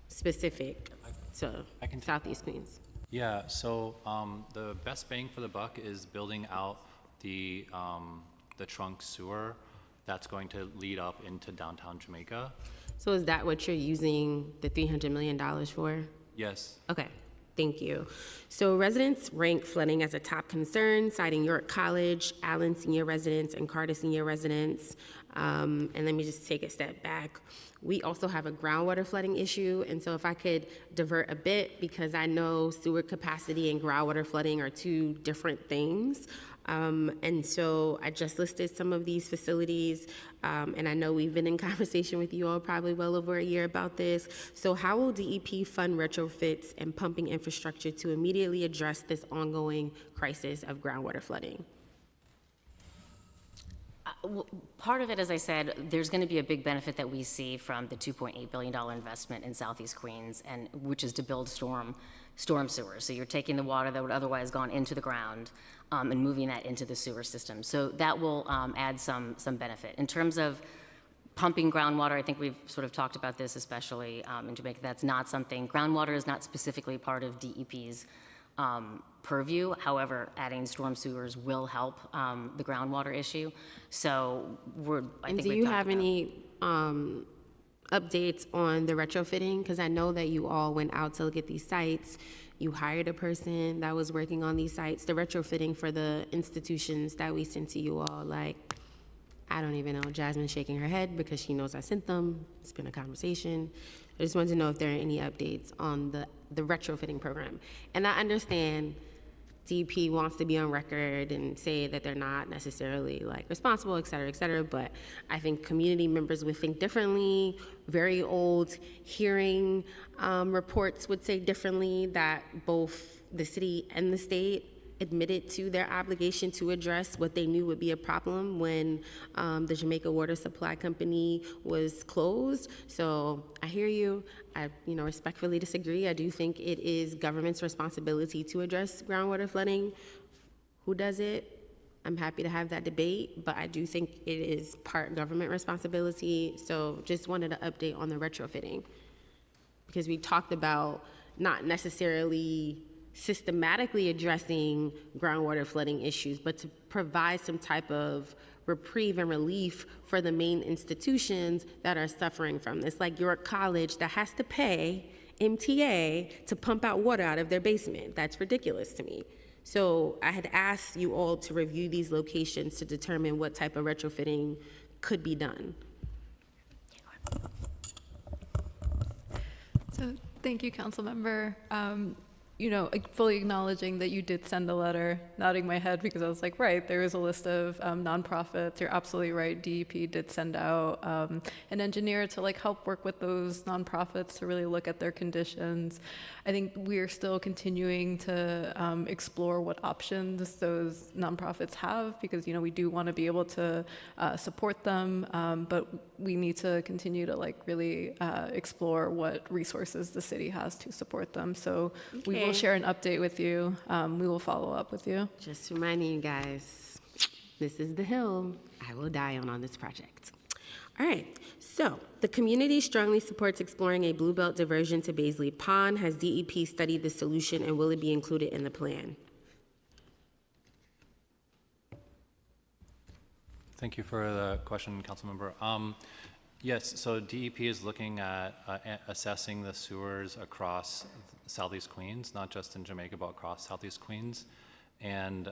specific to Southeast Queens. Yeah, so the best bang for the buck is building out the trunk sewer that's going to lead up into downtown Jamaica. So is that what you're using the $300 million for? Yes. Okay, thank you. So residents rank flooding as a top concern, citing York College, Allen Senior Residence, and Carter Senior Residence. And let me just take a step back. We also have a groundwater flooding issue, and so if I could divert a bit, because I know sewer capacity and groundwater flooding are two different things. And so I just listed some of these facilities, and I know we've been in conversation with you all probably well over a year about this. So how will DEP fund retrofits and pumping infrastructure to immediately address this ongoing crisis of groundwater flooding? Well, part of it, as I said, there's going to be a big benefit that we see from the $2.8 billion investment in Southeast Queens, and which is to build storm sewers. So you're taking the water that would otherwise gone into the ground and moving that into the sewer system. So that will add some benefit. In terms of pumping groundwater, I think we've sort of talked about this, especially in Jamaica. That's not something, groundwater is not specifically part of DEP's purview. However, adding storm sewers will help the groundwater issue. So I think do you have any updates on the retrofitting? Because I know that you all went out to look at these sites. You hired a person that was working on these sites. The retrofitting for the institutions that we sent to you all, like, I don't even know. Jasmine's shaking her head because she knows I sent them. It's been a conversation. I just wanted to know if there are any updates on the retrofitting program. And I understand DEP wants to be on record and say that they're not necessarily like responsible, et cetera, but I think community members would think differently. Very old hearing reports would say differently, that both the city and the state admitted to their obligation to address what they knew would be a problem when the Jamaica Water Supply Company was closed. So I hear you. I respectfully disagree. I do think it is government's responsibility to address groundwater flooding. Who does it? I'm happy to have that debate, but I do think it is part government responsibility. So just wanted to update on the retrofitting, because we talked about not necessarily systematically addressing groundwater flooding issues, but to provide some type of reprieve and relief for the main institutions that are suffering from this, like York College, that has to pay MTA to pump out water out of their basement. That's ridiculous to me. So I had asked you all to review these locations to determine what type of retrofitting could be done. So thank you, Council Member. fully acknowledging that you did send a letter, nodding my head because I was like, right, there is a list of nonprofits. You're absolutely right. DEP did send out an engineer to help work with those nonprofits to really look at their conditions. I think we're still continuing to explore what options those nonprofits have because, we do want to be able to support them, but we need to continue to really explore what resources the city has to support them. So we will share an update with you. We will follow up with you. Just reminding you guys, this is the hill I will die on this project. All right, so the community strongly supports exploring a Bluebelt diversion to Baisley Pond. Has DEP studied the solution and will it be included in the plan? Thank you for the question, Councilmember. Yes, so DEP is looking at assessing the sewers across Southeast Queens, not just in Jamaica, but across Southeast Queens. And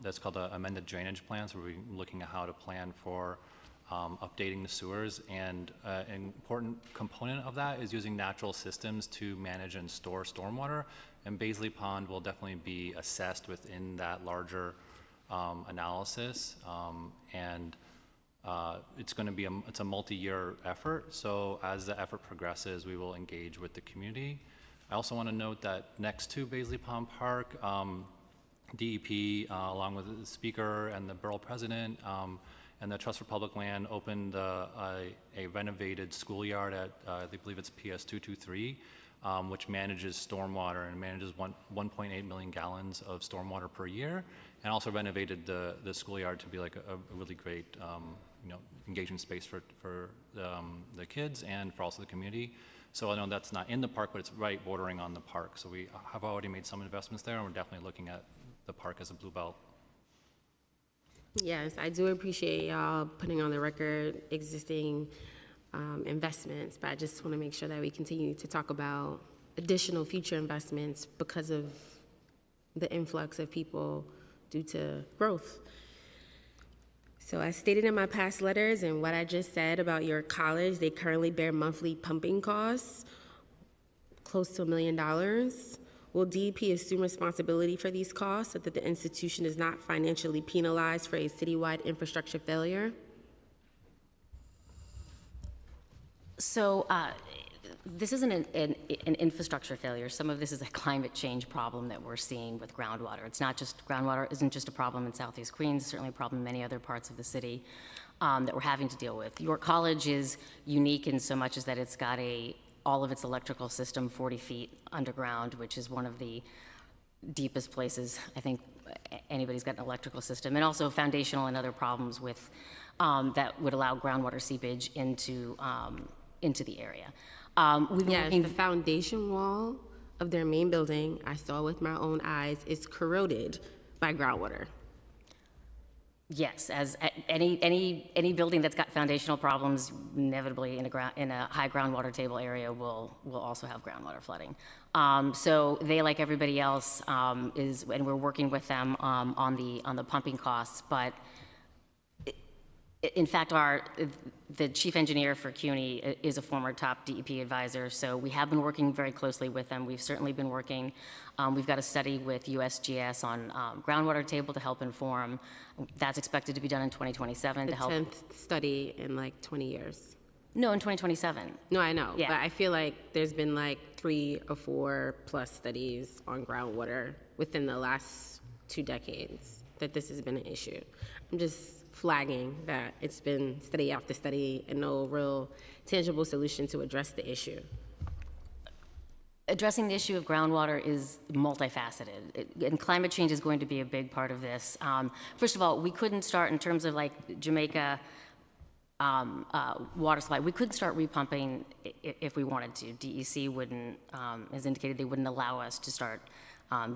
that's called an amended drainage plan. So we're looking at how to plan for updating the sewers. And an important component of that is using natural systems to manage and store stormwater. And Baisley Pond will definitely be assessed within that larger analysis. It's going to be it's a multi-year effort. So as the effort progresses, we will engage with the community. I also want to note that next to Baisley Pond Park, DEP, along with the speaker and the borough president and the Trust for Public Land, opened a renovated schoolyard at, I believe it's PS 223, which manages stormwater and manages 1.8 million gallons of stormwater per year, and also renovated the schoolyard to be a really great engagement space for the kids and for also the community. So I know that's not in the park, but it's right bordering on the park. So we have already made some investments there, and we're definitely looking at the park as a blue belt. Yes, I do appreciate y'all putting on the record existing investments, but I just want to make sure that we continue to talk about additional future investments because of the influx of people due to growth. So as stated in my past letters and what I just said about your college, they currently bear monthly pumping costs close to $1 million. Will DEP assume responsibility for these costs so that the institution is not financially penalized for a citywide infrastructure failure? So this isn't an infrastructure failure. Some of this is a climate change problem that we're seeing with groundwater. It's not just, groundwater isn't just a problem in Southeast Queens, it's certainly a problem in many other parts of the city that we're having to deal with. York College is unique in so much as that it's got all of its electrical system 40 feet underground, which is one of the deepest places I think anybody's got an electrical system, and also foundational and other problems with that would allow groundwater seepage into the area. Yes, the foundation wall of their main building, I saw with my own eyes, is corroded by groundwater. Yes, as any building that's got foundational problems, inevitably in a high groundwater table area will also have groundwater flooding. So they, like everybody else, and we're working with them on the pumping costs, but in fact, the chief engineer for CUNY is a former top DEP advisor, so we have been working very closely with them. We've certainly been working. We've got a study with USGS on groundwater table to help inform. That's expected to be done in 2027 to help. The 10th study in 20 years. No, in 2027. No, I know, Yeah. but I feel like there's been 3 or 4 plus studies on groundwater within the last 2 decades that this has been an issue. I'm just flagging that it's been study after study and no real tangible solution to address the issue. Addressing the issue of groundwater is multifaceted, and climate change is going to be a big part of this. First of all, we couldn't start in terms of Jamaica water supply. We couldn't start repumping if we wanted to. DEC wouldn't, has indicated they wouldn't allow us to start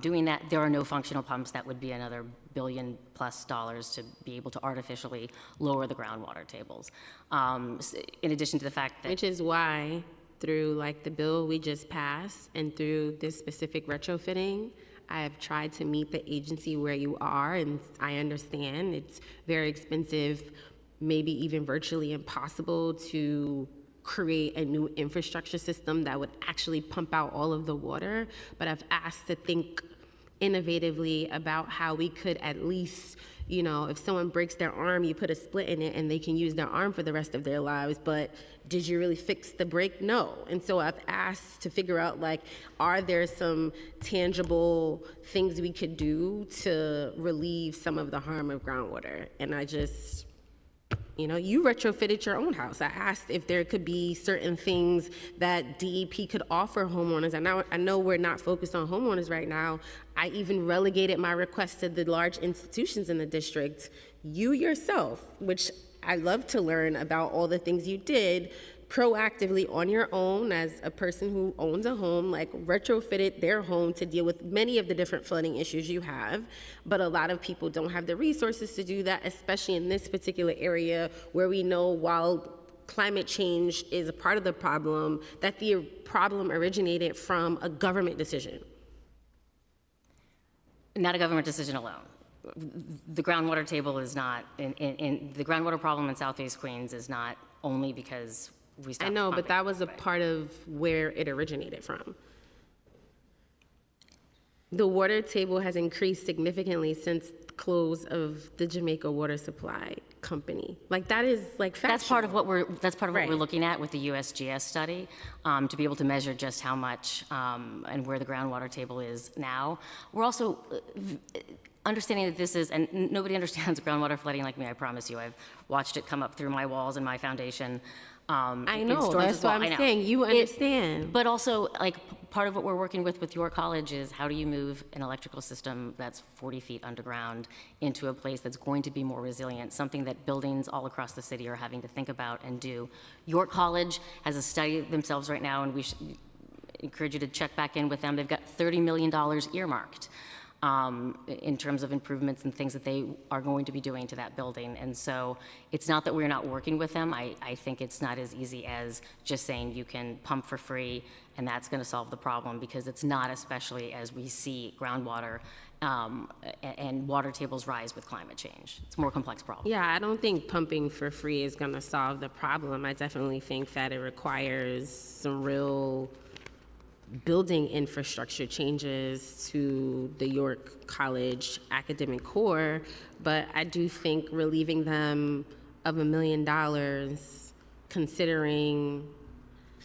doing that. There are no functional pumps. That would be another $1 billion+ to be able to artificially lower the groundwater tables. In addition to the fact that— Which is why through the bill we just passed and through this specific retrofitting, I have tried to meet the agency where you are, and I understand it's very expensive, maybe even virtually impossible to create a new infrastructure system that would actually pump out all of the water, but I've asked to think innovatively about how we could at least, you know, if someone breaks their arm, you put a split in it and they can use their arm for the rest of their lives, but did you really fix the break? No. And so I've asked to figure out, like, are there some tangible things we could do to relieve some of the harm of groundwater? And I just, you know, you retrofitted your own house. I asked if there could be certain things that DEP could offer homeowners. I know we're not focused on homeowners right now. I even relegated my request to the large institutions in the district. You yourself, which I love to learn about all the things you did proactively on your own as a person who owns a home, like retrofitted their home to deal with many of the different flooding issues you have. But a lot of people don't have the resources to do that, especially in this particular area where we know while climate change is a part of the problem, that the problem originated from a government decision. Not a government decision alone. The groundwater table is not, in the groundwater problem in Southeast Queens is not only because we stopped I know, pumping. but that was a part of where it originated from. The water table has increased significantly since the close of the Jamaica Water Supply Company. Like, that is like factual. That's part of what we're looking at with the USGS study, to be able to measure just how much and where the groundwater table is now. We're also understanding that this is, and nobody understands groundwater flooding like me, I promise you. I've watched it come up through my walls and my foundation. I know, that's what I'm saying. You understand. But also, like, part of what we're working with your college is how do you move an electrical system that's 40 feet underground into a place that's going to be more resilient, something that buildings all across the city are having to think about and do. Your college has a study themselves right now, and we should encourage you to check back in with them. They've got $30 million earmarked in terms of improvements and things that they are going to be doing to that building. And so it's not that we're not working with them. I think it's not as easy as just saying you can pump for free and that's going to solve the problem, because it's not, especially as we see groundwater and water tables rise with climate change. It's a more complex problem. Yeah, I don't think pumping for free is going to solve the problem. I definitely think that it requires some real building infrastructure changes to the York College academic core, but I do think relieving them of $1 million, considering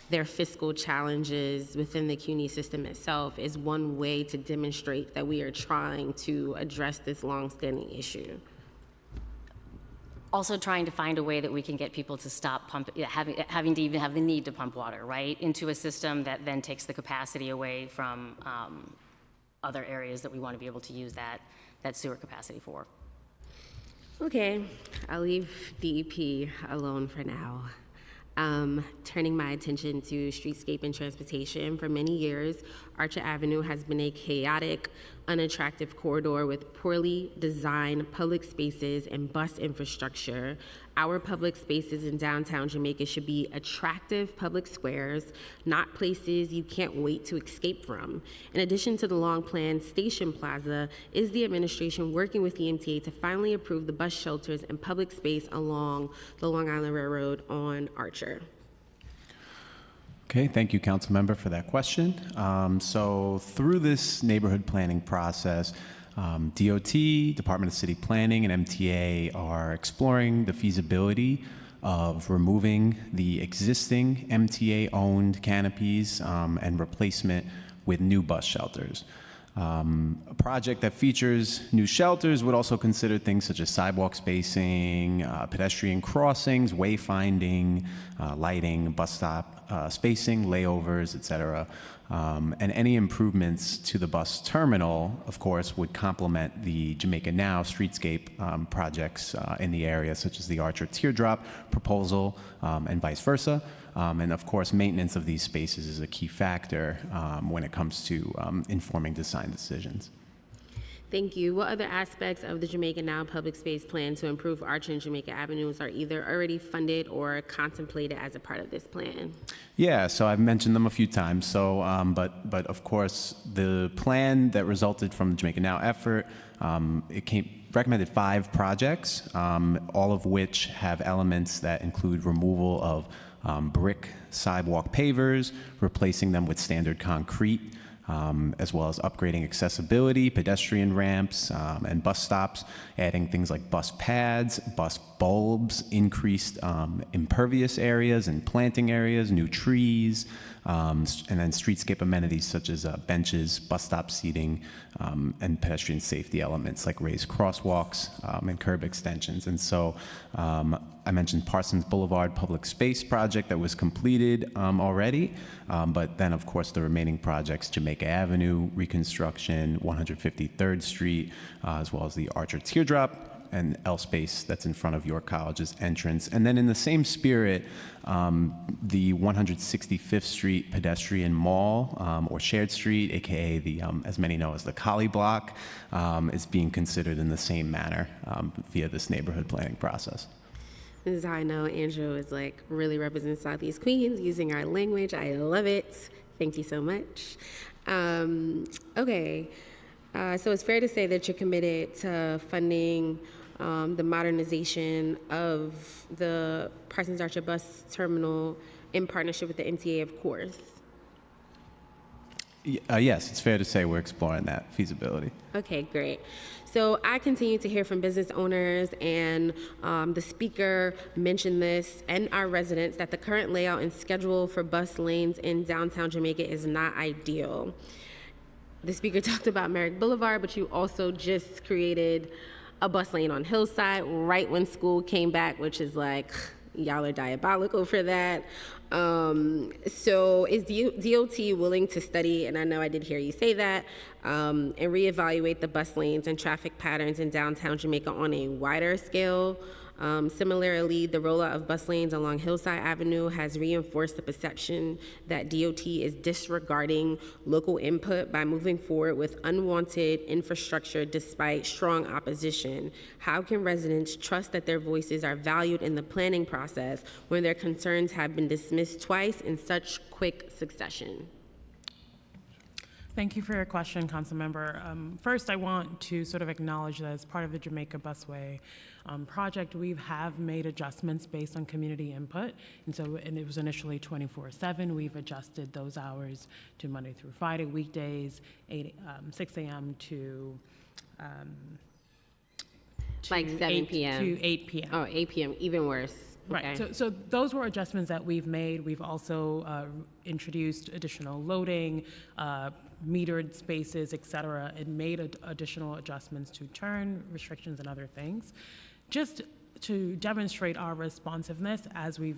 their fiscal challenges within the CUNY system itself, is one way to demonstrate that we are trying to address this longstanding issue. Also trying to find a way that we can get people to stop having to even have the need to pump water, right, into a system that then takes the capacity away from other areas that we want to be able to use that sewer capacity for. Okay, I'll leave DEP alone for now. Turning my attention to streetscape and transportation. For many years, Archer Avenue has been a chaotic, unattractive corridor with poorly designed public spaces and bus infrastructure. Our public spaces in downtown Jamaica should be attractive public squares, not places you can't wait to escape from. In addition to the long-planned Station Plaza, is the administration working with the MTA to finally approve the bus shelters and public space along the Long Island Railroad on Archer? Okay, thank you, Councilmember, for that question. So through this neighborhood planning process, DOT, Department of City Planning, and MTA are exploring the feasibility of removing the existing MTA-owned canopies and replacement with new bus shelters. A project that features new shelters would also consider things such as sidewalk spacing, pedestrian crossings, wayfinding, lighting, bus stop spacing, layovers, etc. And any improvements to the bus terminal, of course, would complement the Jamaica Now streetscape projects in the area, such as the Archer Teardrop proposal and vice versa. And of course, maintenance of these spaces is a key factor when it comes to informing design decisions. Thank you. What other aspects of the Jamaica Now public space plan to improve Archer and Jamaica Avenues are either already funded or contemplated as a part of this plan? Yeah, so I've mentioned them a few times. So, but of course, the plan that resulted from the Jamaica Now effort, recommended 5 projects, all of which have elements that include removal of brick sidewalk pavers, replacing them with standard concrete, as well as upgrading accessibility, pedestrian ramps, and bus stops, adding things like bus pads, bus bulbs, increased impervious areas and planting areas, new trees, and then streetscape amenities such as benches, bus stop seating, and pedestrian safety elements like raised crosswalks and curb extensions. And so I mentioned Parsons Boulevard Public Space project that was completed already, but then of course the remaining projects, Jamaica Avenue reconstruction, 153rd Street, as well as the Archer Teardrop and L Space that's in front of York College's entrance. And then in the same spirit, the 165th Street pedestrian mall, or shared street, AKA the, as many know as the Collie Block, is being considered in the same manner via this neighborhood planning process. This is how I know Andrew is like really represents Southeast Queens using our language. I love it. Thank you so much. Okay, so it's fair to say that you're committed to funding the modernization of the Parsons Archer bus terminal in partnership with the MTA, of course. Yes, it's fair to say we're exploring that feasibility. Okay, great. So I continue to hear from business owners, and the speaker mentioned this, and our residents, that the current layout and schedule for bus lanes in downtown Jamaica is not ideal. The speaker talked about Merrick Boulevard, but you also just created a bus lane on Hillside right when school came back, which is like, y'all are diabolical for that. So is DOT willing to study, and I know I did hear you say that, and reevaluate the bus lanes and traffic patterns in downtown Jamaica on a wider scale? Similarly, the rollout of bus lanes along Hillside Avenue has reinforced the perception that DOT is disregarding local input by moving forward with unwanted infrastructure despite strong opposition. How can residents trust that their voices are valued in the planning process when their concerns have been dismissed twice in such quick succession? Thank you for your question, Councilmember. First, I want to sort of acknowledge that as part of the Jamaica Busway project, we have made adjustments based on community input. And it was initially 24/7. We've adjusted those hours to Monday through Friday, weekdays, 6 a.m. to like 7 p.m. to 8 p.m. Oh, 8 p.m., even worse. Right, Okay. so those were adjustments that we've made. We've also introduced additional loading, metered spaces, et cetera, and made additional adjustments to turn restrictions and other things, just to demonstrate our responsiveness as we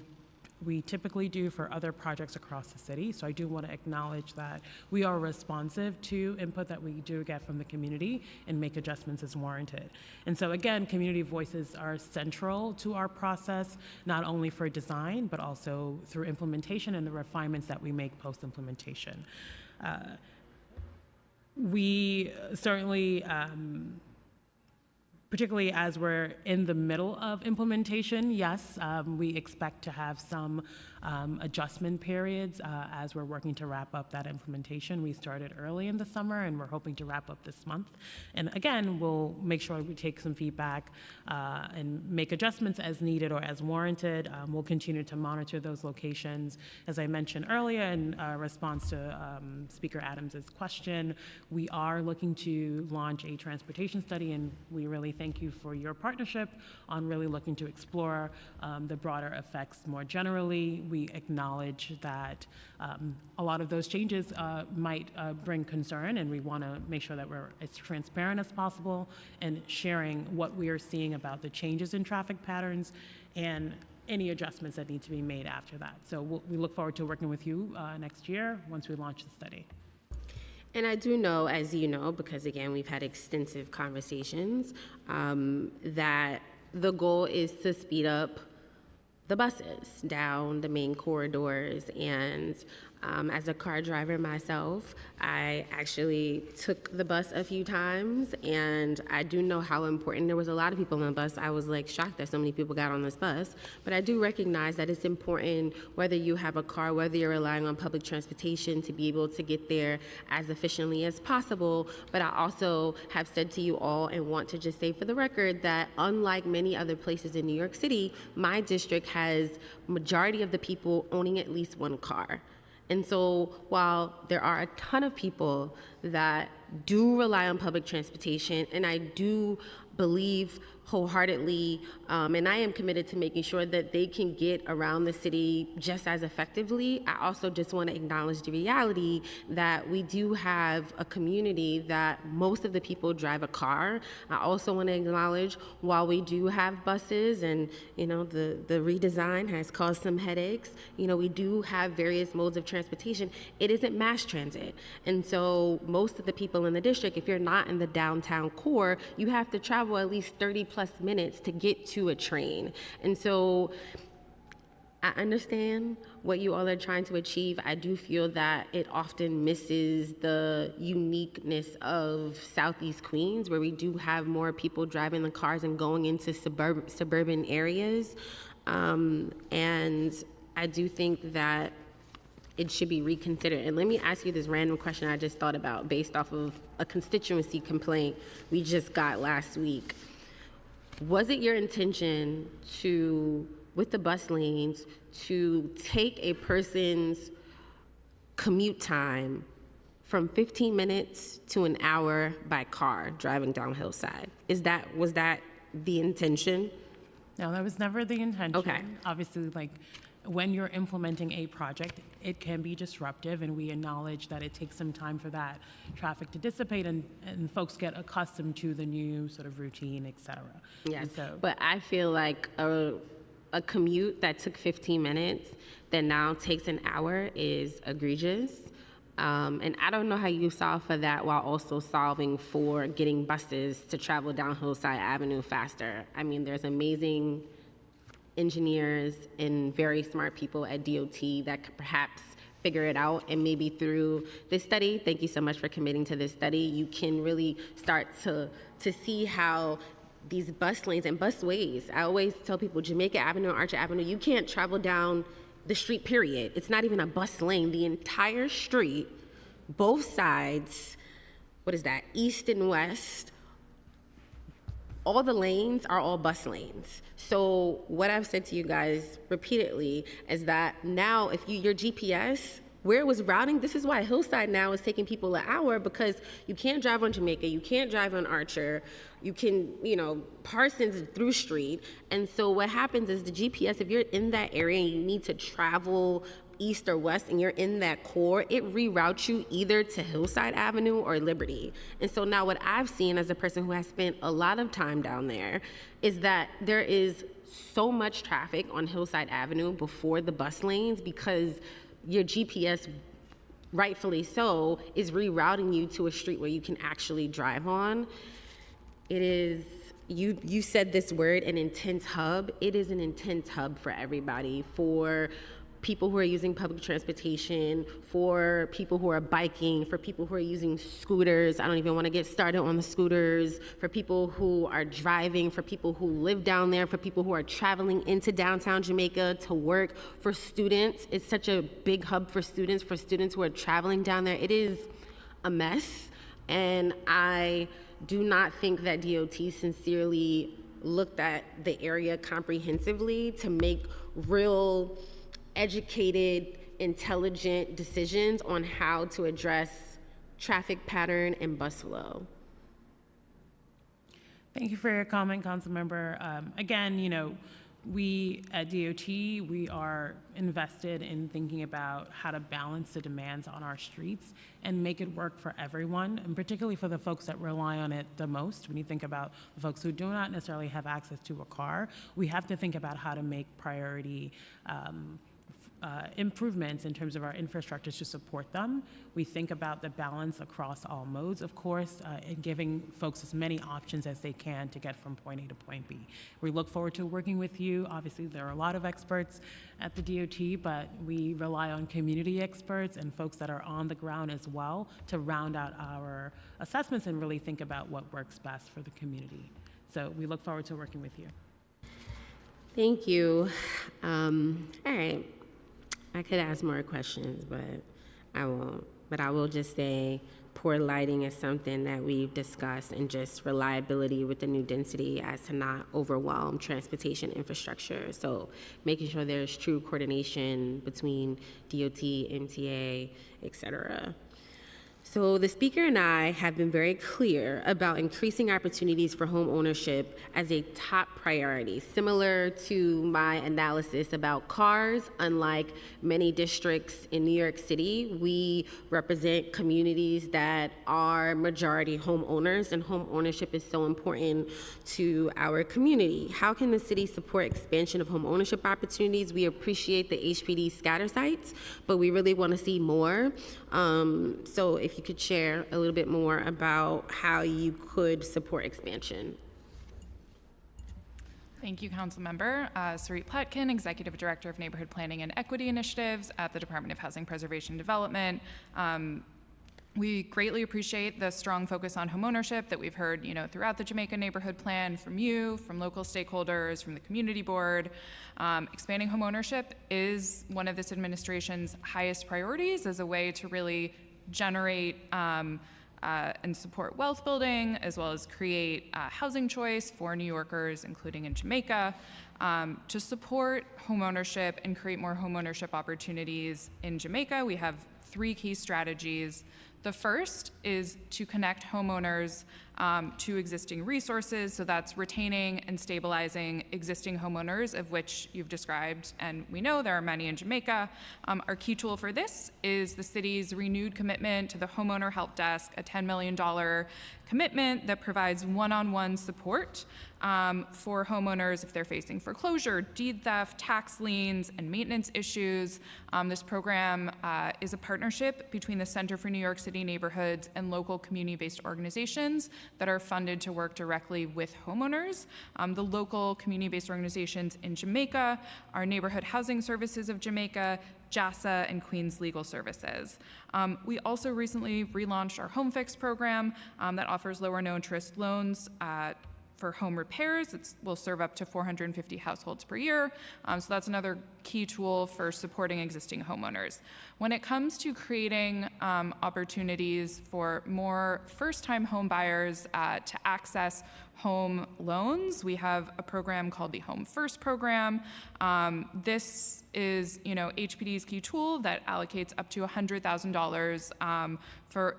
typically do for other projects across the city. So I do want to acknowledge that we are responsive to input that we do get from the community and make adjustments as warranted. And so again, community voices are central to our process, not only for design, but also through implementation and the refinements that we make post-implementation. We certainly, particularly as we're in the middle of implementation, yes, we expect to have some adjustment periods as we're working to wrap up that implementation. We started early in the summer and we're hoping to wrap up this month. And again, we'll make sure we take some feedback and make adjustments as needed or as warranted. We'll continue to monitor those locations. As I mentioned earlier in response to Speaker Adams's question, we are looking to launch a transportation study, and we really thank you for your partnership on really looking to explore the broader effects more generally. We acknowledge that a lot of those changes might bring concern, and we want to make sure that we're as transparent as possible and sharing what we are seeing about the changes in traffic patterns and any adjustments that need to be made after that. So we look forward to working with you next year once we launch the study. And I do know, as you know, because again, we've had extensive conversations, that the goal is to speed up the buses down the main corridors and As a car driver myself, I actually took the bus a few times, and I do know how important. There was a lot of people on the bus. I was like shocked that so many people got on this bus, but I do recognize that it's important, whether you have a car, whether you're relying on public transportation, to be able to get there as efficiently as possible. But I also have said to you all, and want to just say for the record, that unlike many other places in New York City, my district has majority of the people owning at least one car. And so while there are a ton of people that do rely on public transportation, and I do believe wholeheartedly, and I am committed to making sure that they can get around the city just as effectively, I also just want to acknowledge the reality that we do have a community that most of the people drive a car. I also want to acknowledge, while we do have buses and, you know, the redesign has caused some headaches, you know, we do have various modes of transportation. It isn't mass transit. And so most of the people in the district, if you're not in the downtown core, you have to travel at least 30 plus minutes to get to a train. And so I understand what you all are trying to achieve. I do feel that it often misses the uniqueness of Southeast Queens, where we do have more people driving the cars and going into suburban areas. And I do think that it should be reconsidered. And let me ask you this random question I just thought about based off of a constituency complaint we just got last week. Was it your intention to, with the bus lanes, to take a person's commute time from 15 minutes to an hour by car driving down Hillside? Was that the intention? No, that was never the intention. Okay. Obviously, like, when you're implementing a project, it can be disruptive, and we acknowledge that it takes some time for that traffic to dissipate and folks get accustomed to the new sort of routine, et cetera. Yes, And so, but I feel like a commute that took 15 minutes that now takes an hour is egregious. And I don't know how you solve for that while also solving for getting buses to travel down Hillside Avenue faster. I mean, there's amazing engineers and very smart people at DOT that could perhaps figure it out, and maybe through this study, thank you so much for committing to this study, you can really start to see how these bus lanes and busways, I always tell people, Jamaica Avenue, Archer Avenue, you can't travel down the street, period. It's not even a bus lane. The entire street, both sides, what is that, east and west, all the lanes are all bus lanes. So what I've said to you guys repeatedly is that now if your GPS, where it was routing, this is why Hillside now is taking people an hour, because you can't drive on Jamaica, you can't drive on Archer, you can, Parsons through street. And so what happens is the GPS, if you're in that area and you need to travel east or west and you're in that core, it reroutes you either to Hillside Avenue or Liberty. And so now what I've seen as a person who has spent a lot of time down there is that there is so much traffic on Hillside Avenue before the bus lanes, because your GPS, rightfully so, is rerouting you to a street where you can actually drive on. It is, you said this word, an intense hub. It is an intense hub for everybody, for people who are using public transportation, for people who are biking, for people who are using scooters. I don't even want to get started on the scooters, for people who are driving, for people who live down there, for people who are traveling into downtown Jamaica to work, for students. It's such a big hub for students who are traveling down there. It is a mess, and I do not think that DOT sincerely looked at the area comprehensively to make real educated, intelligent decisions on how to address traffic pattern and bus flow. thank you for your comment, Councilmember. Again, we at DOT, we are invested in thinking about how to balance the demands on our streets and make it work for everyone, and particularly for the folks that rely on it the most. When you think about the folks who do not necessarily have access to a car, we have to think about how to make priority improvements in terms of our infrastructure to support them. We think about the balance across all modes, of course, and giving folks as many options as they can to get from point A to point B. We look forward to working with you. Obviously, there are a lot of experts at the DOT, but we rely on community experts and folks that are on the ground as well to round out our assessments and really think about what works best for the community. So we look forward to working with you. Thank you. All right. I could ask more questions, but I won't. But I will just say poor lighting is something that we've discussed, and just reliability with the new density as to not overwhelm transportation infrastructure. So making sure there's true coordination between DOT, MTA, et cetera. So the speaker and I have been very clear about increasing opportunities for home ownership as a top priority, similar to my analysis about cars. Unlike many districts in New York City, we represent communities that are majority homeowners, and home ownership is so important to our community. How can the city support expansion of home ownership opportunities? We appreciate the HPD scatter sites, but we really want to see more. So if you could share a little bit more about how you could support expansion. Thank you, Councilmember. Sarit Platkin, Executive Director of Neighborhood Planning and Equity Initiatives at the Department of Housing Preservation and Development. We greatly appreciate the strong focus on homeownership that we've heard, throughout the Jamaica Neighborhood Plan from you, from local stakeholders, from the community board. Expanding homeownership is one of this administration's highest priorities as a way to really generate and support wealth building, as well as create housing choice for New Yorkers, including in Jamaica, to support homeownership and create more homeownership opportunities in Jamaica. We have 3 key strategies. The first is to connect homeowners to existing resources. So that's retaining and stabilizing existing homeowners, of which you've described, and we know there are many in Jamaica. Our key tool for this is the city's renewed commitment to the Homeowner Help Desk, a $10 million commitment that provides one-on-one support for homeowners if they're facing foreclosure, deed theft, tax liens, and maintenance issues. This program is a partnership between the Center for New York City Neighborhoods and local community-based organizations that are funded to work directly with homeowners. The local community-based organizations in Jamaica are Neighborhood Housing Services of Jamaica, JASA, and Queens Legal Services. We also recently relaunched our Home Fix program that offers lower no-interest loans for home repairs. It will serve up to 450 households per year. So that's another key tool for supporting existing homeowners. When it comes to creating opportunities for more first-time home buyers to access home loans, we have a program called the Home First program. This is, HPD's key tool that allocates up to $100,000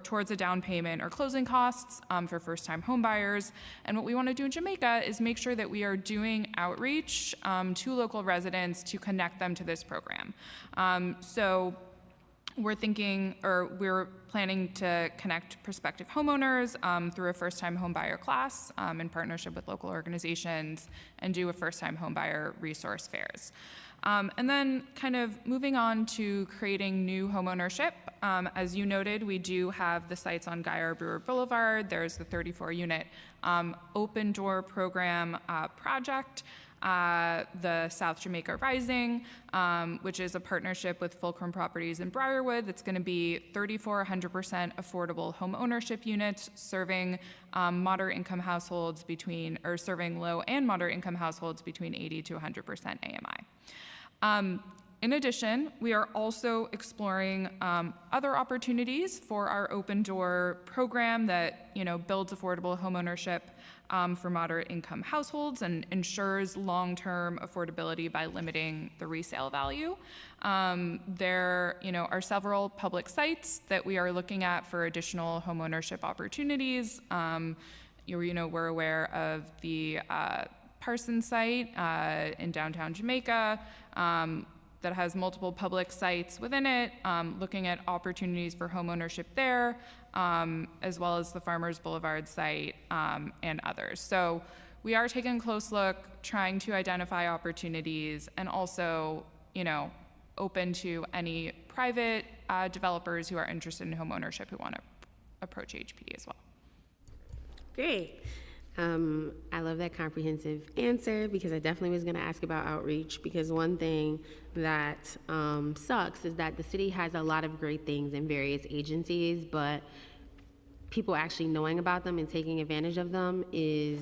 towards a down payment or closing costs for first-time home buyers. And what we want to do in Jamaica is make sure that we are doing outreach to local residents to connect them to this program. So we're planning to connect prospective homeowners through a first-time home buyer class in partnership with local organizations, and do a first-time home buyer resource fairs. And then kind of moving on to creating new homeownership. As you noted, we do have the sites on Guyer Brewer Boulevard. There's the 34-unit open door program project. The South Jamaica Rising, which is a partnership with Fulcrum Properties in Briarwood, that's going to be 100% affordable home ownership units serving moderate income households serving low and moderate income households between 80 to 100% AMI. In addition, we are also exploring other opportunities for our open door program that builds affordable homeownership for moderate income households and ensures long-term affordability by limiting the resale value. There are several public sites that we are looking at for additional homeownership opportunities. We're aware of the Parsons site in downtown Jamaica that has multiple public sites within it, looking at opportunities for homeownership there, as well as the Farmers Boulevard site and others. So we are taking a close look, trying to identify opportunities, and also, open to any private developers who are interested in home ownership who want to approach HPD as well. Great. I love that comprehensive answer because I definitely was going to ask about outreach, because one thing that sucks is that the city has a lot of great things in various agencies, but people actually knowing about them and taking advantage of them is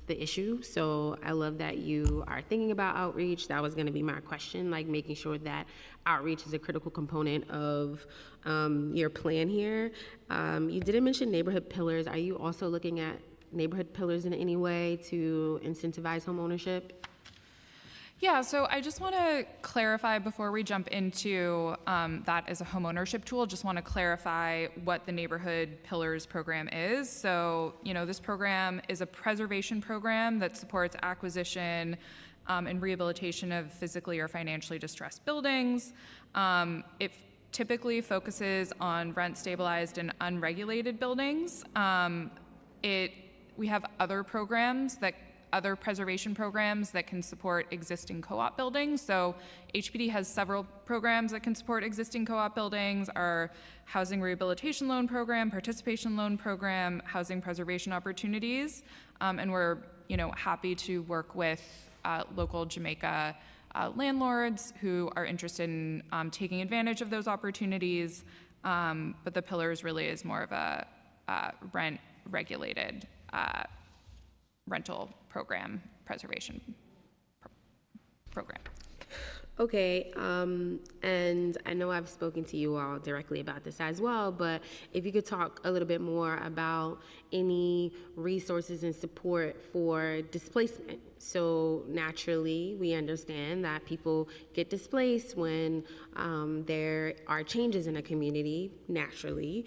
the issue. So I love that you are thinking about outreach. That was going to be my question, like making sure that outreach is a critical component of your plan here. You didn't mention neighborhood pillars. Are you also looking at neighborhood pillars in any way to incentivize home ownership? Yeah, so I just want to clarify before we jump into that as a homeownership tool, just want to clarify what the Neighborhood Pillars program is. So, this program is a preservation program that supports acquisition and rehabilitation of physically or financially distressed buildings. It typically focuses on rent-stabilized and unregulated buildings. We have other preservation programs that can support existing co-op buildings. So HPD has several programs that can support existing co-op buildings: our housing rehabilitation loan program, participation loan program, housing preservation opportunities, and we're happy to work with local Jamaica landlords who are interested in taking advantage of those opportunities. But the Pillars really is more of a rent-regulated rental program, preservation program. Okay, and I know I've spoken to you all directly about this as well, but if you could talk a little bit more about any resources and support for displacement. So naturally, we understand that people get displaced when there are changes in a community, naturally,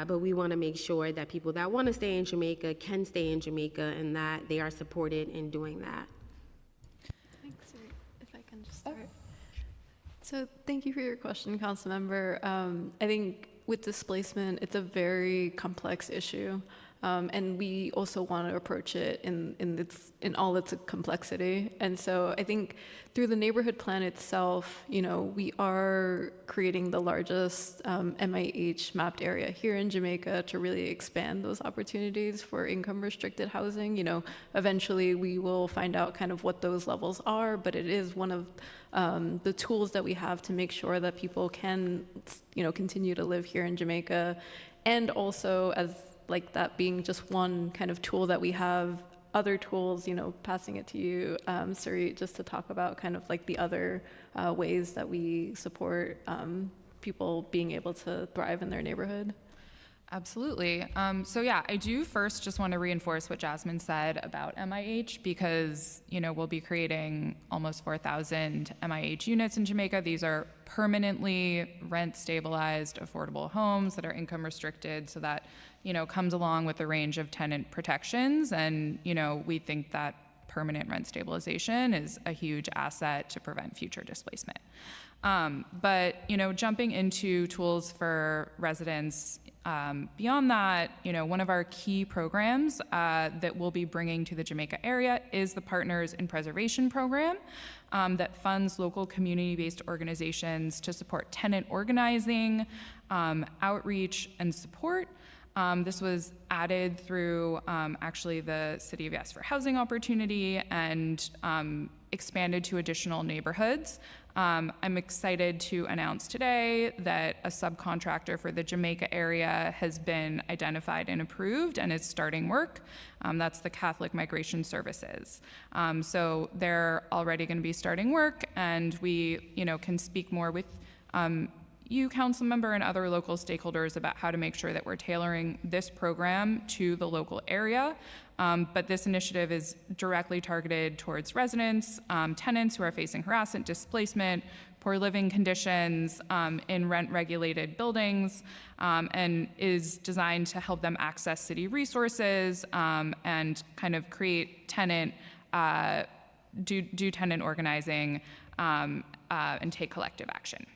but we want to make sure that people that want to stay in Jamaica can stay in Jamaica and that they are supported in doing that. Thanks, if I can just start. So thank you for your question, Councilmember. I think with displacement, it's a very complex issue, and we also want to approach it in all its complexity. And so I think through the neighborhood plan itself, we are creating the largest MIH mapped area here in Jamaica to really expand those opportunities for income restricted housing. Eventually we will find out kind of what those levels are, but it is one of the tools that we have to make sure that people can, continue to live here in Jamaica. And also, as like that being just one kind of tool that we have, other tools, passing it to you, Sarit, just to talk about kind of like the other ways that we support people being able to thrive in their neighborhood. Absolutely. So yeah, I do first just want to reinforce what Jasmine said about MIH, because, we'll be creating almost 4,000 MIH units in Jamaica. These are permanently rent-stabilized, affordable homes that are income restricted, so that, comes along with a range of tenant protections. And, we think that permanent rent stabilization is a huge asset to prevent future displacement. But, jumping into tools for residents, beyond that, one of our key programs that we'll be bringing to the Jamaica area is the Partners in Preservation program that funds local community-based organizations to support tenant organizing, outreach, and support. This was added through actually the City of Yes for Housing Opportunity and expanded to additional neighborhoods. I'm excited to announce today that a subcontractor for the Jamaica area has been identified and approved and is starting work. That's the Catholic Migration Services. So they're already going to be starting work, and we, can speak more with you, council member, and other local stakeholders about how to make sure that we're tailoring this program to the local area. But this initiative is directly targeted towards residents, tenants who are facing harassment, displacement, poor living conditions in rent-regulated buildings, and is designed to help them access city resources and kind of create tenant, do tenant organizing and take collective action.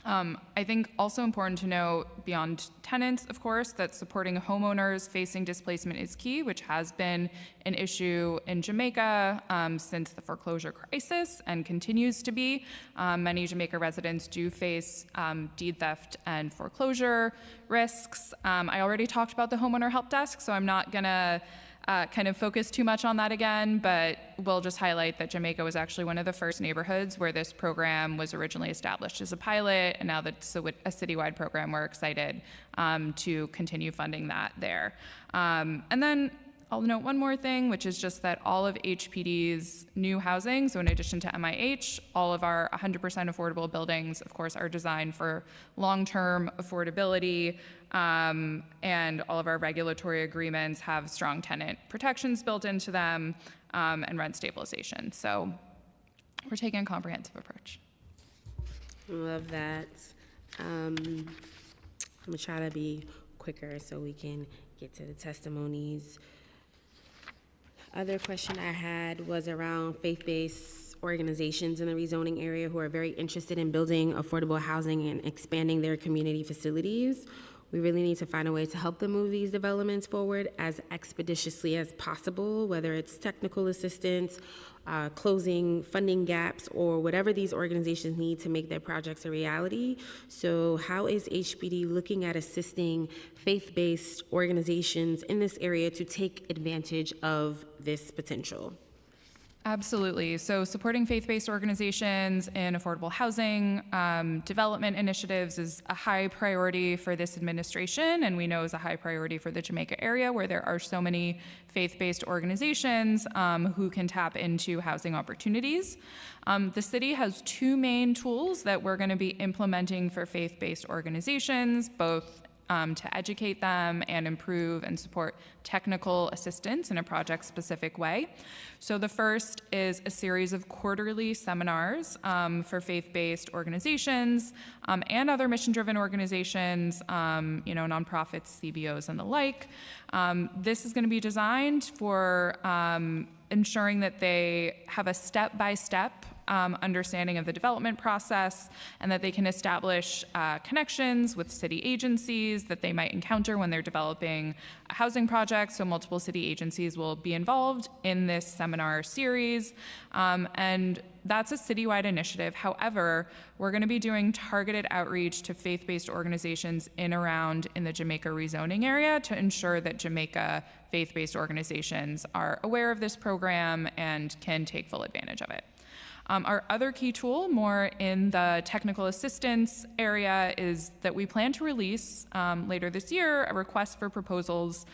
I think also important to note, beyond tenants, of course, that supporting homeowners facing displacement is key, which has been an issue in Jamaica since the foreclosure crisis and continues to be. Many Jamaica residents do face deed theft and foreclosure risks. I already talked about the homeowner help desk, so I'm not gonna kind of focus too much on that again, but we'll just highlight that Jamaica was actually one of the first neighborhoods where this program was originally established as a pilot, and now that it's a citywide program, we're excited to continue funding that there. And then I'll note one more thing, which is just that all of HPD's new housing, so in addition to MIH, all of our 100% affordable buildings, of course, are designed for long-term affordability, and all of our regulatory agreements have strong tenant protections built into them, and rent stabilization. So we're taking a comprehensive approach. Love that. I'm gonna try to be quicker so we can get to the testimonies. Other question I had was around faith-based organizations in the rezoning area who are very interested in building affordable housing and expanding their community facilities. We really need to find a way to help them move these developments forward as expeditiously as possible, whether it's technical assistance, closing funding gaps, or whatever these organizations need to make their projects a reality. So how is HPD looking at assisting faith-based organizations in this area to take advantage of this potential? Absolutely. So supporting faith-based organizations in affordable housing development initiatives is a high priority for this administration, and we know is a high priority for the Jamaica area, where there are so many faith-based organizations who can tap into housing opportunities. The city has two main tools that we're going to be implementing for faith-based organizations, both to educate them and improve and support technical assistance in a project-specific way. So the first is a series of quarterly seminars for faith-based organizations and other mission-driven organizations, nonprofits, CBOs, and the like. This is going to be designed for ensuring that they have a step-by-step understanding of the development process, and that they can establish connections with city agencies that they might encounter when they're developing a housing project. So multiple city agencies will be involved in this seminar series, and that's a citywide initiative. However, we're going to be doing targeted outreach to faith-based organizations in the Jamaica rezoning area to ensure that Jamaica faith-based organizations are aware of this program and can take full advantage of it. Our other key tool, more in the technical assistance area, is that we plan to release later this year a request for proposals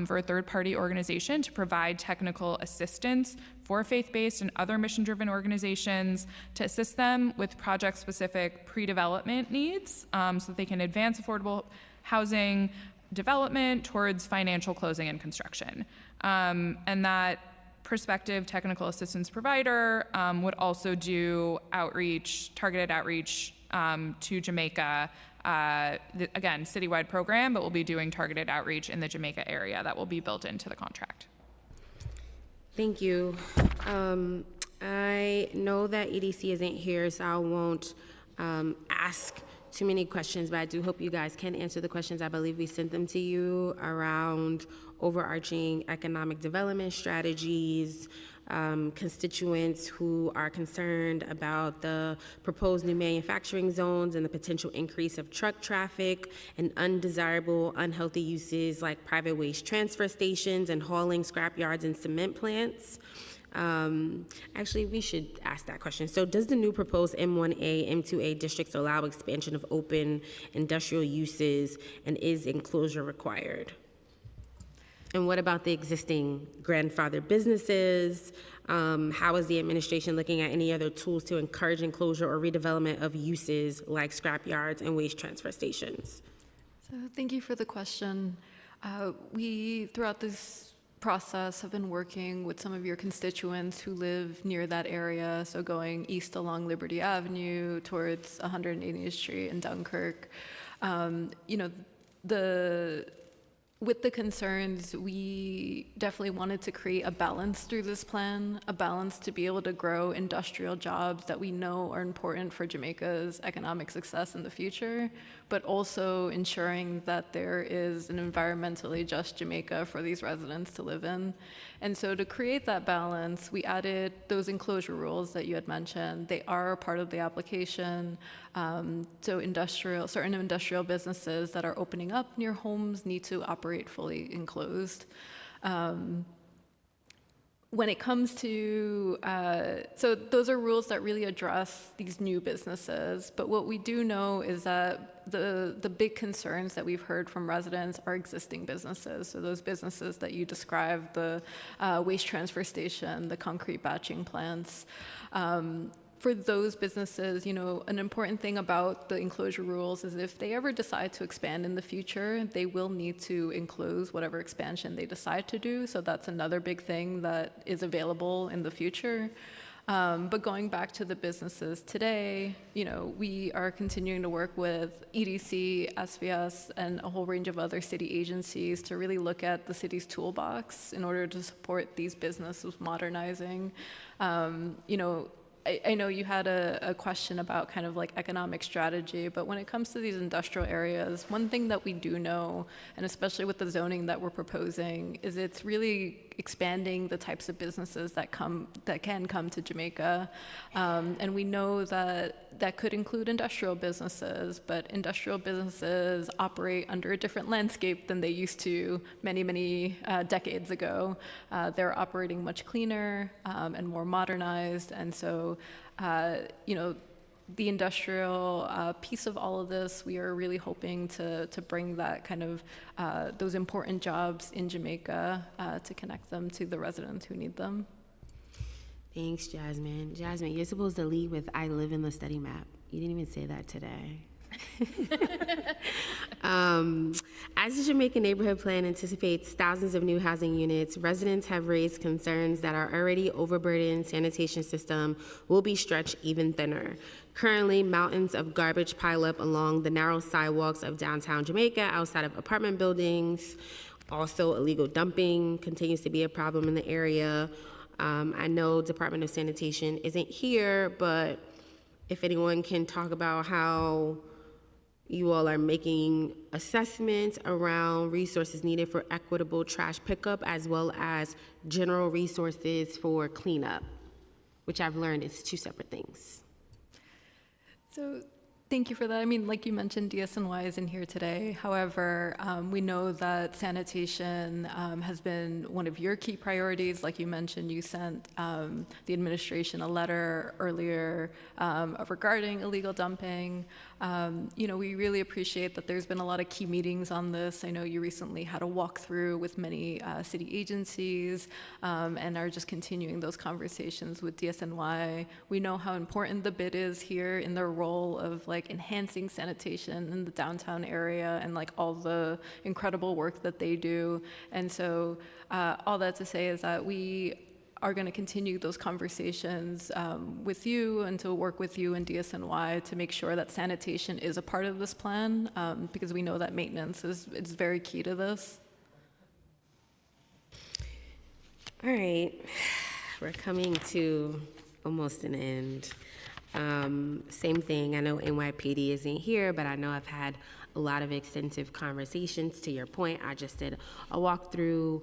for a third-party organization to provide technical assistance for faith-based and other mission-driven organizations to assist them with project-specific pre-development needs so that they can advance affordable housing development towards financial closing and construction. And that prospective technical assistance provider would also do targeted outreach to Jamaica. Again, citywide program, but we'll be doing targeted outreach in the Jamaica area that will be built into the contract. Thank you. I know that EDC isn't here, so I won't ask too many questions, but I do hope you guys can answer the questions. I believe we sent them to you around overarching economic development strategies, constituents who are concerned about the proposed new manufacturing zones and the potential increase of truck traffic and undesirable, unhealthy uses like private waste transfer stations and hauling scrap yards and cement plants. Actually, we should ask that question. So does the new proposed M1A, M2A districts allow expansion of open industrial uses, and is enclosure required? And what about the existing grandfathered businesses? How is the administration looking at any other tools to encourage enclosure or redevelopment of uses like scrap yards and waste transfer stations? So thank you for the question. We, throughout this process, have been working with some of your constituents who live near that area, so going east along Liberty Avenue towards 180th Street in Dunkirk. with the concerns, we definitely wanted to create a balance through this plan, a balance to be able to grow industrial jobs that we know are important for Jamaica's economic success in the future, but also ensuring that there is an environmentally just Jamaica for these residents to live in. And so to create that balance, we added those enclosure rules that you had mentioned. They are a part of the application. So certain industrial businesses that are opening up near homes need to operate fully enclosed. When it comes to, so those are rules that really address these new businesses, but what we do know is that the big concerns that we've heard from residents are existing businesses. So those businesses that you described, the waste transfer station, the concrete batching plants. For those businesses, an important thing about the enclosure rules is if they ever decide to expand in the future, they will need to enclose whatever expansion they decide to do. So that's another big thing that is available in the future. But going back to the businesses today, we are continuing to work with EDC, SVS, and a whole range of other city agencies to really look at the city's toolbox in order to support these businesses modernizing. I know you had a question about kind of like economic strategy, but when it comes to these industrial areas, one thing that we do know, and especially with the zoning that we're proposing, is it's really expanding the types of businesses that can come to Jamaica. And we know that could include industrial businesses, but industrial businesses operate under a different landscape than they used to many decades ago. They're operating much cleaner and more modernized, and so the industrial piece of all of this, we are really hoping to bring that kind of those important jobs in Jamaica to connect them to the residents who need them. Thanks, Jasmine. Jasmine, you're supposed to lead with "I live in the study map." You didn't even say that today. As the Jamaica Neighborhood Plan anticipates thousands of new housing units, residents have raised concerns that our already overburdened sanitation system will be stretched even thinner. Currently, mountains of garbage pile up along the narrow sidewalks of downtown Jamaica outside of apartment buildings. Also, illegal dumping continues to be a problem in the area. I know Department of Sanitation isn't here, but if anyone can talk about how you all are making assessments around resources needed for equitable trash pickup as well as general resources for cleanup, which I've learned is two separate things. So thank you for that. I mean, like you mentioned, DSNY isn't here today. However, we know that sanitation has been one of your key priorities. Like you mentioned, you sent the administration a letter earlier regarding illegal dumping. We really appreciate that there's been a lot of key meetings on this. I know you recently had a walkthrough with many city agencies and are just continuing those conversations with DSNY. We know how important the bid is here in their role of enhancing sanitation in the downtown area and all the incredible work that they do. And so all that to say is that we are going to continue those conversations with you and to work with you and DSNY to make sure that sanitation is a part of this plan because we know that maintenance is very key to this. All right, we're coming to almost an end. Same thing, I know NYPD isn't here, but I know I've had a lot of extensive conversations. To your point, I just did a walkthrough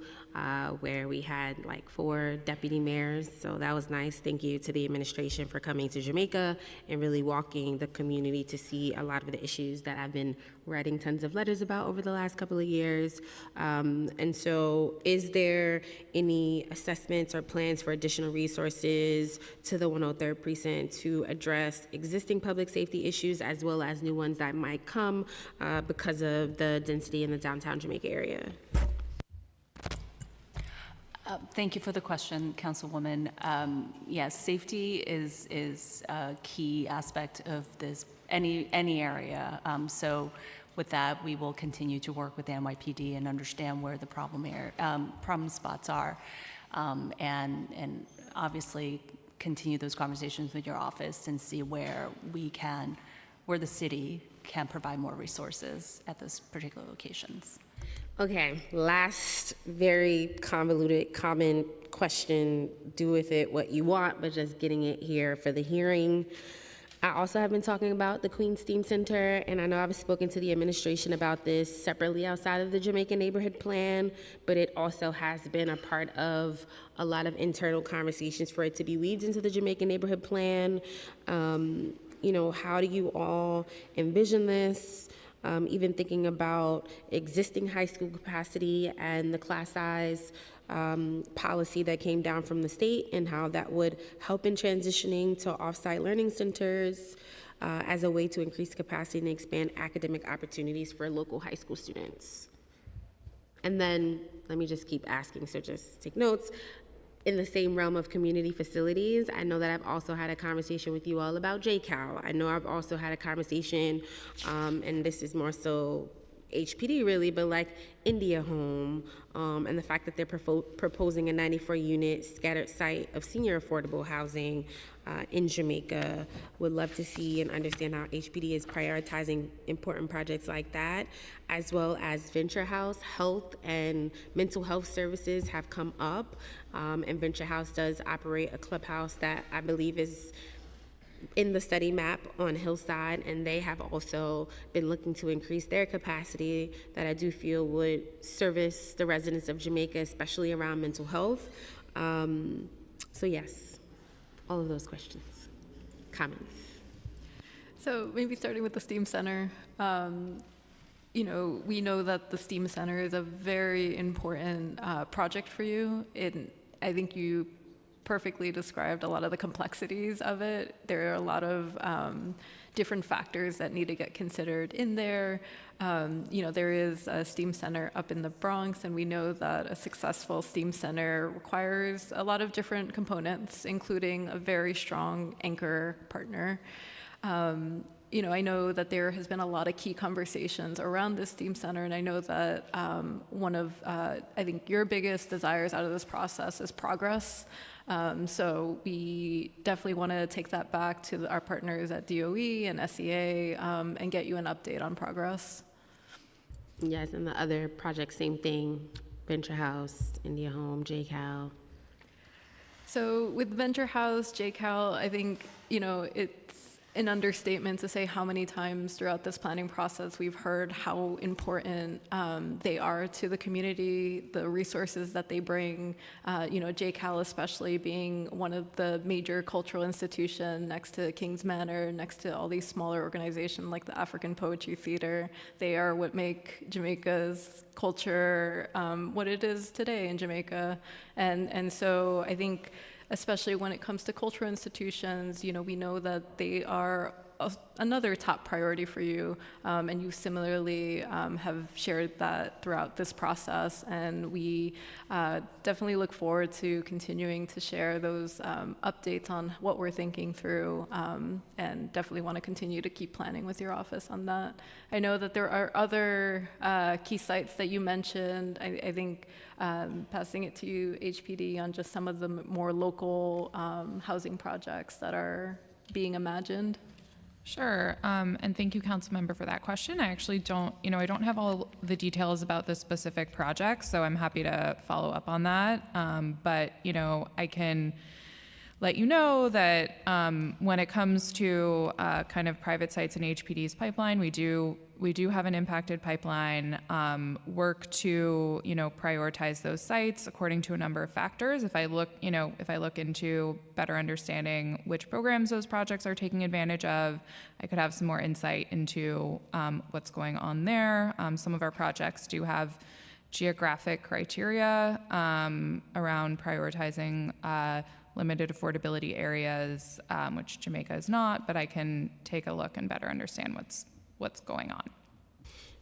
where we had 4 deputy mayors, so that was nice. Thank you to the administration for coming to Jamaica and really walking the community to see a lot of the issues that I've been writing tons of letters about over the last couple of years. And so is there any assessments or plans for additional resources to the 103rd Precinct to address existing public safety issues as well as new ones that might come because of the density in the downtown Jamaica area? Thank you for the question, Councilwoman. Yes, safety is a key aspect of this any area. So with that, we will continue to work with the NYPD and understand where the problem spots are, and obviously continue those conversations with your office and see where the city can provide more resources at those particular locations. Okay, last very convoluted, common question. Do with it what you want, but just getting it here for the hearing. I also have been talking about the Queens STEAM Center, and I know I've spoken to the administration about this separately outside of the Jamaica Neighborhood Plan, but it also has been a part of a lot of internal conversations for it to be weaved into the Jamaica Neighborhood Plan. You know, how do you all envision this? Even thinking about existing high school capacity and the class size policy that came down from the state and how that would help in transitioning to off-site learning centers as a way to increase capacity and expand academic opportunities for local high school students. And then, let me just keep asking, so just take notes. In the same realm of community facilities, I know that I've also had a conversation with you all about JCAL. I know I've also had a conversation, and this is more so HPD really, but like India Home, and the fact that they're proposing a 94-unit scattered site of senior affordable housing in Jamaica. Would love to see and understand how HPD is prioritizing important projects like that, as well as Venture House. Health and mental health services have come up, and Venture House does operate a clubhouse that I believe is in the study map on Hillside, and they have also been looking to increase their capacity that I do feel would service the residents of Jamaica, especially around mental health. So yes, all of those questions, comments. So maybe starting with the STEAM Center, you know, we know that the STEAM Center is a very important project for you. I think you perfectly described a lot of the complexities of it. There are a lot of different factors that need to get considered in there. You know, there is a STEAM Center up in the Bronx, and we know that a successful STEAM Center requires a lot of different components, including a very strong anchor partner. You know, I know that there has been a lot of key conversations around this STEAM Center, and I know that one of, I think, your biggest desires out of this process is progress. So we definitely want to take that back to our partners at DOE and SEA and get you an update on progress. Yes, and the other projects, same thing, Venture House, India Home, JCAL. So with Venture House, JCAL, I think, you know, it's an understatement to say how many times throughout this planning process we've heard how important they are to the community, the resources that they bring. You know, JCAL especially being one of the major cultural institutions next to King's Manor, next to all these smaller organizations like the African Poetry Theater. They are what make Jamaica's culture what it is today in Jamaica. And so I think, especially when it comes to cultural institutions, you know, we know that they are another top priority for you, and you similarly have shared that throughout this process, and we definitely look forward to continuing to share those updates on what we're thinking through, and definitely want to continue to keep planning with your office on that. I know that there are other key sites that you mentioned. I think passing it to you, HPD, on just some of the more local housing projects that are being imagined. Sure, and thank you, Councilmember, for that question. I actually don't, you know, I don't have all the details about the specific projects, so I'm happy to follow up on that. But, you know, I can let you know that when it comes to kind of private sites in HPD's pipeline, we do have an impacted pipeline, work to, you know, prioritize those sites according to a number of factors. If I look into better understanding which programs those projects are taking advantage of, I could have some more insight into what's going on there. Some of our projects do have geographic criteria around prioritizing limited affordability areas, which Jamaica is not, but I can take a look and better understand what's going on.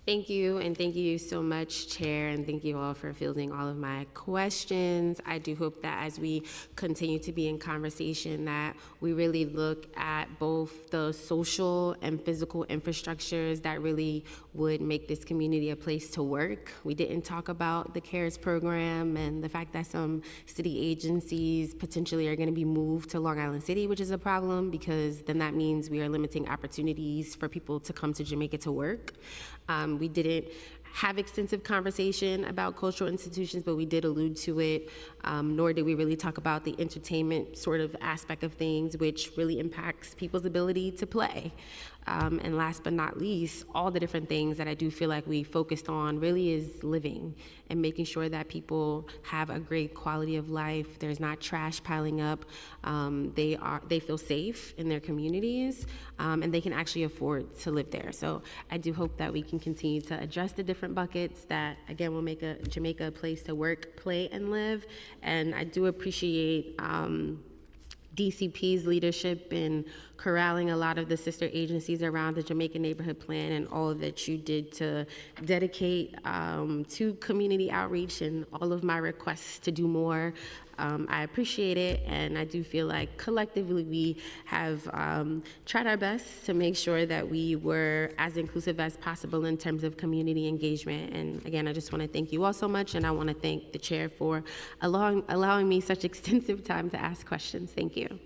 Thank you, and thank you so much, Chair, and thank you all for fielding all of my questions. I do hope that as we continue to be in conversation, that we really look at both the social and physical infrastructures that really would make this community a place to work. We didn't talk about the CARES program and the fact that some city agencies potentially are going to be moved to Long Island City, which is a problem because then that means we are limiting opportunities for people to come to Jamaica to work. We didn't have extensive conversation about cultural institutions, but we did allude to it, nor did we really talk about the entertainment sort of aspect of things, which really impacts people's ability to play. And last but not least, all the different things that I do feel like we focused on really is living and making sure that people have a great quality of life. There's not trash piling up. They feel safe in their communities, and they can actually afford to live there. So I do hope that we can continue to address the different buckets that, again, will make Jamaica a place to work, play, and live. And I do appreciate DCP's leadership in corralling a lot of the sister agencies around the Jamaica Neighborhood Plan and all that you did to dedicate to community outreach and all of my requests to do more. I appreciate it, and I do feel like collectively we have tried our best to make sure that we were as inclusive as possible in terms of community engagement. And again, I just want to thank you all so much, and I want to thank the chair for allowing me such extensive time to ask questions. Thank you.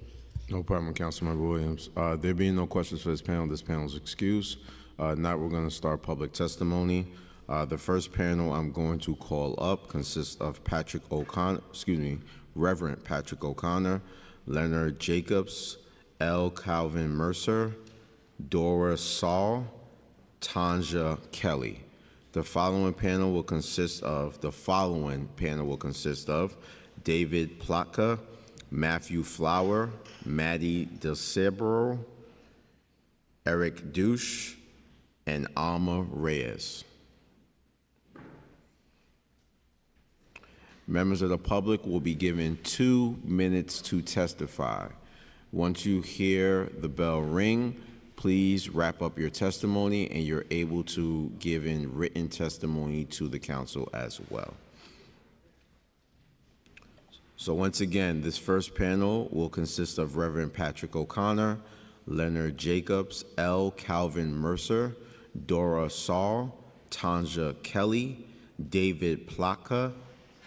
No problem, Councilmember Williams. There being no questions for this panel is excused. Now we're going to start public testimony. The first panel I'm going to call up consists of Reverend Patrick O'Connor, Leonard Jacobs, L. Calvin Mercer, Dora Saul, Tanja Kelly. The following panel will consist of David Platka, Matthew Flower, Maddie DeCebro, Eric Douche, and Alma Reyes. Members of the public will be given 2 minutes to testify. Once you hear the bell ring, please wrap up your testimony and you're able to give in written testimony to the council as well. So once again, this first panel will consist of Reverend Patrick O'Connor, Leonard Jacobs, L. Calvin Mercer, Dora Saul, Tanja Kelly, David Platka,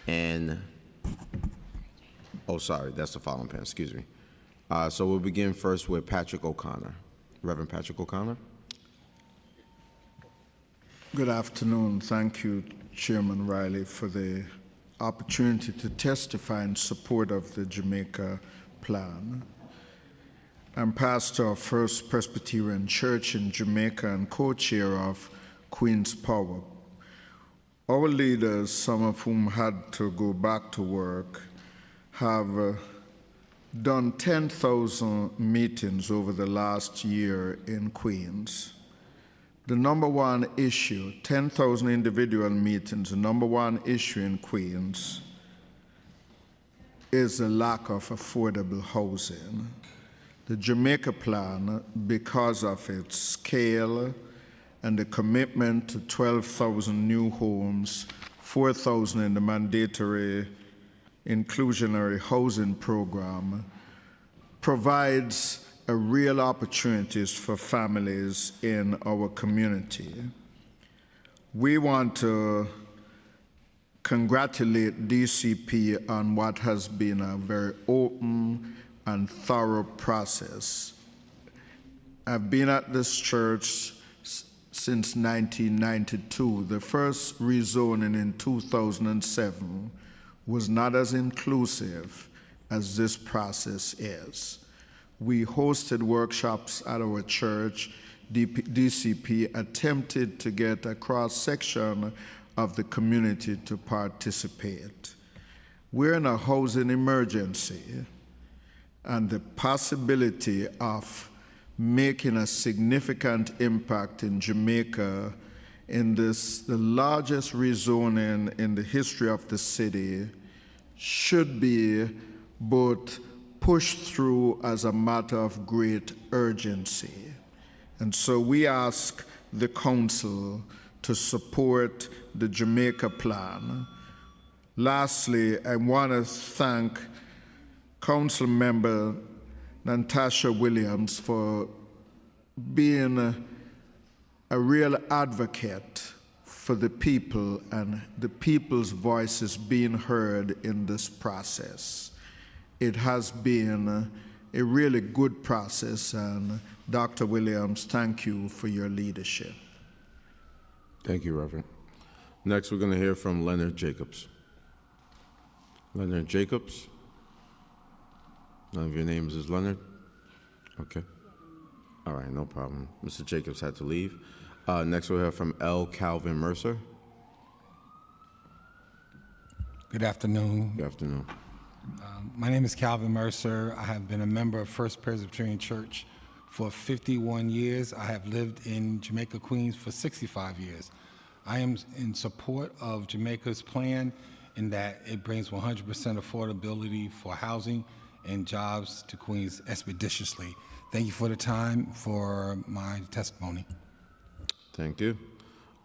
and, that's the following panel, excuse me. So we'll begin first with Patrick O'Connor. Reverend Patrick O'Connor. Good afternoon. Thank you, Chairman Riley, for the opportunity to testify in support of the Jamaica Plan. I'm pastor of First Presbyterian Church in Jamaica and co-chair of Queen's Power. Our leaders, some of whom had to go back to work, have done 10,000 meetings over the last year in Queens. The number one issue, 10,000 individual meetings, the number one issue in Queens is the lack of affordable housing. The Jamaica Plan, because of its scale and the commitment to 12,000 new homes, 4,000 in the mandatory inclusionary housing program, provides a real opportunities for families in our community. We want to congratulate DCP on what has been a very open and thorough process. I've been at this church since 1992. The first rezoning in 2007 was not as inclusive as this process is. We hosted workshops at our church. DCP attempted to get a cross-section of the community to participate. We're in a housing emergency, and the possibility of making a significant impact in Jamaica in the largest rezoning in the history of the city should be both pushed through as a matter of great urgency. And so we ask the council to support the Jamaica Plan. Lastly, I want to thank Council Member Natasha Williams for being a real advocate for the people and the people's voices being heard in this process. It has been a really good process, and Dr. Williams, thank you for your leadership. Thank you, Reverend. Next, we're going to hear from Leonard Jacobs. Leonard Jacobs. None of your names is Leonard? Okay. All right, no problem. Mr. Jacobs had to leave. Next, we'll hear from L. Calvin Mercer. Good afternoon. Good afternoon. My name is Calvin Mercer. I have been a member of First Presbyterian Church for 51 years. I have lived in Jamaica, Queens for 65 years. I am in support of Jamaica's plan in that it brings 100% affordability for housing and jobs to Queens expeditiously. Thank you for the time for my testimony. Thank you.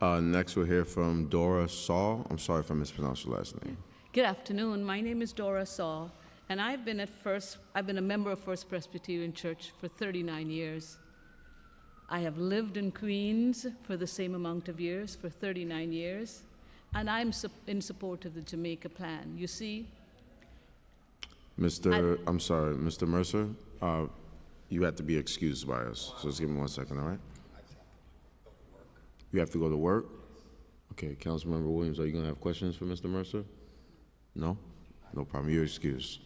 Next, we'll hear from Dora Saul. I'm sorry if I mispronounced your last name. Good afternoon. My name is Dora Saul, and I've been a member of First Presbyterian Church for 39 years. I have lived in Queens for the same amount of years, for 39 years, and I'm in support of the Jamaica Plan. You see, I'm sorry, Mr. Mercer, you have to be excused by us. So just give me 1 second, all right? You have to go to work? Okay, Councilmember Williams, are you going to have questions for Mr. Mercer? No? No problem. You're excused.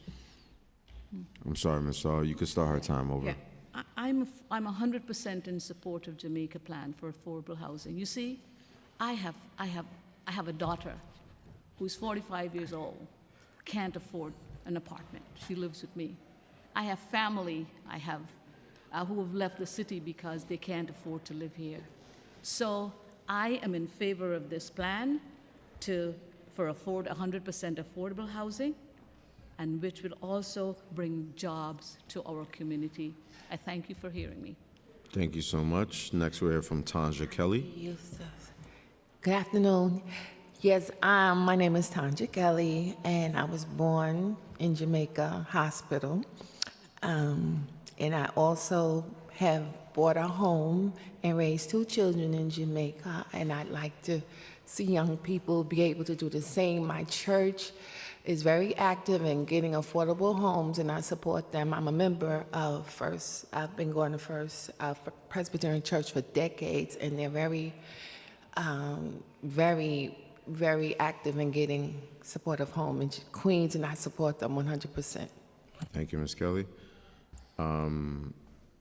I'm sorry, Ms. Saul. You can start her time over. yeah, I'm 100% in support of Jamaica Plan for affordable housing. You see, I have a daughter who's 45 years old, can't afford an apartment. She lives with me. I have family who have left the city because they can't afford to live here. So I am in favor of this plan for 100% affordable housing, and which will also bring jobs to our community. I thank you for hearing me. Thank you so much. Next, we'll hear from Tanja Kelly. Yes, sir. Good afternoon. Yes, my name is Tanja Kelly, and I was born in Jamaica Hospital. And I also have bought a home and raised 2 children in Jamaica, and I'd like to see young people be able to do the same. My church is very active in getting affordable homes, and I support them. I'm a member of I've been going to First Presbyterian Church for decades, and they're very, very active in getting supportive home in Queens, and I support them 100%. Thank you, Ms. Kelly.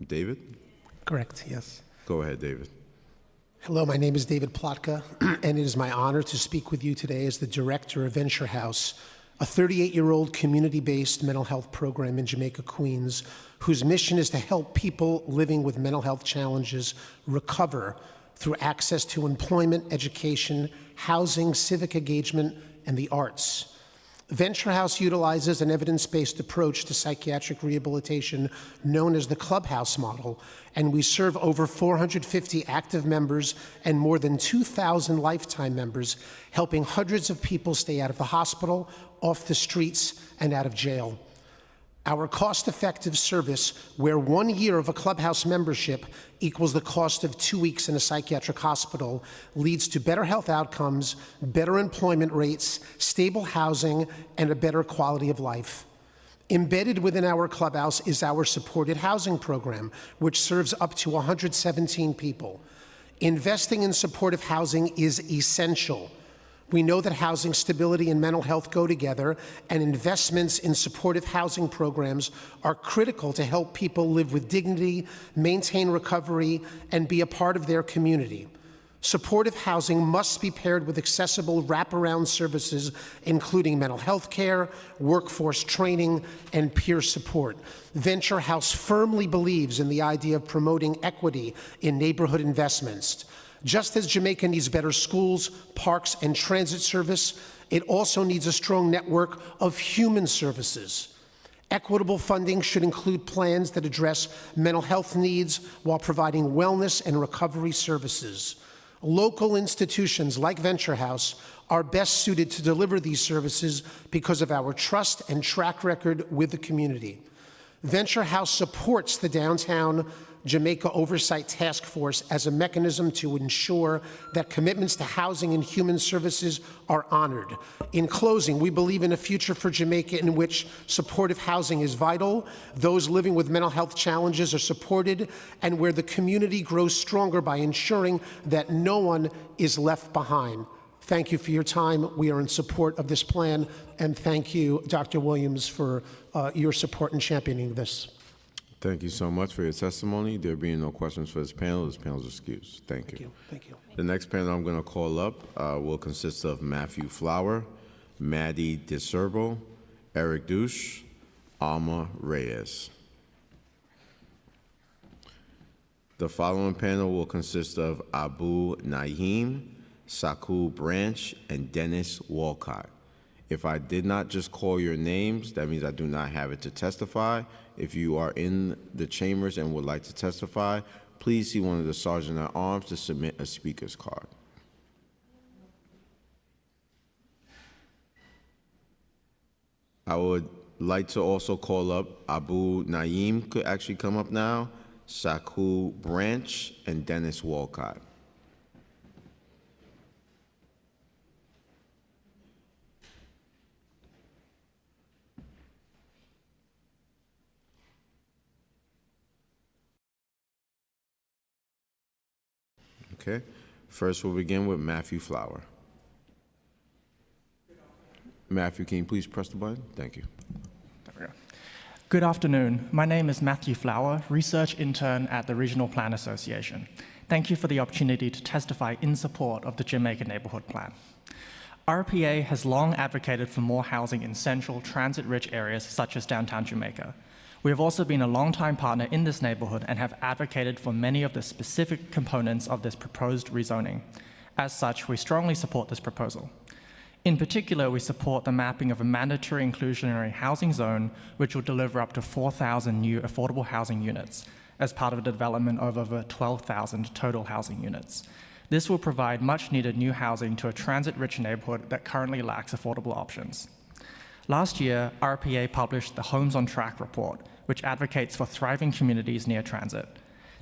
David? Correct, yes. Go ahead, David. Hello, my name is David Plotka, and it is my honor to speak with you today as the director of Venture House, a 38-year-old community-based mental health program in Jamaica, Queens, whose mission is to help people living with mental health challenges recover through access to employment, education, housing, civic engagement, and the arts. Venture House utilizes an evidence-based approach to psychiatric rehabilitation known as the Clubhouse model, and we serve over 450 active members and more than 2,000 lifetime members, helping hundreds of people stay out of the hospital, off the streets, and out of jail. Our cost-effective service, where 1 year of a Clubhouse membership equals the cost of 2 weeks in a psychiatric hospital, leads to better health outcomes, better employment rates, stable housing, and a better quality of life. Embedded within our Clubhouse is our supported housing program, which serves up to 117 people. Investing in supportive housing is essential. We know that housing stability and mental health go together, and investments in supportive housing programs are critical to help people live with dignity, maintain recovery, and be a part of their community. Supportive housing must be paired with accessible wraparound services, including mental health care, workforce training, and peer support. Venture House firmly believes in the idea of promoting equity in neighborhood investments. Just as Jamaica needs better schools, parks, and transit service, it also needs a strong network of human services. Equitable funding should include plans that address mental health needs while providing wellness and recovery services. Local institutions like Venture House are best suited to deliver these services because of our trust and track record with the community. Venture House supports the Downtown Jamaica Oversight Task Force as a mechanism to ensure that commitments to housing and human services are honored. In closing, we believe in a future for Jamaica in which supportive housing is vital, those living with mental health challenges are supported, and where the community grows stronger by ensuring that no one is left behind. Thank you for your time. We are in support of this plan, and thank you, Dr. Williams, for your support in championing this. Thank you so much for your testimony. There being no questions for this panel is excused. Thank you. Thank you. The next panel I'm going to call up will consist of Matthew Flower, Maddie DeSerbo, Eric Douche, Alma Reyes. The following panel will consist of Abu Naeem, Saku Branch, and Dennis Walcott. If I did not just call your names, that means I do not have it to testify. If you are in the chambers and would like to testify, please see one of the sergeant at arms to submit a speaker's card. I would like to also call up Abu Naeem, could actually come up now, Saku Branch, and Dennis Walcott. Okay, first we'll begin with Matthew Flower. Matthew, can you please press the button? Thank you. There we go. Good afternoon. My name is Matthew Flower, research intern at the Regional Plan Association. Thank you for the opportunity to testify in support of the Jamaica Neighborhood Plan. RPA has long advocated for more housing in central, transit-rich areas such as downtown Jamaica. We have also been a longtime partner in this neighborhood and have advocated for many of the specific components of this proposed rezoning. As such, we strongly support this proposal. In particular, we support the mapping of a mandatory inclusionary housing zone, which will deliver up to 4,000 new affordable housing units as part of a development of over 12,000 total housing units. This will provide much-needed new housing to a transit-rich neighborhood that currently lacks affordable options. Last year, RPA published the Homes on Track report, which advocates for thriving communities near transit.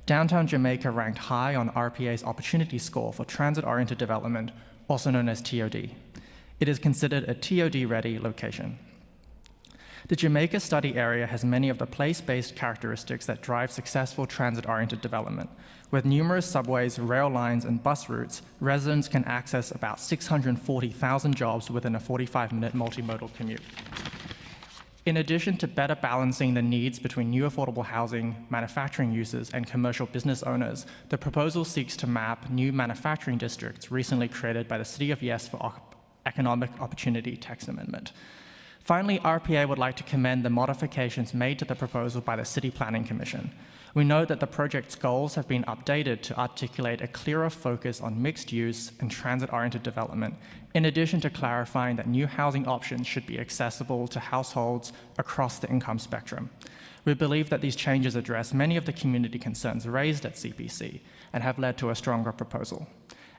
Downtown Jamaica ranked high on RPA's opportunity score for transit-oriented development, also known as TOD. It is considered a TOD-ready location. The Jamaica study area has many of the place-based characteristics that drive successful transit-oriented development. With numerous subways, rail lines, and bus routes, residents can access about 640,000 jobs within a 45-minute multimodal commute. In addition to better balancing the needs between new affordable housing, manufacturing uses, and commercial business owners, the proposal seeks to map new manufacturing districts recently created by the City of Yes for Economic Opportunity Text Amendment. Finally, RPA would like to commend the modifications made to the proposal by the City Planning Commission. We note that the project's goals have been updated to articulate a clearer focus on mixed use and transit-oriented development, in addition to clarifying that new housing options should be accessible to households across the income spectrum. We believe that these changes address many of the community concerns raised at CPC and have led to a stronger proposal.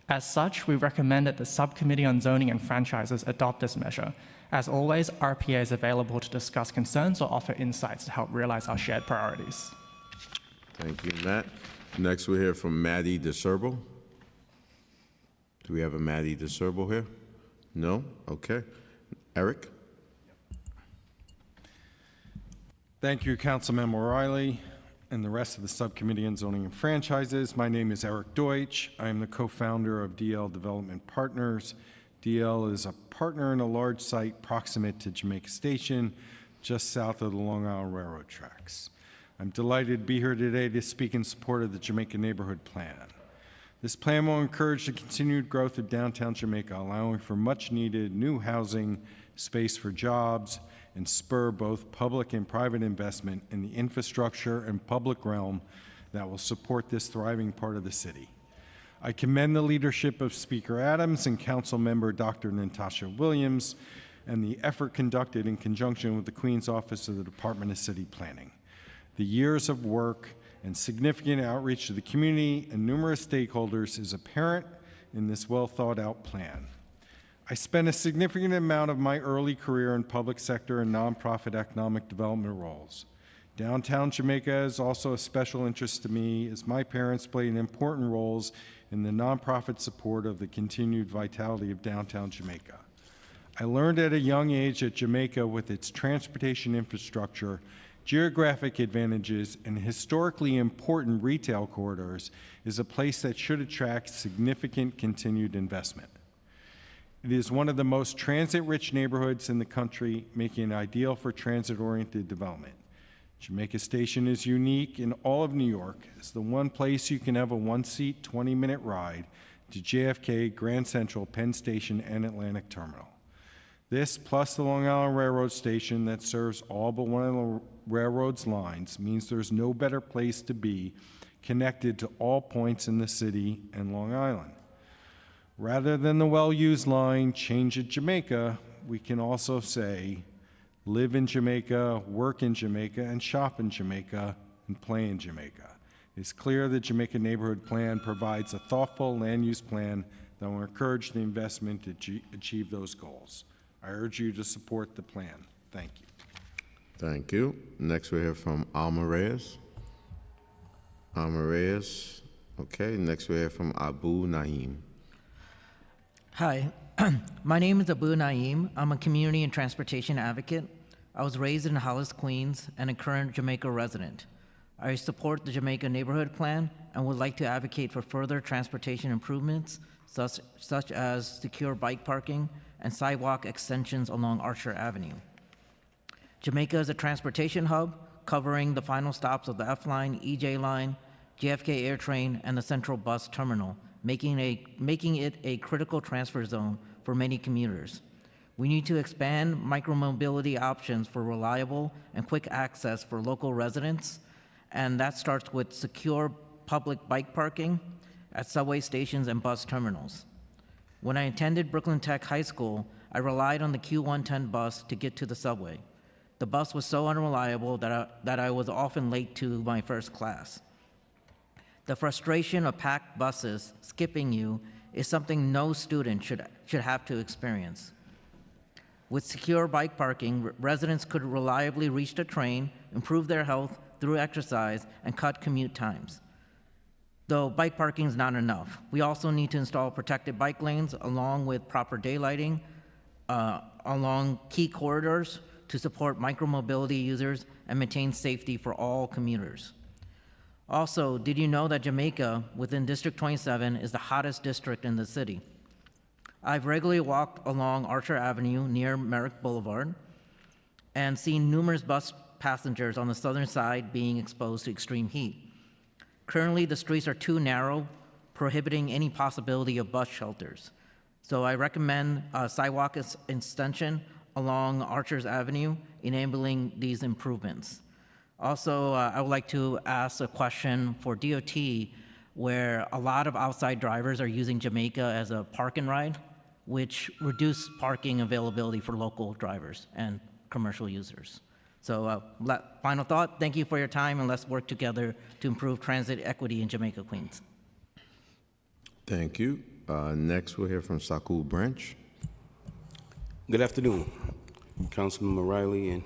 As such, we recommend that the Subcommittee on Zoning and Franchises adopt this measure. As always, RPA is available to discuss concerns or offer insights to help realize our shared priorities. Thank you, Matt. Next, we'll hear from Maddie DeSerbo. Do we have a Maddie DeSerbo here? No? Okay. Eric? Thank you, Councilmember O'Reilly and the rest of the Subcommittee on Zoning and Franchises. My name is Eric Deutsch. I am the co-founder of DL Development Partners. DL is a partner in a large site proximate to Jamaica Station, just south of the Long Island Railroad tracks. I'm delighted to be here today to speak in support of the Jamaica Neighborhood Plan. This plan will encourage the continued growth of downtown Jamaica, allowing for much-needed new housing, space for jobs, and spur both public and private investment in the infrastructure and public realm that will support this thriving part of the city. I commend the leadership of Speaker Adams and Council Member Dr. Natasha Williams and the effort conducted in conjunction with the Queen's Office of the Department of City Planning. The years of work and significant outreach to the community and numerous stakeholders is apparent in this well-thought-out plan. I spent a significant amount of my early career in public sector and nonprofit economic development roles. Downtown Jamaica is also a special interest to me as my parents played important roles in the nonprofit support of the continued vitality of downtown Jamaica. I learned at a young age that Jamaica, with its transportation infrastructure, geographic advantages, and historically important retail corridors, is a place that should attract significant continued investment. It is one of the most transit-rich neighborhoods in the country, making it ideal for transit-oriented development. Jamaica Station is unique in all of New York. It's the one place you can have a one-seat, 20-minute ride to JFK, Grand Central, Penn Station, and Atlantic Terminal. This, plus the Long Island Railroad Station that serves all but one of the railroad's lines, means there's no better place to be connected to all points in the city and Long Island. Rather than the well-used line, change at Jamaica, we can also say, live in Jamaica, work in Jamaica, and shop in Jamaica, and play in Jamaica. It's clear the Jamaica Neighborhood Plan provides a thoughtful land use plan that will encourage the investment to achieve those goals. I urge you to support the plan. Thank you. Thank you. Next we hear from Alma Reyes. Alma Reyes. Okay, next we hear from Abu Naeem. Hi, my name is Abu Naeem. I'm a community and transportation advocate. I was raised in Hollis, Queens, and a current Jamaica resident. I support the Jamaica Neighborhood Plan and would like to advocate for further transportation improvements, such as secure bike parking and sidewalk extensions along Archer Avenue. Jamaica is a transportation hub covering the final stops of the F Line, EJ Line, JFK Air Train, and the Central Bus Terminal, making it a critical transfer zone for many commuters. We need to expand micromobility options for reliable and quick access for local residents, and that starts with secure public bike parking at subway stations and bus terminals. When I attended Brooklyn Tech High School, I relied on the Q110 bus to get to the subway. The bus was so unreliable that I was often late to my first class. The frustration of packed buses skipping you is something no student should have to experience. With secure bike parking, residents could reliably reach the train, improve their health through exercise, and cut commute times. Though bike parking is not enough, we also need to install protected bike lanes along with proper daylighting along key corridors to support micromobility users and maintain safety for all commuters. Also, did you know that Jamaica, within District 27, is the hottest district in the city? I've regularly walked along Archer Avenue near Merrick Boulevard and seen numerous bus passengers on the southern side being exposed to extreme heat. Currently, the streets are too narrow, prohibiting any possibility of bus shelters. So I recommend a sidewalk extension along Archer's Avenue, enabling these improvements. Also, I would like to ask a question for DOT, where a lot of outside drivers are using Jamaica as a park and ride, which reduce parking availability for local drivers and commercial users. So final thought, thank you for your time, and let's work together to improve transit equity in Jamaica, Queens. Thank you. Next we'll hear from Saku Branch. Good afternoon, Councilmember Riley and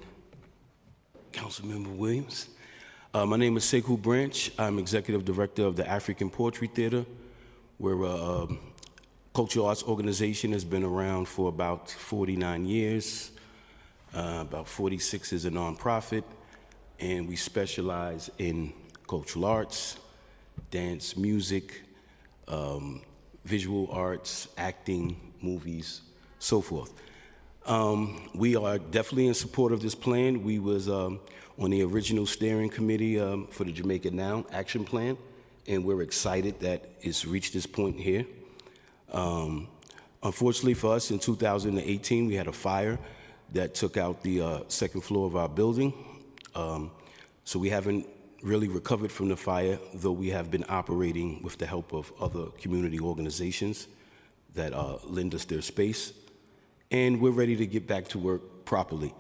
Councilmember Williams. My name is Sekou Branch. I'm Executive Director of the African Poetry Theater. We're a cultural arts organization that's been around for about 49 years. About 46 is a nonprofit, and we specialize in cultural arts, dance, music, visual arts, acting, movies, so forth. We are definitely in support of this plan. We was on the original steering committee for the Jamaica Now Action Plan, and we're excited that it's reached this point here. Unfortunately for us, in 2018, we had a fire that took out the second floor of our building. So we haven't really recovered from the fire, though we have been operating with the help of other community organizations that lend us their space. And we're ready to get back to work properly.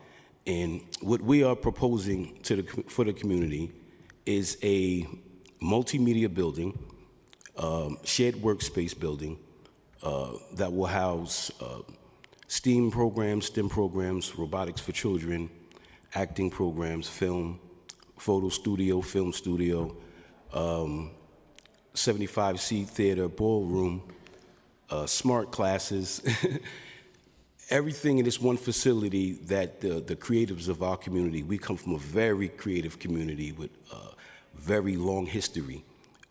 And what we are proposing for the community is a multimedia building, shared workspace building that will house STEAM programs, STEM programs, robotics for children, acting programs, film, photo studio, film studio, 75-seat theater, ballroom, smart classes, everything in this one facility that the creatives of our community, we come from a very creative community with a very long history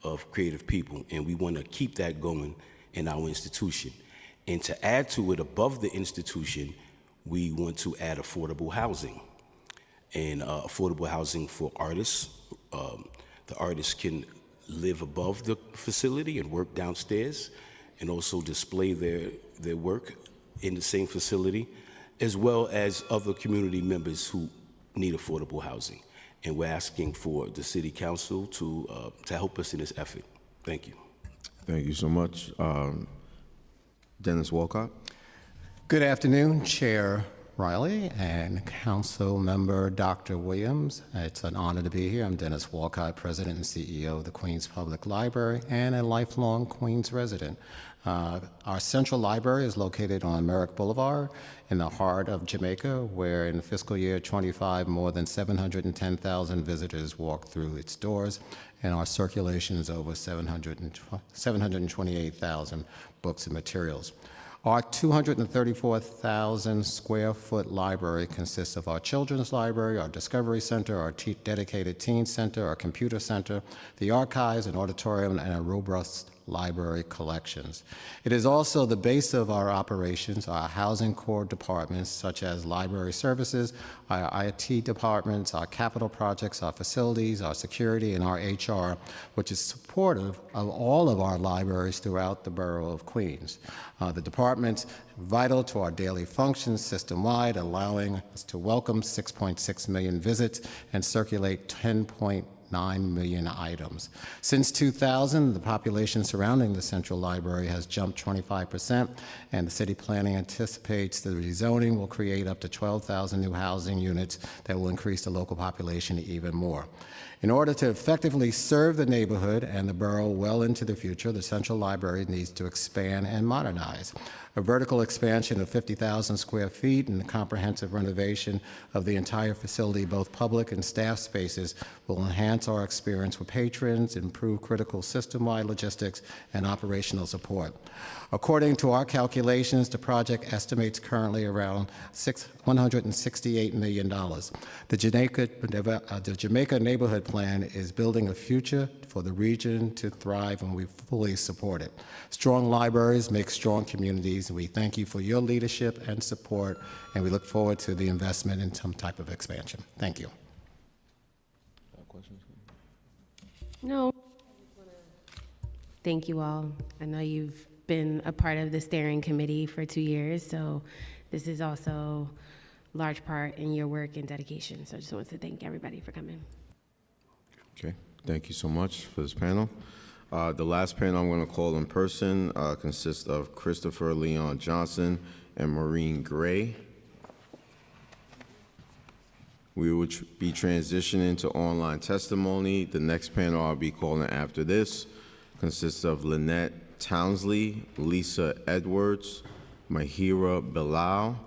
of creative people, and we want to keep that going in our institution. And to add to it, above the institution, we want to add affordable housing. And affordable housing for artists. The artists can live above the facility and work downstairs, and also display their work in the same facility, as well as other community members who need affordable housing. And we're asking for the City Council to help us in this effort. Thank you. Thank you so much. Dennis Walcott. Good afternoon, Chair Riley and Council Member Dr. Williams. It's an honor to be here. I'm Dennis Walcott, President and CEO of the Queens Public Library and a lifelong Queens resident. Our central library is located on Merrick Boulevard in the heart of Jamaica, where in fiscal year 25, more than 710,000 visitors walked through its doors, and our circulation is over 728,000 books and materials. Our 234,000 square foot library consists of our children's library, our discovery center, our dedicated teen center, our computer center, the archives, an auditorium, and a robust library collections. It is also the base of our operations, our housing core departments such as library services, our IT departments, our capital projects, our facilities, our security, and our HR, which is supportive of all of our libraries throughout the borough of Queens. The department's vital to our daily functions system-wide, allowing us to welcome 6.6 million visits and circulate 10.9 million items. Since 2000, the population surrounding the Central Library has jumped 25%, and the city planning anticipates the rezoning will create up to 12,000 new housing units that will increase the local population even more. In order to effectively serve the neighborhood and the borough well into the future, the Central Library needs to expand and modernize. A vertical expansion of 50,000 square feet and a comprehensive renovation of the entire facility, both public and staff spaces, will enhance our experience for patrons, improve critical system-wide logistics, and operational support. According to our calculations, the project estimates currently around $168 million. The Jamaica Neighborhood Plan is building a future for the region to thrive, and we fully support it. Strong libraries make strong communities, and we thank you for your leadership and support, and we look forward to the investment in some type of expansion. Thank you. No. Thank you all. I know you've been a part of the steering committee for 2 years, so this is also a large part in your work and dedication. So I just want to thank everybody for coming. Okay, thank you so much for this panel. The last panel I'm going to call in person consists of Christopher Leon Johnson and Maureen Gray. We will be transitioning to online testimony. The next panel I'll be calling after this consists of Lynette Townsley, Lisa Edwards, Mahira Bilal,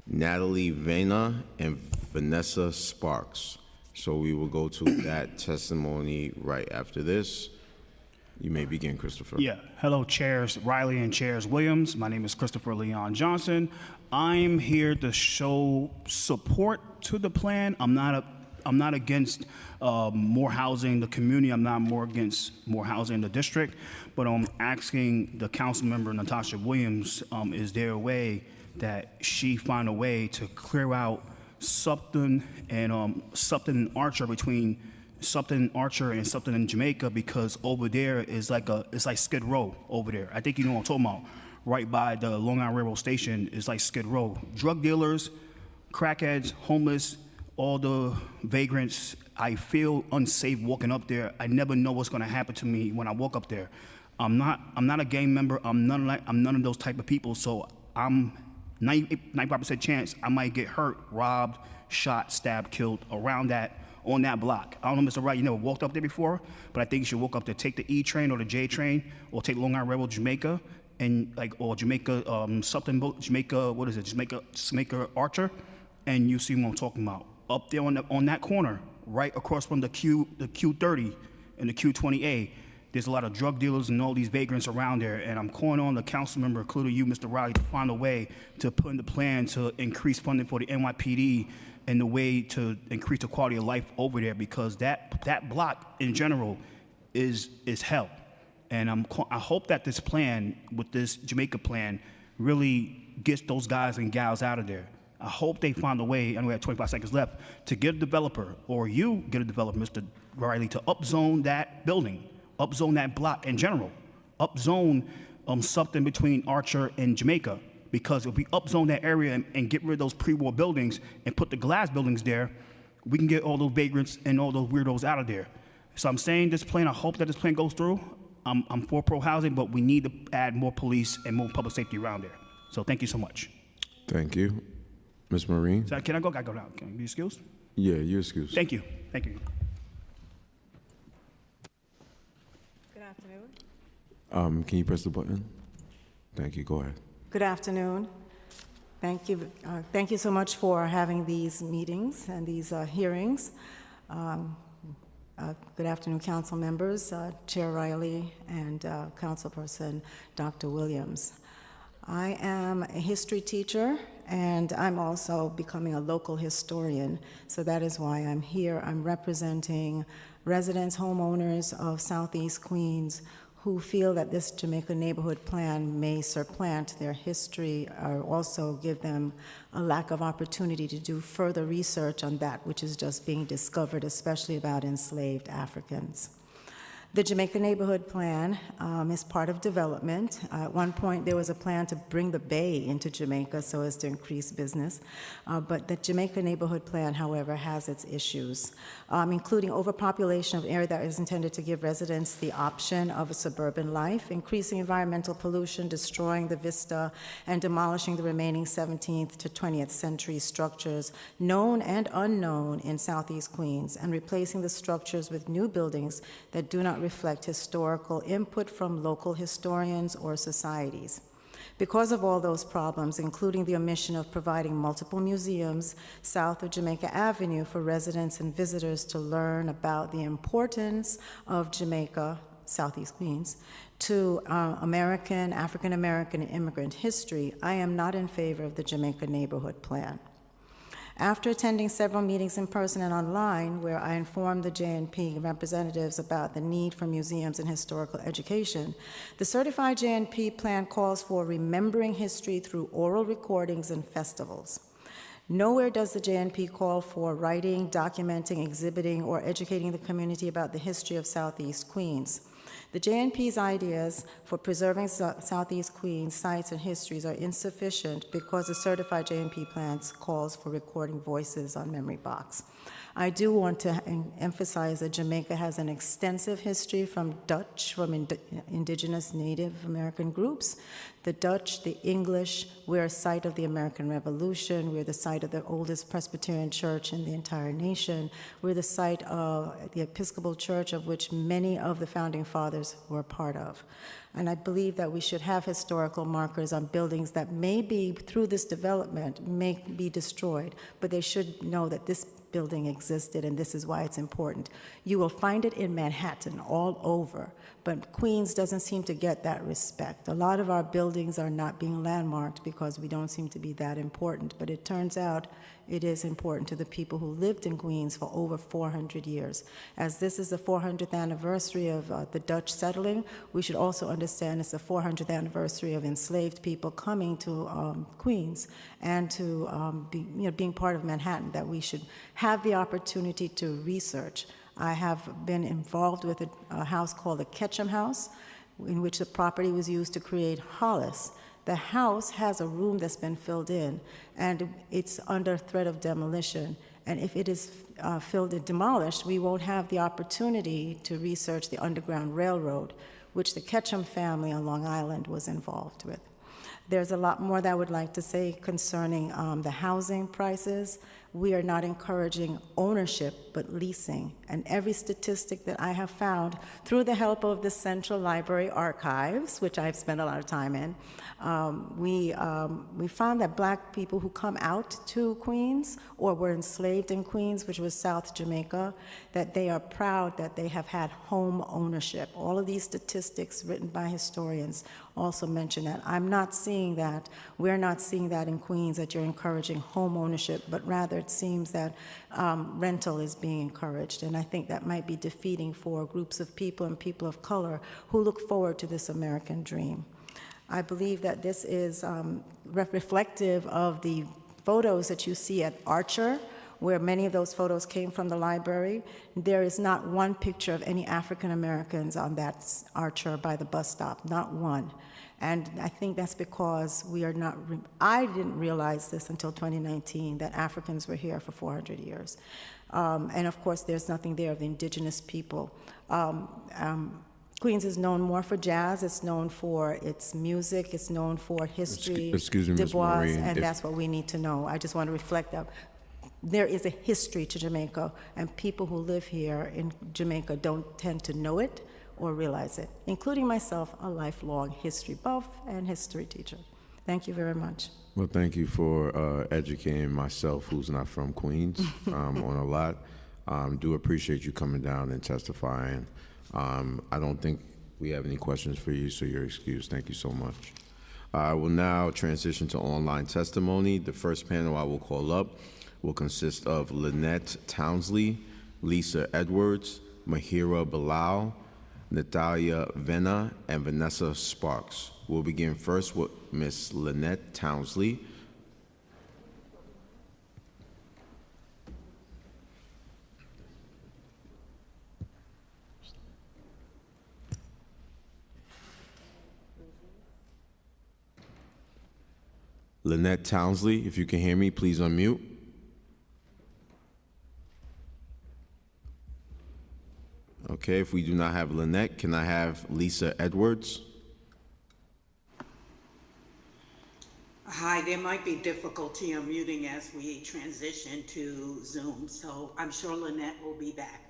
Natalie Vena, and Vanessa Sparks. So we will go to that testimony right after this. You may begin, Christopher. Yeah. Hello, Chairs Riley and Chairs Williams. My name is Christopher Leon Johnson. I'm here to show support to the plan. I'm not against more housing in the community. I'm not more against more housing in the district. But I'm asking the council member, Natasha Williams, is there a way that she find a way to clear out Supton and Supton Archer between Supton Archer and Supton in Jamaica, because over there is it's like Skid Row over there. I think you know what I'm talking about. Right by the Long Island Railroad Station is like Skid Row. Drug dealers, crackheads, homeless, all the vagrants. I feel unsafe walking up there. I never know what's gonna happen to me when I walk up there. I'm not a gang member. I'm none of those type of people. So I'm 95% chance I might get hurt, robbed, shot, stabbed, killed around that, on that block. I don't know, Mr. Wright, you never walked up there before, but I think you should walk up there, take the E train or the J train, or take Long Island Railroad Jamaica, and or Jamaica, Jamaica, what is it, Jamaica Archer, and you see what I'm talking about. Up there on that corner, right across from the Q30 and the Q20A, there's a lot of drug dealers and all these vagrants around there, and I'm calling on the council member, including you, Mr. Riley, to find a way to put in the plan to increase funding for the NYPD and the way to increase the quality of life over there, because that block in general is hell. And I hope that this plan, with this Jamaica plan, really gets those guys and gals out of there. I hope they find a way, and we have 25 seconds left, to get a developer, or you get a developer, Mr. Riley, to upzone that building, upzone that block in general, upzone something between Archer and Jamaica. Because if we upzone that area and get rid of those pre-war buildings and put the glass buildings there, we can get all those vagrants and all those weirdos out of there. So I'm saying this plan, I hope that this plan goes through. I'm for pro-housing, but we need to add more police and more public safety around there. So thank you so much. Thank you. Ms. Marine? So can I go? I go now. Can I be excused? Yeah, you're excused. Thank you. Thank you. Good afternoon. Can you press the button? Thank you. Go ahead. Good afternoon. Thank you. Thank you so much for having these meetings and these hearings. Good afternoon, council members, Chair Riley, and Councilperson Dr. Williams. I am a history teacher, and I'm also becoming a local historian, so that is why I'm here. I'm representing residents, homeowners of Southeast Queens who feel that this Jamaica Neighborhood Plan may supplant their history or also give them a lack of opportunity to do further research on that which is just being discovered, especially about enslaved Africans. The Jamaica Neighborhood Plan is part of development. At one point, there was a plan to bring the Bay into Jamaica so as to increase business. But the Jamaica Neighborhood Plan, however, has its issues, including overpopulation of area that is intended to give residents the option of a suburban life, increasing environmental pollution, destroying the vista, and demolishing the remaining 17th to 20th century structures, known and unknown in Southeast Queens, and replacing the structures with new buildings that do not reflect historical input from local historians or societies. Because of all those problems, including the omission of providing multiple museums south of Jamaica Avenue for residents and visitors to learn about the importance of Jamaica, Southeast Queens, to African American immigrant history, I am not in favor of the Jamaica Neighborhood Plan. After attending several meetings in person and online, where I informed the JNP representatives about the need for museums and historical education, the certified JNP plan calls for remembering history through oral recordings and festivals. Nowhere does the JNP call for writing, documenting, exhibiting, or educating the community about the history of Southeast Queens. The JNP's ideas for preserving Southeast Queens sites and histories are insufficient because the certified JNP plans calls for recording voices on memory box. I do want to emphasize that Jamaica has an extensive history from indigenous Native American groups. The Dutch, the English, we're a site of the American Revolution. We're the site of the oldest Presbyterian church in the entire nation. We're the site of the Episcopal Church, of which many of the founding fathers were a part of. And I believe that we should have historical markers on buildings that may be, through this development, may be destroyed, but they should know that this building existed, and this is why it's important. You will find it in Manhattan all over, but Queens doesn't seem to get that respect. A lot of our buildings are not being landmarked because we don't seem to be that important, but it turns out it is important to the people who lived in Queens for over 400 years. As this is the 400th anniversary of the Dutch settling, we should also understand it's the 400th anniversary of enslaved people coming to Queens and to being part of Manhattan, that we should have the opportunity to research. I have been involved with a house called the Ketchum House, in which the property was used to create Hollis. The house has a room that's been filled in, and it's under threat of demolition. And if it is filled and demolished, we won't have the opportunity to research the Underground Railroad, which the Ketchum family on Long Island was involved with. There's a lot more that I would like to say concerning the housing prices. We are not encouraging ownership, but leasing. And every statistic that I have found through the help of the Central Library Archives, which I've spent a lot of time in, we found that Black people who come out to Queens or were enslaved in Queens, which was South Jamaica, that they are proud that they have had home ownership. All of these statistics written by historians also mention that. I'm not seeing that. We're not seeing that in Queens, that you're encouraging home ownership, but rather it seems that rental is being encouraged. And I think that might be defeating for groups of people and people of color who look forward to this American dream. I believe that this is reflective of the photos that you see at Archer, where many of those photos came from the library. There is not one picture of any African Americans on that Archer by the bus stop, not one. And I think that's because we are not, I didn't realize this until 2019, that Africans were here for 400 years. And of course, there's nothing there of the indigenous people. Queens is known more for jazz, it's known for its music, it's known for history, Excuse me, Ms. Dubois, Marie, and that's what we need to know. I just want to reflect that. There is a history to Jamaica, and people who live here in Jamaica don't tend to know it or realize it, including myself, a lifelong history buff and history teacher. Thank you very much. Well, thank you for educating myself, who's not from Queens, on a lot. Do appreciate you coming down and testifying. I don't think we have any questions for you, so you're excused. Thank you so much. I will now transition to online testimony. The first panel I will call up will consist of Lynette Townsley, Lisa Edwards, Mahira Bilal, Natalia Vena, and Vanessa Sparks. We'll begin first with Ms. Lynette Townsley. Lynette Townsley, if you can hear me, please unmute. Okay, if we do not have Lynette, can I have Lisa Edwards? Hi, there might be difficulty unmuting as we transition to Zoom, so I'm sure Lynette will be back.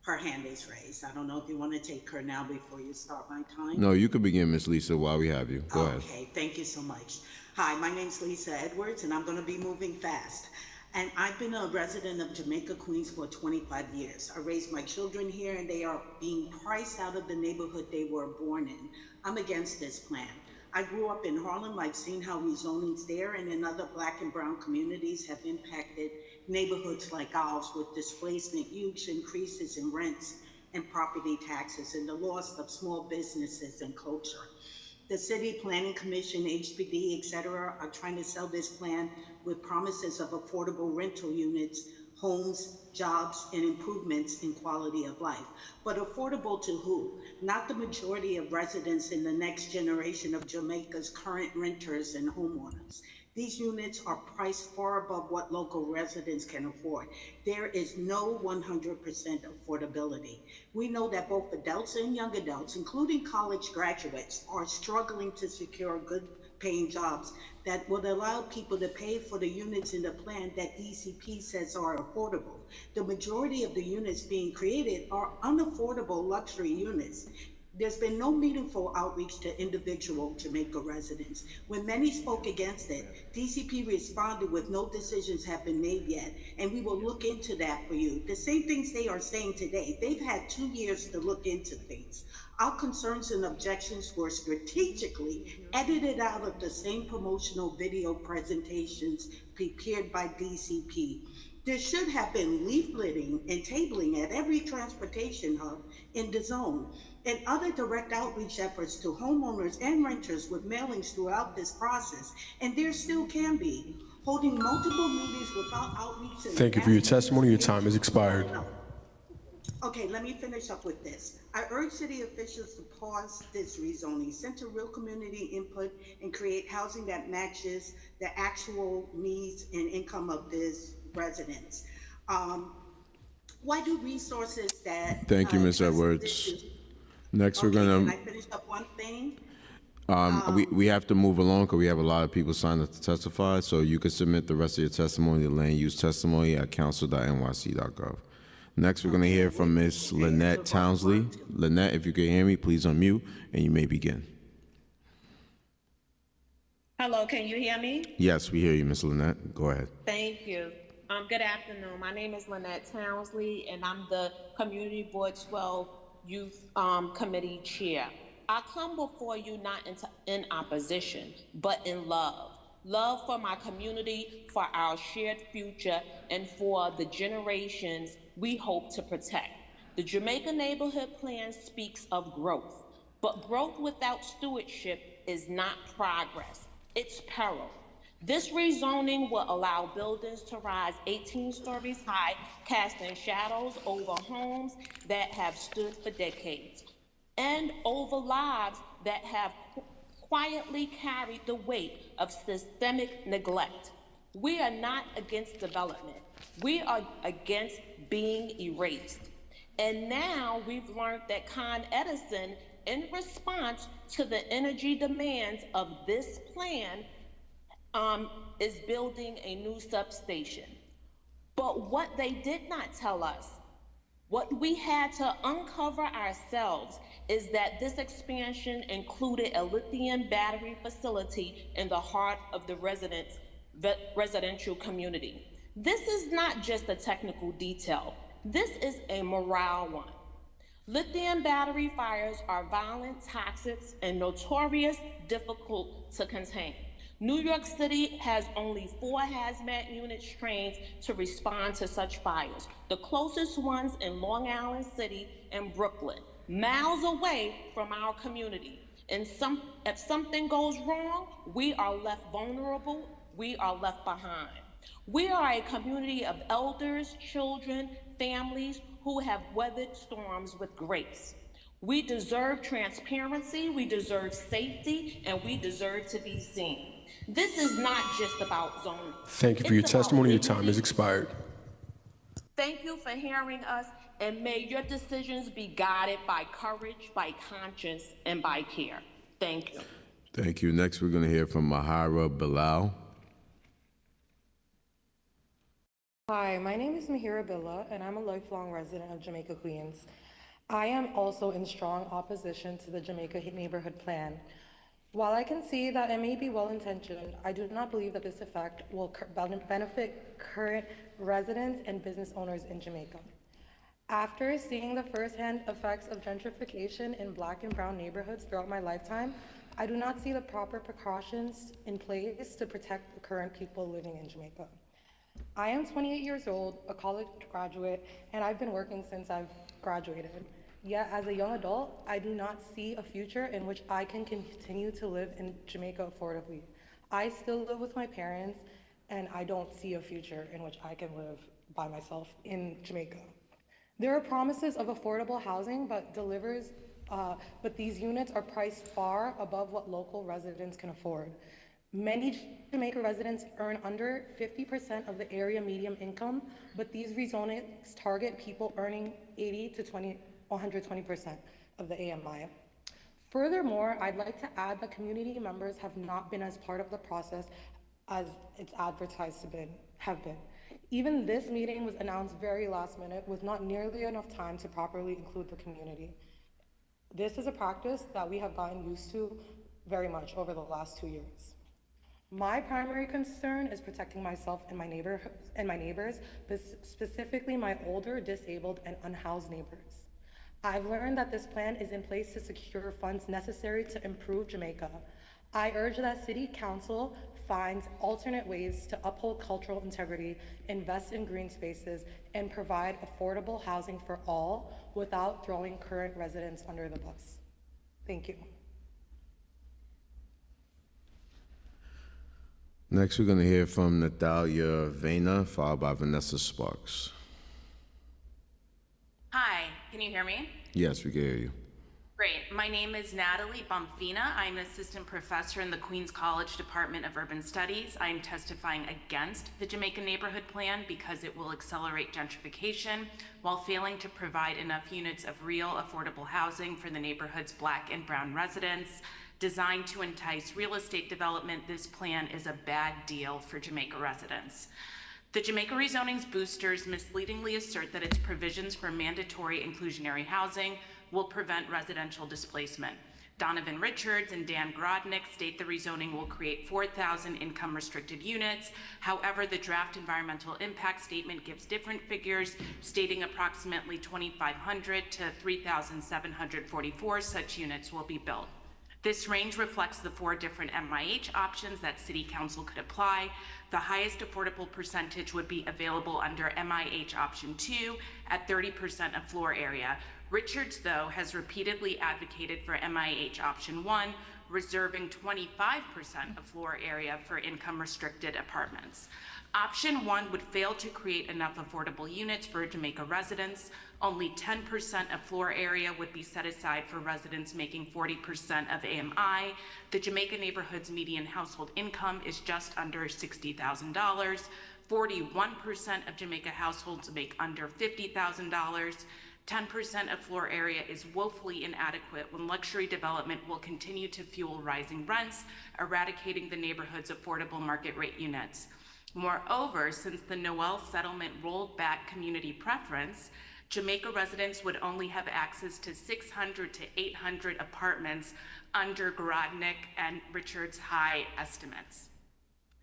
Her hand is raised. I don't know if you want to take her now before you start my time. No, you could begin, Ms. Lisa, while we have you. Go ahead. Okay, thank you so much. Hi, my name's Lisa Edwards, and I'm going to be moving fast. And I've been a resident of Jamaica, Queens for 25 years. I raised my children here, and they are being priced out of the neighborhood they were born in. I'm against this plan. I grew up in Harlem. I've seen how rezonings there and in other Black and brown communities have impacted neighborhoods like ours with displacement, huge increases in rents and property taxes, and the loss of small businesses and culture. The City Planning Commission, HPD, et cetera, are trying to sell this plan with promises of affordable rental units, homes, jobs, and improvements in quality of life. But affordable to who? Not the majority of residents in the next generation of Jamaica's current renters and homeowners. These units are priced far above what local residents can afford. There is no 100% affordability. We know that both adults and young adults, including college graduates, are struggling to secure good paying jobs that would allow people to pay for the units in the plan that DCP says are affordable. The majority of the units being created are unaffordable luxury units. There's been no meaningful outreach to individual Jamaica residents. When many spoke against it, DCP responded with no decisions have been made yet, and we will look into that for you. The same things they are saying today, they've had 2 years to look into things. Our concerns and objections were strategically edited out of the same promotional video presentations prepared by DCP. There should have been leafleting and tabling at every transportation hub in the zone, and other direct outreach efforts to homeowners and renters with mailings throughout this process, and there still can be. Holding multiple meetings without outreach. Thank you for your testimony. Your time has expired. Okay, let me finish up with this. I urge city officials to pause this rezoning, center real community input, and create housing that matches the actual needs and income of these residents. Why do resources that— Thank you, Ms. Edwards. Next, okay, we're gonna— Can I finish up one thing? we have to move along because we have a lot of people signed up to testify, so you can submit the rest of your testimony, the land use testimony, at council.nyc.gov. Next, we're going to hear from Ms. Lynette Townsley. Lynette, if you can hear me, please unmute, and you may begin. Hello, can you hear me? Yes, we hear you, Ms. Lynette. Go ahead. Thank you. Good afternoon. My name is Lynette Townsley, and I'm the Community Board 12 Youth Committee Chair. I come before you not in opposition, but in love. love for my community, for our shared future, and for the generations we hope to protect. The Jamaica Neighborhood Plan speaks of growth, but growth without stewardship is not progress, it's peril. This rezoning will allow buildings to rise 18 stories high, casting shadows over homes that have stood for decades and over lives that have quietly carried the weight of systemic neglect. We are not against development. We are against being erased. And now we've learned that Con Edison, in response to the energy demands of this plan, is building a new substation. But what they did not tell us, what we had to uncover ourselves, is that this expansion included a lithium battery facility in the heart of the residential community. This is not just a technical detail. This is a morale one. Lithium battery fires are violent, toxic, and notorious difficult to contain. New York City has only 4 hazmat units trained to respond to such fires. The closest ones in Long Island City and Brooklyn, miles away from our community. And if something goes wrong, we are left vulnerable, we are left behind. We are a community of elders, children, families who have weathered storms with grace. We deserve transparency, we deserve safety, and we deserve to be seen. This is not just about zoning. Thank you for your testimony. Your time has expired. Thank you for hearing us, and may your decisions be guided by courage, by conscience, and by care. Thank you. Thank you. Next, we're going to hear from Mahira Bilal. Hi, my name is Mahira Bilal, and I'm a lifelong resident of Jamaica, Queens. I am also in strong opposition to the Jamaica Neighborhood Plan. While I can see that it may be well-intentioned, I do not believe that this effect will benefit current residents and business owners in Jamaica. After seeing the firsthand effects of gentrification in Black and brown neighborhoods throughout my lifetime, I do not see the proper precautions in place to protect the current people living in Jamaica. I am 28 years old, a college graduate, and I've been working since I've graduated. Yet, as a young adult, I do not see a future in which I can continue to live in Jamaica affordably. I still live with my parents, and I don't see a future in which I can live by myself in Jamaica. There are promises of affordable housing, but these units are priced far above what local residents can afford. Many Jamaica residents earn under 50% of the area median income, but these rezonings target people earning 80 to 120% of the AMI. Furthermore, I'd like to add that community members have not been as part of the process as it's advertised to have been. Even this meeting was announced very last minute with not nearly enough time to properly include the community. This is a practice that we have gotten used to very much over the last 2 years. My primary concern is protecting myself and my neighbors, specifically my older, disabled, and unhoused neighbors. I've learned that this plan is in place to secure funds necessary to improve Jamaica. I urge that City Council finds alternate ways to uphold cultural integrity, invest in green spaces, and provide affordable housing for all without throwing current residents under the bus. Thank you. Next, we're going to hear from Natalia Vena, followed by Vanessa Sparks. Hi, can you hear me? Yes, we can hear you. Great. My name is Natalie Bumpfina. I'm an assistant professor in the Queens College Department of Urban Studies. I'm testifying against the Jamaica Neighborhood Plan because it will accelerate gentrification while failing to provide enough units of real affordable housing for the neighborhood's Black and brown residents. Designed to entice real estate development, this plan is a bad deal for Jamaica residents. The Jamaica Rezoning's boosters misleadingly assert that its provisions for mandatory inclusionary housing will prevent residential displacement. Donovan Richards and Dan Grodnick state the rezoning will create 4,000 income-restricted units. However, the draft environmental impact statement gives different figures, stating approximately 2,500 to 3,744 such units will be built. This range reflects the 4 different MIH options that City Council could apply. The highest affordable percentage would be available under MIH option 2 at 30% of floor area. Richards, though, has repeatedly advocated for MIH option 1, reserving 25% of floor area for income-restricted apartments. Option 1 would fail to create enough affordable units for Jamaica residents. Only 10% of floor area would be set aside for residents making 40% of AMI. The Jamaica neighborhood's median household income is just under $60,000. 41% of Jamaica households make under $50,000. 10% of floor area is woefully inadequate when luxury development will continue to fuel rising rents, eradicating the neighborhood's affordable market rate units. Moreover, since the Noel settlement rolled back community preference, Jamaica residents would only have access to 600 to 800 apartments under Grodnick and Richards High estimates.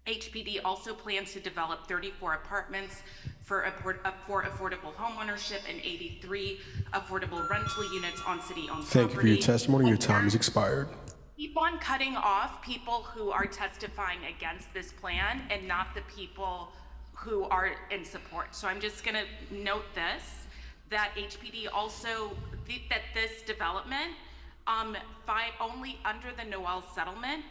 HPD also plans to develop 34 apartments for affordable homeownership and 83 affordable rental units on city-owned property. Thank you for your testimony. Your time has expired. Keep on cutting off people who are testifying against this plan and not the people who are in support. So I'm just going to note this, that HPD also, that this development, only under the Noel settlement,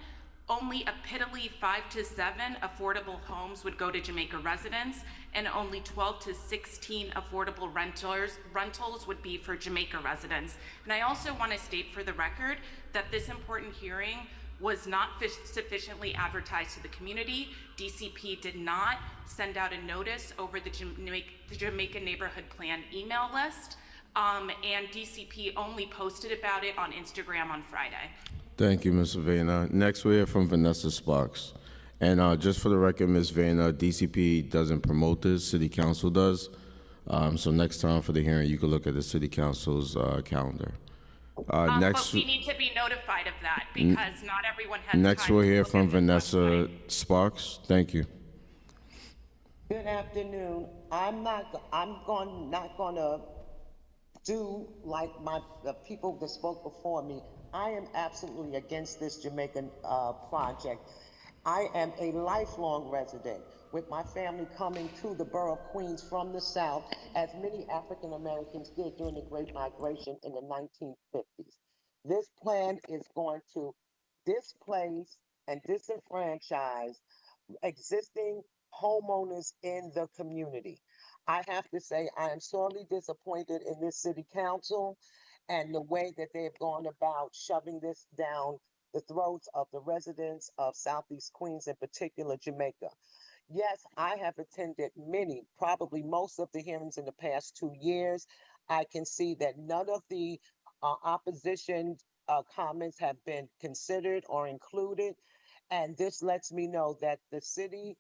only a piddly 5 to 7 affordable homes would go to Jamaica residents, and only 12 to 16 affordable rentals would be for Jamaica residents. And I also want to state for the record that this important hearing was not sufficiently advertised to the community. DCP did not send out a notice over the Jamaica Neighborhood Plan email list, and DCP only posted about it on Instagram on Friday. Thank you, Ms. Vena. Next, we hear from Vanessa Sparks. And just for the record, Ms. Vena, DCP doesn't promote this, City Council does. So next time for the hearing, you can look at the City Council's calendar. But we need to be notified of that because not everyone has Next, time we'll to hear look from at this Vanessa website. Sparks. Thank you. Good afternoon. I'm not going to do like the people that spoke before me. I am absolutely against this Jamaican project. I am a lifelong resident with my family coming to the borough of Queens from the South, as many African Americans did during the Great Migration in the 1950s. This plan is going to displace and disenfranchise existing homeowners in the community. I have to say I am sorely disappointed in this city council and the way that they have gone about shoving this down the throats of the residents of Southeast Queens, in particular Jamaica. Yes, I have attended many, probably most of the hearings in the past 2 years. I can see that none of the opposition comments have been considered or included. And this lets me know that the city,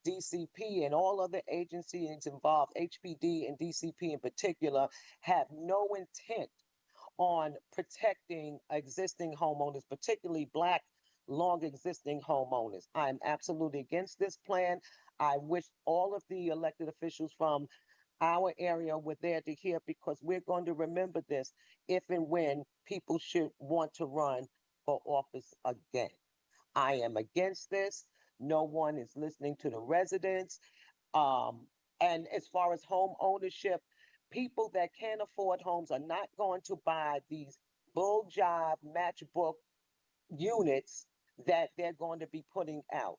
DCP, and all other agencies involved, HPD and DCP in particular, have no intent on protecting existing homeowners, particularly Black long existing homeowners. I'm absolutely against this plan. I wish all of the elected officials from our area were there to hear, because we're going to remember this if and when people should want to run for office again. I am against this. No one is listening to the residents. And as far as home ownership, people that can't afford homes are not going to buy these bull job matchbook units that they're going to be putting out.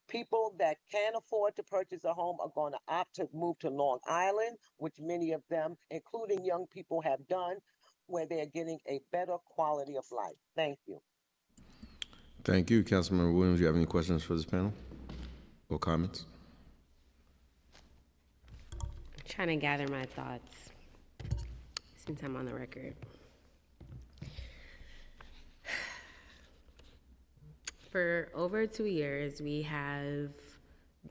People that can't afford to purchase a home are going to opt to move to Long Island, which many of them, including young people, have done, where they're getting a better quality of life. Thank you. Thank you. Councilmember Williams, do you have any questions for this panel or comments? I'm trying to gather my thoughts since I'm on the record. For over 2 years, we have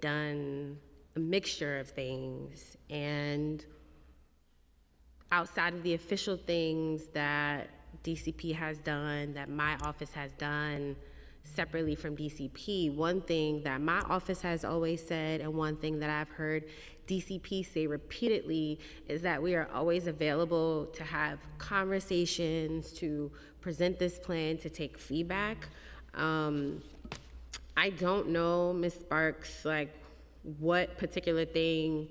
done a mixture of things, and outside of the official things that DCP has done, that my office has done separately from DCP, one thing that my office has always said, and one thing that I've heard DCP say repeatedly is that we are always available to have conversations, to present this plan, to take feedback. I don't know, Ms. Sparks, like what particular thing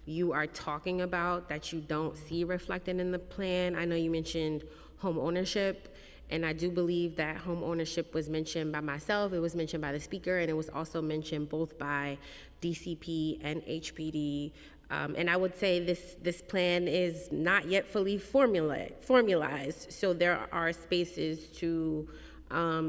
you are talking about that you don't see reflected in the plan. I know you mentioned home ownership, and I do believe that home ownership was mentioned by myself, it was mentioned by the speaker, and it was also mentioned both by DCP and HPD. And I would say this plan is not yet fully formalized, so there are spaces to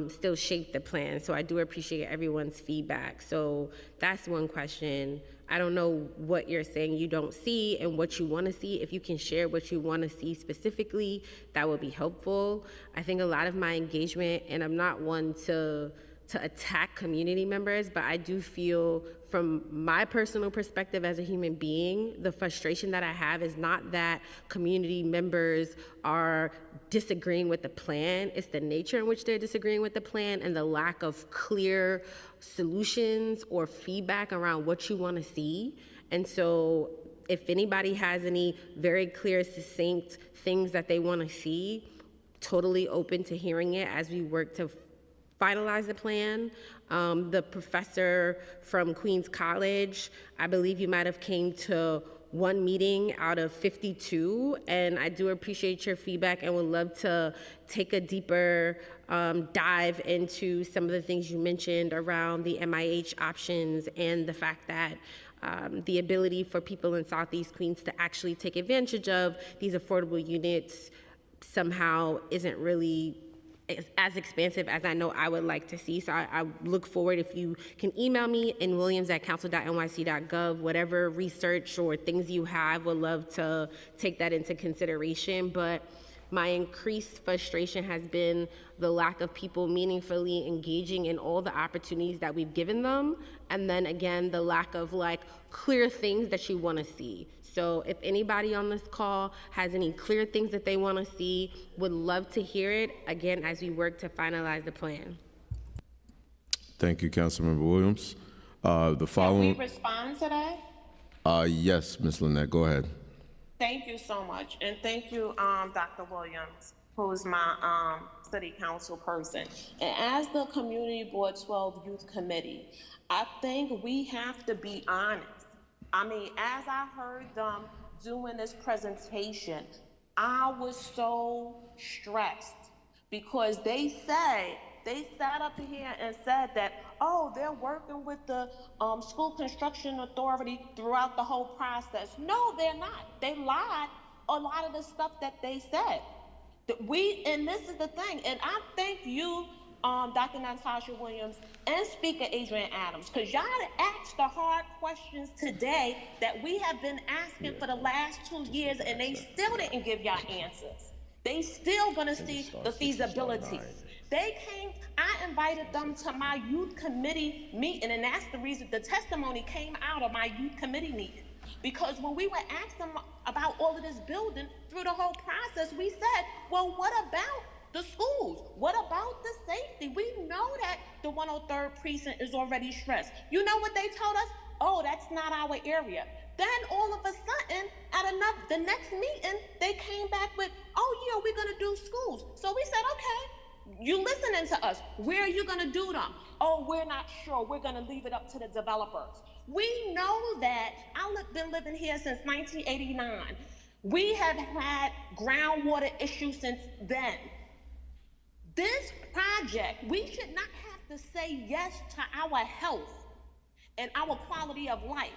still shape the plan. So I do appreciate everyone's feedback. So that's one question. I don't know what you're saying you don't see and what you want to see. If you can share what you want to see specifically, that would be helpful. I think a lot of my engagement, and I'm not one to attack community members, but I do feel from my personal perspective as a human being, the frustration that I have is not that community members are disagreeing with the plan, it's the nature in which they're disagreeing with the plan and the lack of clear solutions or feedback around what you want to see. And so if anybody has any very clear, succinct things that they want to see, totally open to hearing it as we work to finalize the plan. The professor from Queens College, I believe you might have came to one meeting out of 52, and I do appreciate your feedback and would love to take a deeper dive into some of the things you mentioned around the MIH options and the fact that the ability for people in Southeast Queens to actually take advantage of these affordable units somehow isn't really as expansive as I know I would like to see. So I look forward if you can email me in williams@council.nyc.gov, whatever research or things you have, would love to take that into consideration. But my increased frustration has been the lack of people meaningfully engaging in all the opportunities that we've given them. And then again, the lack of like clear things that you want to see. So if anybody on this call has any clear things that they want to see, would love to hear it, again, as we work to finalize the plan. Thank you, Councilmember Williams. The following. Can we respond to that? Yes, Ms. Lynette, go ahead. Thank you so much. And thank you, Dr. Williams, who's my city council person. And as the Community Board 12 Youth Committee, I think we have to be honest. I mean, as I heard them doing this presentation, I was so stressed because they sat up here and said that, oh, they're working with the school construction authority throughout the whole process. No, they're not. They lied a lot of the stuff that they said. And this is the thing, and I thank you, Dr. Natasha Williams and Speaker Adrian Adams, because y'all asked the hard questions today that we have been asking for the last 2 years, and they still didn't give y'all answers. They still gonna see the feasibility. They came, I invited them to my youth committee meeting, and that's the reason the testimony came out of my youth committee meeting. Because when we were asked them about all of this building through the whole process, we said, well, what about the schools? What about the safety? We know that the 103rd precinct is already stressed. You know what they told us? Oh, that's not our area. Then all of a sudden, at the next meeting, they came back with, oh yeah, we're gonna do schools. So we said, okay, you listening to us. Where are you gonna do them? Oh, we're not sure. We're gonna leave it up to the developers. We know that. I've been living here since 1989. We have had groundwater issues since then. This project, we should not have to say yes to our health and our quality of life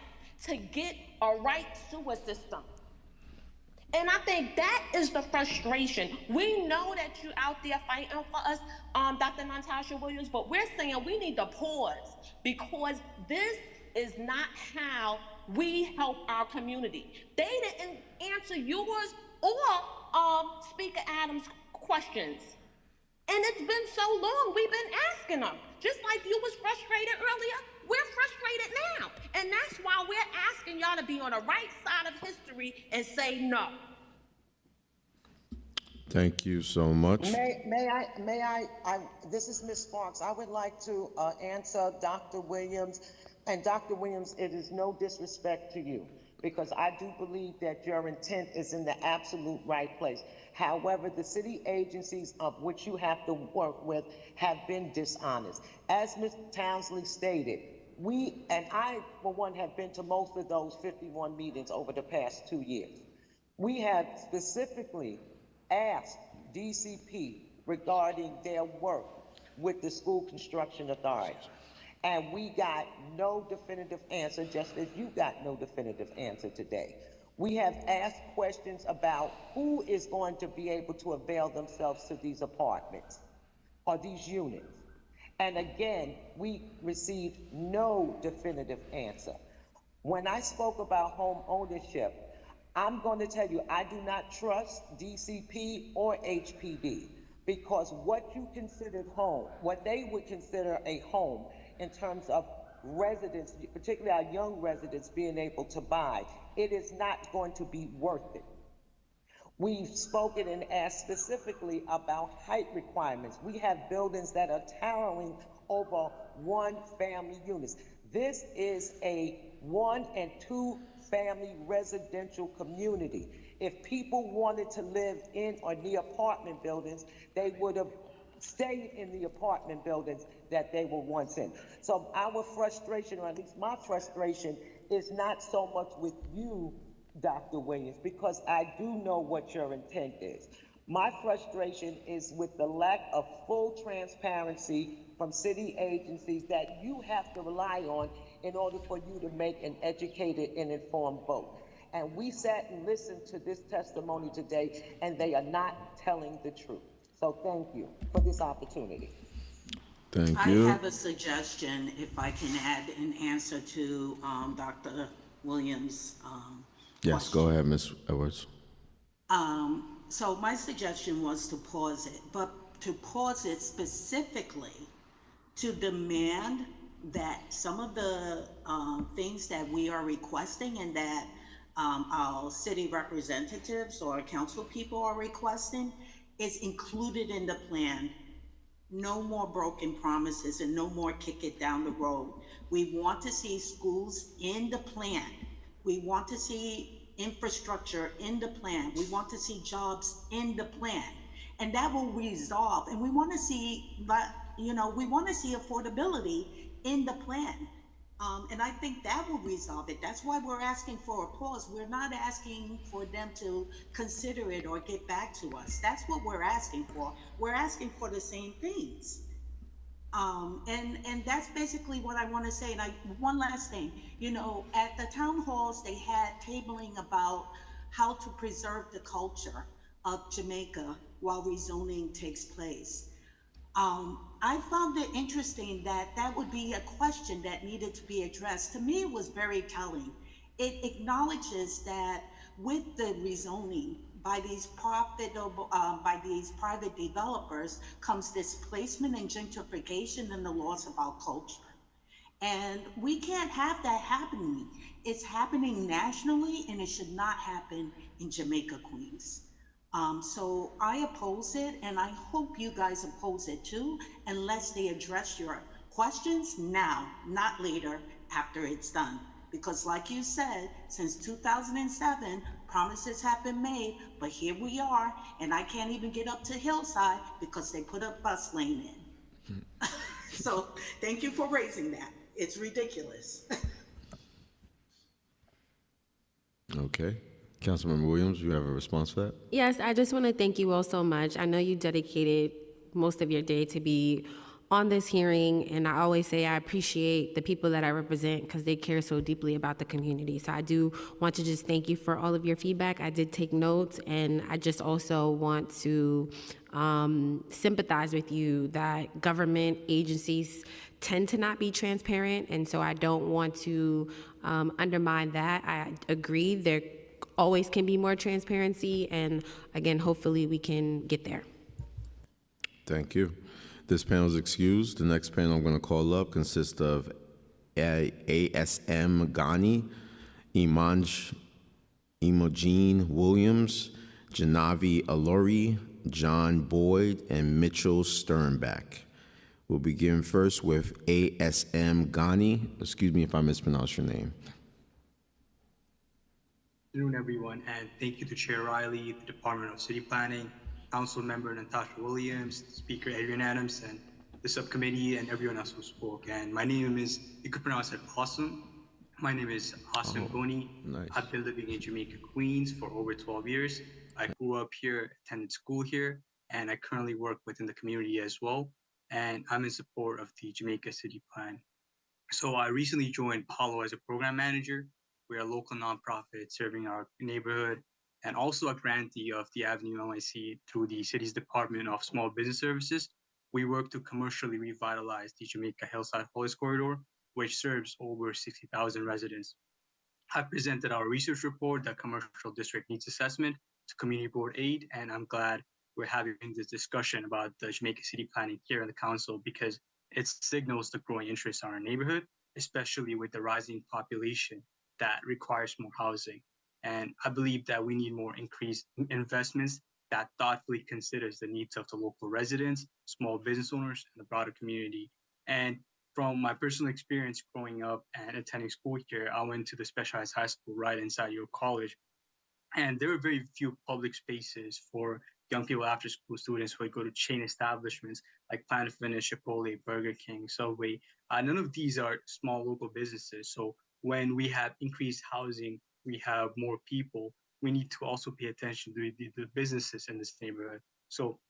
to get a right sewer system. And I think that is the frustration. We know that you're out there fighting for us, Dr. Natasha Williams, but we're saying we need to pause because this is not how we help our community. They didn't answer yours or Speaker Adams' questions. And it's been so long, we've been asking them. Just like you was frustrated earlier, we're frustrated now. And that's why we're asking y'all to be on the right side of history and say no. Thank you so much. May I, this is Ms. Sparks. I would like to answer Dr. Williams. And Dr. Williams, it is no disrespect to you. because I do believe that your intent is in the absolute right place. However, the city agencies of which you have to work with have been dishonest. As Ms. Townsley stated, we, and I, for one, have been to most of those 51 meetings over the past 2 years. We have specifically asked DCP regarding their work with the School Construction Authority. And we got no definitive answer, just as you got no definitive answer today. We have asked questions about who is going to be able to avail themselves to these apartments or these units. And again, we received no definitive answer. When I spoke about home ownership, I'm going to tell you, I do not trust DCP or HPD, because what you considered home, what they would consider a home in terms of residents, particularly our young residents being able to buy, it is not going to be worth it. We've spoken and asked specifically about height requirements. We have buildings that are towering over one-family units. This is a 1- and 2-family residential community. If people wanted to live in or near apartment buildings, they would have stayed in the apartment buildings that they were once in. So our frustration, or at least my frustration, is not so much with you, Dr. Williams, because I do know what your intent is. My frustration is with the lack of full transparency from city agencies that you have to rely on in order for you to make an educated and informed vote. And we sat and listened to this testimony today, and they are not telling the truth. So thank you for this opportunity. Thank you. I have a suggestion, if I can add an answer to Dr. Williams' Yes, go ahead, Ms. Edwards. So my suggestion was to pause it, but to pause it specifically to demand that some of the things that we are requesting and that our city representatives or council people are requesting is included in the plan. No more broken promises and no more kick it down the road. We want to see schools in the plan. We want to see infrastructure in the plan. We want to see jobs in the plan. And that will resolve. And we want to see, we want to see affordability in the plan. And I think that will resolve it. That's why we're asking for a pause. We're not asking for them to consider it or get back to us. That's what we're asking for. We're asking for the same things. And that's basically what I want to say. And one last thing, at the town halls, they had tabling about how to preserve the culture of Jamaica while rezoning takes place. I found it interesting that that would be a question that needed to be addressed. To me, it was very telling. It acknowledges that with the rezoning by these private developers comes displacement and gentrification and the loss of our culture. And we can't have that happening. It's happening nationally, and it should not happen in Jamaica, Queens. So I oppose it, and I hope you guys oppose it too, unless they address your questions now, not later after it's done. Because like you said, since 2007, promises have been made, but here we are, and I can't even get up to Hillside because they put a bus lane in. So thank you for raising that. It's ridiculous. Okay. Councilmember Williams, you have a response to that? Yes, I just want to thank you all so much. I know you dedicated most of your day to be on this hearing, and I always say I appreciate the people that I represent because they care so deeply about the community. So I do want to just thank you for all of your feedback. I did take notes, and I just also want to sympathize with you that government agencies tend to not be transparent, and so I don't want to undermine that. I agree there always can be more transparency, and again, hopefully we can get there. Thank you. This panel is excused. The next panel I'm going to call up consists of ASM Ghani, Imogen Williams, Janavi Alori, John Boyd, and Mitchell Sternbach. We'll begin first with ASM Ghani. Excuse me if I mispronounce your name. afternoon, everyone, and thank you to Chair Riley, the Department of City Planning, Council Member Natasha Williams, Speaker Adrian Adams, and the subcommittee, and everyone else who spoke. And my name is, you could pronounce it Awesome. My name is Hassan Boni. Nice. I've been living in Jamaica, Queens for over 12 years. I grew up here, attended school here, and I currently work within the community as well. And I'm in support of the Jamaica City Plan. So I recently joined Palo as a program manager. We're a local nonprofit serving our neighborhood and also a grantee of the Avenue LIC through the city's Department of Small Business Services. We work to commercially revitalize the Jamaica Hillside Forest Corridor, which serves over 60,000 residents. I presented our research report, the Commercial District Needs Assessment, to Community Board 8, and I'm glad we're having this discussion about the Jamaica City Planning here in the Council because it signals the growing interest in our neighborhood, especially with the rising population that requires more housing. And I believe that we need more increased investments that thoughtfully considers the needs of the local residents, small business owners, and the broader community. And from my personal experience growing up and attending school here, I went to the specialized high school right inside your college. And there were very few public spaces for young people after school students who would go to chain establishments like Planet Fitness, Chipotle, Burger King, Subway. None of these are small local businesses. So when we have increased housing, we have more people, we need to also pay attention to the businesses in this neighborhood. So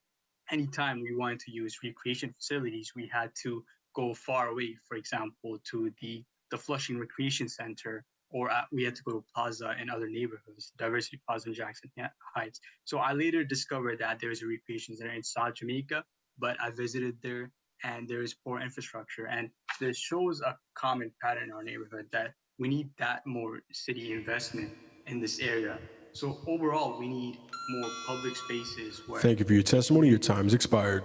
anytime we wanted to use recreation facilities, we had to go far away, for example, to the Flushing Recreation Center, or we had to go to Plaza in other neighborhoods, Diversity Plaza in Jackson Heights. So I later discovered that there's a recreation center in South Jamaica, but I visited there and there is poor infrastructure. And this shows a common pattern in our neighborhood that we need that more city investment in this area. So overall, we need more public spaces where. Thank you for your testimony. Your time has expired.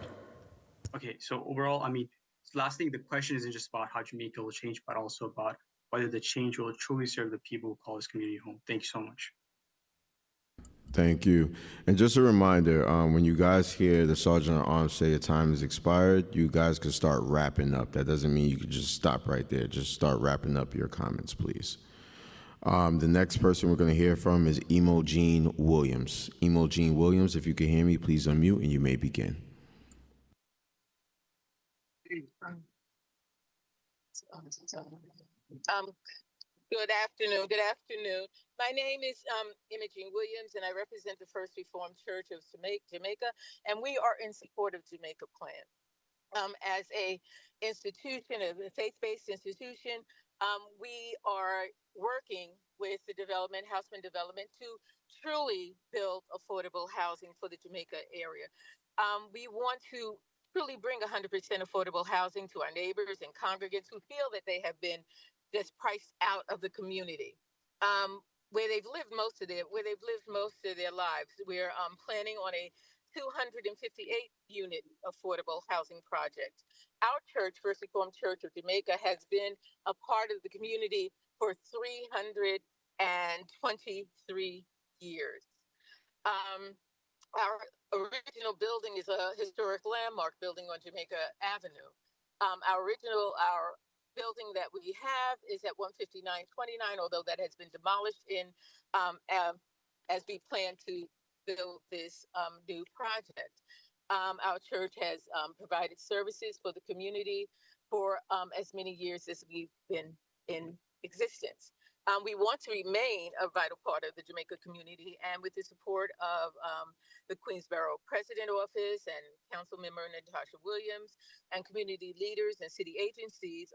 Okay, so overall, I mean, last thing, the question isn't just about how Jamaica will change, but also about whether the change will truly serve the people who call this community home. Thank you so much. Thank you. And just a reminder, when you guys hear the Sergeant at Arms say your time has expired, you guys can start wrapping up. That doesn't mean you can just stop right there. Just start wrapping up your comments, please. The next person we're going to hear from is Emogene Williams. Emogene Williams, if you can hear me, please unmute and you may begin. Good afternoon. Good afternoon. My name is Imogen Williams, and I represent the First Reformed Church of Jamaica, and we are in support of Jamaica Plan. As a institution, a faith-based institution, we are working with the Houseman Development to truly build affordable housing for the Jamaica area. We want to truly bring 100% affordable housing to our neighbors and congregants who feel that they have been just priced out of the community, where they've lived most of their lives. We're planning on a 258-unit affordable housing project. Our church, First Reformed Church of Jamaica, has been a part of the community for 323 years. Our original building is a historic landmark building on Jamaica Avenue. Our building that we have is at 15929, although that has been demolished as we plan to build this new project. Our church has provided services for the community for as many years as we've been in existence. We want to remain a vital part of the Jamaica community, and with the support of the Queensborough President Office and Council Member Natasha Williams and community leaders and city agencies,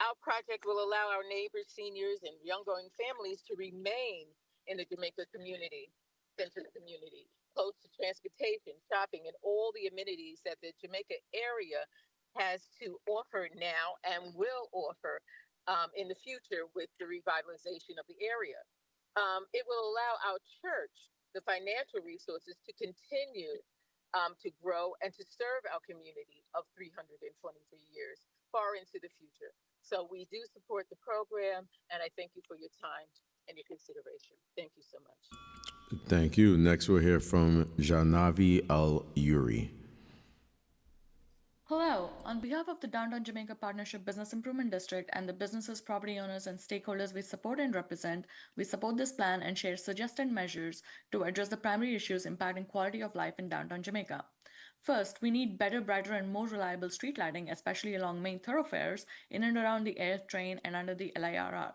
our project will allow our neighbors, seniors, and young-growing families to remain in the Jamaica community, center community, close to transportation, shopping, and all the amenities that the Jamaica area has to offer now and will offer in the future with the revitalization of the area. It will allow our church the financial resources to continue to grow and to serve our community of 323 years far into the future. So we do support the program, and I thank you for your time and your consideration. Thank you so much. Thank you. Next, we'll hear from Janavi Al-Yuri. Hello. On behalf of the Downtown Jamaica Partnership Business Improvement District and the businesses, property owners, and stakeholders we support and represent, we support this plan and share suggested measures to address the primary issues impacting quality of life in downtown Jamaica. First, we need better, brighter, and more reliable street lighting, especially along main thoroughfares, in and around the air train and under the LIRR.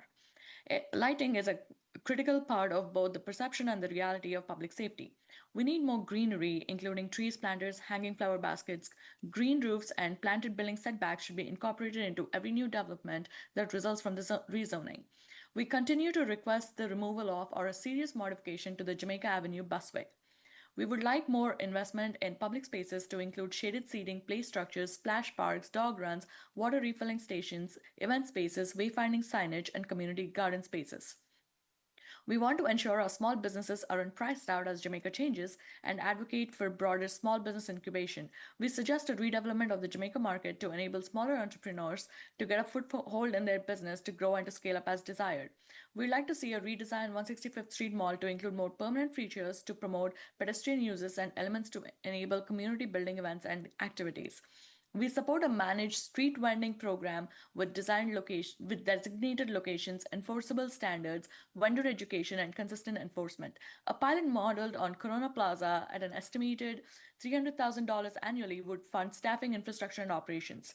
Lighting is a critical part of both the perception and the reality of public safety. We need more greenery, including trees, planters, hanging flower baskets, green roofs, and planted building setbacks should be incorporated into every new development that results from the rezoning. We continue to request the removal of or a serious modification to the Jamaica Avenue busway. We would like more investment in public spaces to include shaded seating, play structures, splash parks, dog runs, water refilling stations, event spaces, wayfinding signage, and community garden spaces. We want to ensure our small businesses aren't priced out as Jamaica changes and advocate for broader small business incubation. We suggest a redevelopment of the Jamaica market to enable smaller entrepreneurs to get a foothold in their business to grow and to scale up as desired. We'd like to see a redesigned 165th Street Mall to include more permanent features to promote pedestrian uses and elements to enable community building events and activities. We support a managed street vending program with designated locations, enforceable standards, vendor education, and consistent enforcement. A pilot modeled on Corona Plaza at an estimated $300,000 annually would fund staffing, infrastructure, and operations.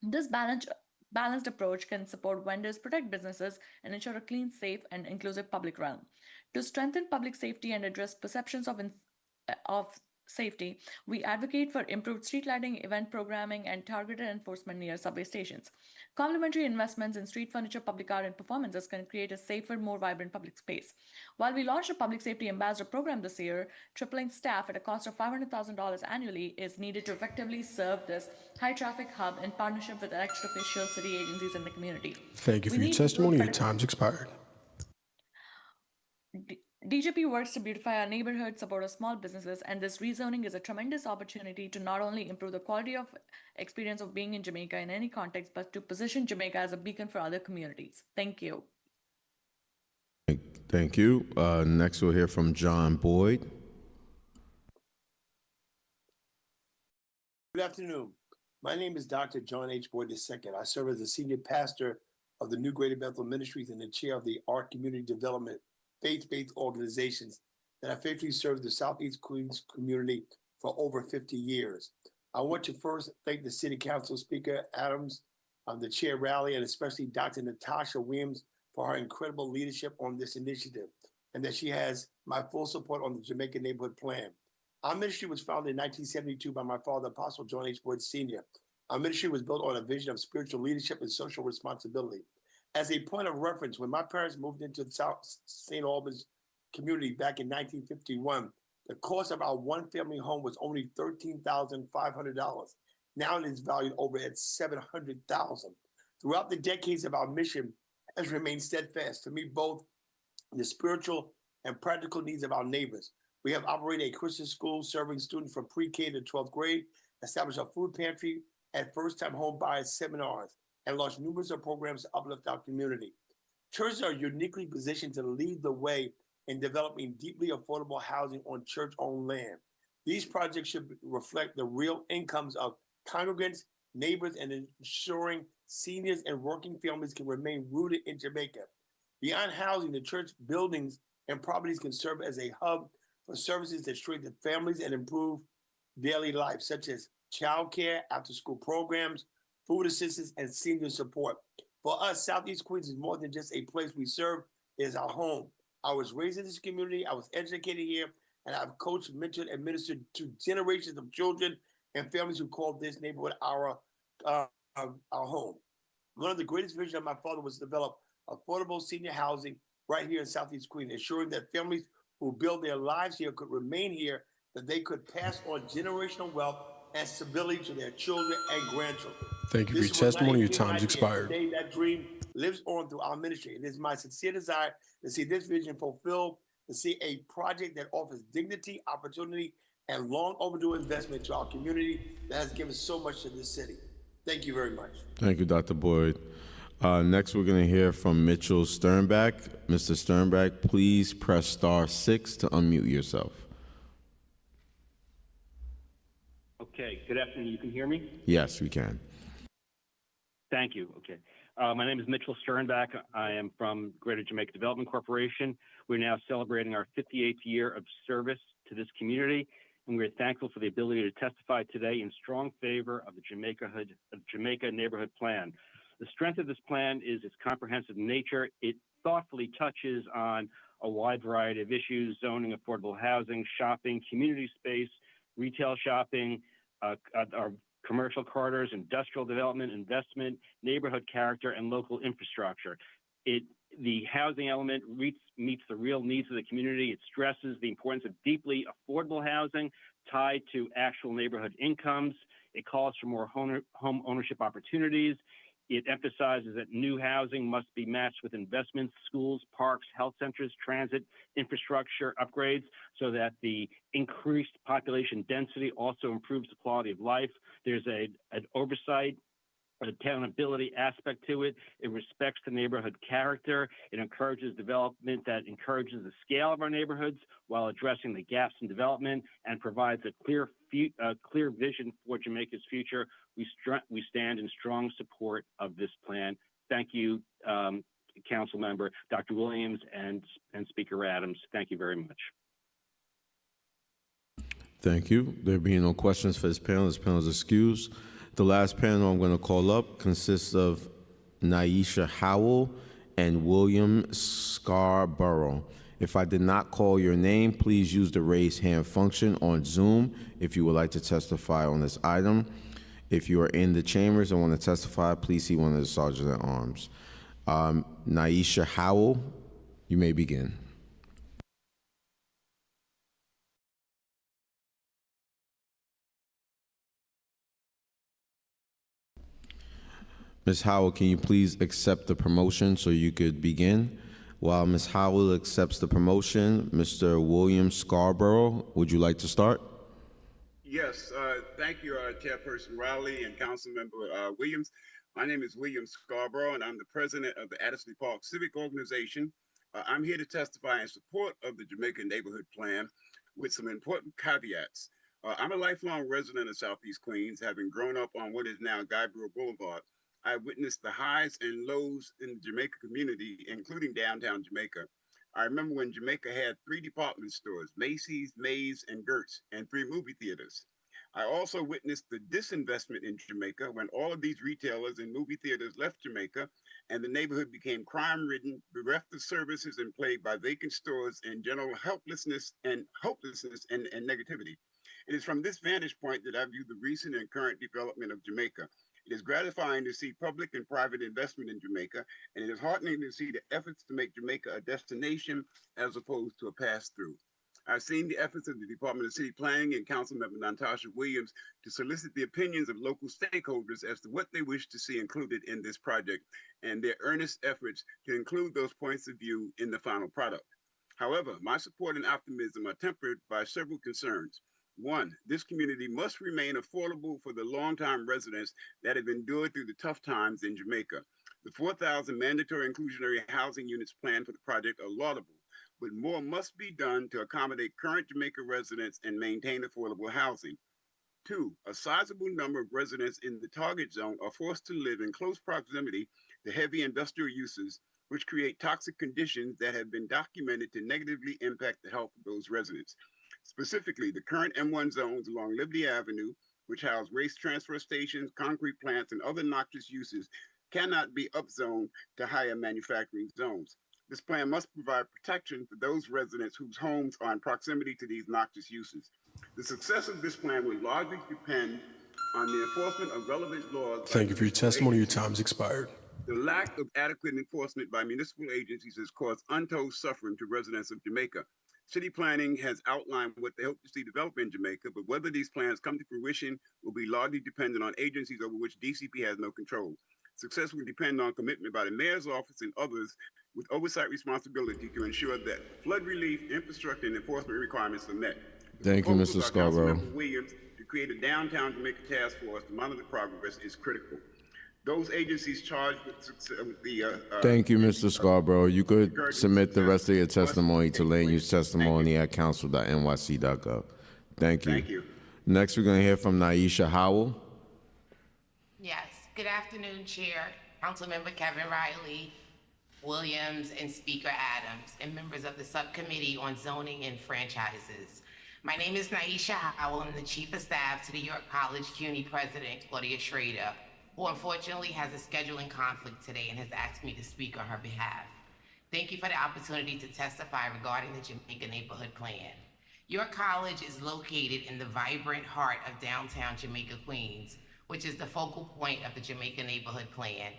This balanced approach can support vendors, protect businesses, and ensure a clean, safe, and inclusive public realm. To strengthen public safety and address perceptions of safety, we advocate for improved street lighting, event programming, and targeted enforcement near subway stations. Complementary investments in street furniture, public art, and performances can create a safer, more vibrant public space. While we launched a public safety ambassador program this year, tripling staff at a cost of $500,000 annually is needed to effectively serve this high-traffic hub in partnership with elected officials, city agencies, and the community. Thank you for your testimony. Your time's expired. DJP works to beautify our neighborhoods, support our small businesses, and this rezoning is a tremendous opportunity to not only improve the quality of experience of being in Jamaica in any context, but to position Jamaica as a beacon for other communities. Thank you. Thank you. Next, we'll hear from John Boyd. Good afternoon. My name is Dr. John H. Boyd II. I serve as the senior pastor of the New Greater Bethel Ministries and the chair of the Art Community Development faith-based organizations that have faithfully served the Southeast Queens community for over 50 years. I want to first thank the City Council Speaker Adams, the Chair Rally, and especially Dr. Natasha Williams for her incredible leadership on this initiative, and that she has my full support on the Jamaica Neighborhood Plan. Our ministry was founded in 1972 by my father, Apostle John H. Boyd Sr. Our ministry was built on a vision of spiritual leadership and social responsibility. As a point of reference, when my parents moved into the South St. Albans community back in 1951, the cost of our one-family home was only $13,500. Now it is valued over at $700,000. Throughout the decades of our mission has remained steadfast to meet both the spiritual and practical needs of our neighbors. We have operated a Christian school serving students from pre-K to 12th grade, established a food pantry and first-time home buyers seminars, and launched numerous programs to uplift our community. Churches are uniquely positioned to lead the way in developing deeply affordable housing on church-owned land. These projects should reflect the real incomes of congregants, neighbors, and ensuring seniors and working families can remain rooted in Jamaica. Beyond housing, the church buildings and properties can serve as a hub for services that strengthen families and improve daily life, such as childcare, after-school programs, food assistance, and senior support. For us, Southeast Queens is more than just a place we serve, it is our home. I was raised in this community, I was educated here, and I've coached, mentored, and ministered to generations of children and families who call this neighborhood our home. One of the greatest visions of my father was to develop affordable senior housing right here in Southeast Queens, ensuring that families who build their lives here could remain here, that they could pass on generational wealth and stability to their children and grandchildren. Thank you for your testimony. Your time's expired. Today, that dream lives on through our ministry. It is my sincere desire to see this vision fulfilled, to see a project that offers dignity, opportunity, and long overdue investment to our community that has given so much to this city. Thank you very much. Thank you, Dr. Boyd. Next, we're going to hear from Mitchell Sternbach. Mr. Sternbach, please press star 6 to unmute yourself. Okay, good afternoon. You can hear me? Yes, we can. Thank you. Okay. My name is Mitchell Sternbach. I am from Greater Jamaica Development Corporation. We're now celebrating our 58th year of service to this community, and we're thankful for the ability to testify today in strong favor of the Jamaica Neighborhood Plan. The strength of this plan is its comprehensive nature. It thoughtfully touches on a wide variety of issues: zoning, affordable housing, shopping, community space, retail shopping, our commercial corridors, industrial development, investment, neighborhood character, and local infrastructure. The housing element meets the real needs of the community. It stresses the importance of deeply affordable housing tied to actual neighborhood incomes. It calls for more home ownership opportunities. It emphasizes that new housing must be matched with investments, schools, parks, health centers, transit, infrastructure upgrades, so that the increased population density also improves the quality of life. There's an oversight, an accountability aspect to it. It respects the neighborhood character. It encourages development that encourages the scale of our neighborhoods while addressing the gaps in development, and provides a clear vision for Jamaica's future. We stand in strong support of this plan. Thank you, Council Member Dr. Williams and Speaker Adams. Thank you very much. Thank you. There being no questions for this panel is excused. The last panel I'm going to call up consists of Naisha Howell and William Scarborough. If I did not call your name, please use the raise hand function on Zoom if you would like to testify on this item. If you are in the chambers and want to testify, please see one of the sergeants at arms. Naisha Howell, you may begin. Ms. Howell, can you please accept the promotion so you could begin? While Ms. Howell accepts the promotion, Mr. William Scarborough, would you like to start? Yes, thank you, Chairperson Riley and Councilmember Williams. My name is William Scarborough, and I'm the president of the Addersley Park Civic Organization. I'm here to testify in support of the Jamaica Neighborhood Plan with some important caveats. I'm a lifelong resident of Southeast Queens, having grown up on what is now Guybrush Boulevard. I witnessed the highs and lows in the Jamaica community, including downtown Jamaica. I remember when Jamaica had 3 department stores, Macy's, Mays, and Gertz, and 3 movie theaters. I also witnessed the disinvestment in Jamaica when all of these retailers and movie theaters left Jamaica, and the neighborhood became crime-ridden, bereft of services, and plagued by vacant stores and general hopelessness and negativity. It is from this vantage point that I view the recent and current development of Jamaica. It is gratifying to see public and private investment in Jamaica, and it is heartening to see the efforts to make Jamaica a destination as opposed to a pass-through. I've seen the efforts of the Department of City Planning and Councilmember Natasha Williams to solicit the opinions of local stakeholders as to what they wish to see included in this project, and their earnest efforts to include those points of view in the final product. However, my support and optimism are tempered by several concerns. 1, this community must remain affordable for the longtime residents that have endured through the tough times in Jamaica. The 4,000 mandatory inclusionary housing units planned for the project are laudable, but more must be done to accommodate current Jamaica residents and maintain affordable housing. 2, a sizable number of residents in the target zone are forced to live in close proximity to heavy industrial uses, which create toxic conditions that have been documented to negatively impact the health of those residents. Specifically, the current M1 zones along Liberty Avenue, which house waste transfer stations, concrete plants, and other noxious uses, cannot be upzoned to higher manufacturing zones. This plan must provide protection for those residents whose homes are in proximity to these noxious uses. The success of this plan will largely depend on the enforcement of relevant laws. Thank you for your testimony. Your time's expired. The lack of adequate enforcement by municipal agencies has caused untold suffering to residents of Jamaica. City planning has outlined what they hope to see develop in Jamaica, but whether these plans come to fruition will be largely dependent on agencies over which DCP has no control. Success will depend on commitment by the mayor's office and others with oversight responsibility to ensure that flood relief, infrastructure, and enforcement requirements are met. Thank you, Mr. Scarborough. Councilmember Williams to create a downtown Jamaica task force to monitor progress is critical. Those agencies charged with the... Thank you, Mr. Scarborough. You could submit the rest of your testimony to land use testimony at council.nyc.gov. Thank you. Thank you. Next, we're going to hear from Naisha Howell. Yes. Good afternoon, Chair, Councilmember Kevin Riley, Williams, and Speaker Adams, and members of the Subcommittee on Zoning and Franchises. My name is Naisha Howell. I'm the Chief of Staff to the York College CUNY President, Claudia Schrader, who unfortunately has a scheduling conflict today and has asked me to speak on her behalf. Thank you for the opportunity to testify regarding the Jamaica Neighborhood Plan. York College is located in the vibrant heart of downtown Jamaica, Queens, which is the focal point of the Jamaica Neighborhood Plan.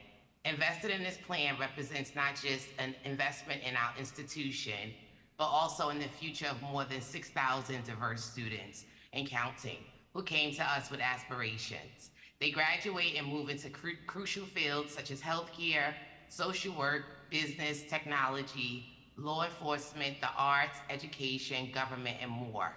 Invested in this plan represents not just an investment in our institution, but also in the future of more than 6,000 diverse students and counting who came to us with aspirations. They graduate and move into crucial fields such as healthcare, social work, business, technology, law enforcement, the arts, education, government, and more.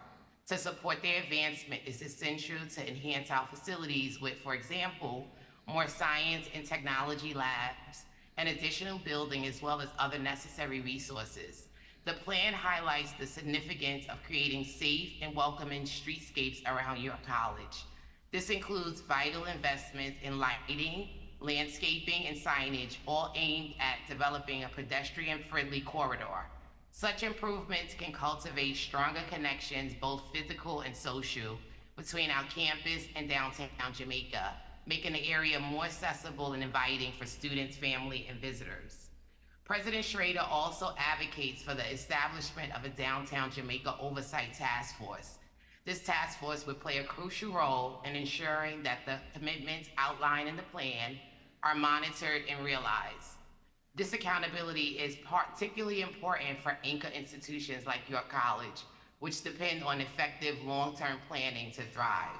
To support their advancement, it's essential to enhance our facilities with, for example, more science and technology labs, an additional building, as well as other necessary resources. The plan highlights the significance of creating safe and welcoming streetscapes around York College. This includes vital investments in lighting, landscaping, and signage, all aimed at developing a pedestrian-friendly corridor. Such improvements can cultivate stronger connections, both physical and social, between our campus and downtown Jamaica, making the area more accessible and inviting for students, family, and visitors. President Schrader also advocates for the establishment of a downtown Jamaica oversight task force. This task force would play a crucial role in ensuring that the commitments outlined in the plan are monitored and realized. This accountability is particularly important for anchor institutions like York College, which depend on effective long-term planning to thrive.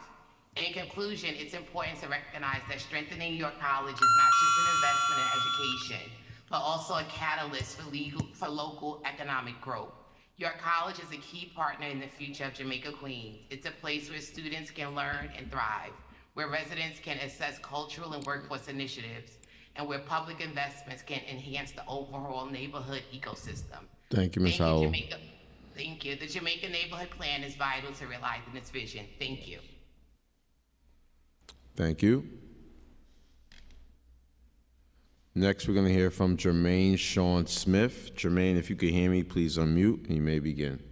In conclusion, it's important to recognize that strengthening York College is not just an investment in education, but also a catalyst for local economic growth. York College is a key partner in the future of Jamaica, Queens. It's a place where students can learn and thrive, where residents can assess cultural and workforce initiatives, and where public investments can enhance the overall neighborhood ecosystem. Thank you, Ms. Howell. Jamaica. Thank you. The Jamaica Neighborhood Plan is vital to realizing this vision. Thank you. Thank you. Next, we're going to hear from Jermaine Sean Smith. Jermaine, if you can hear me, please unmute, and you may begin.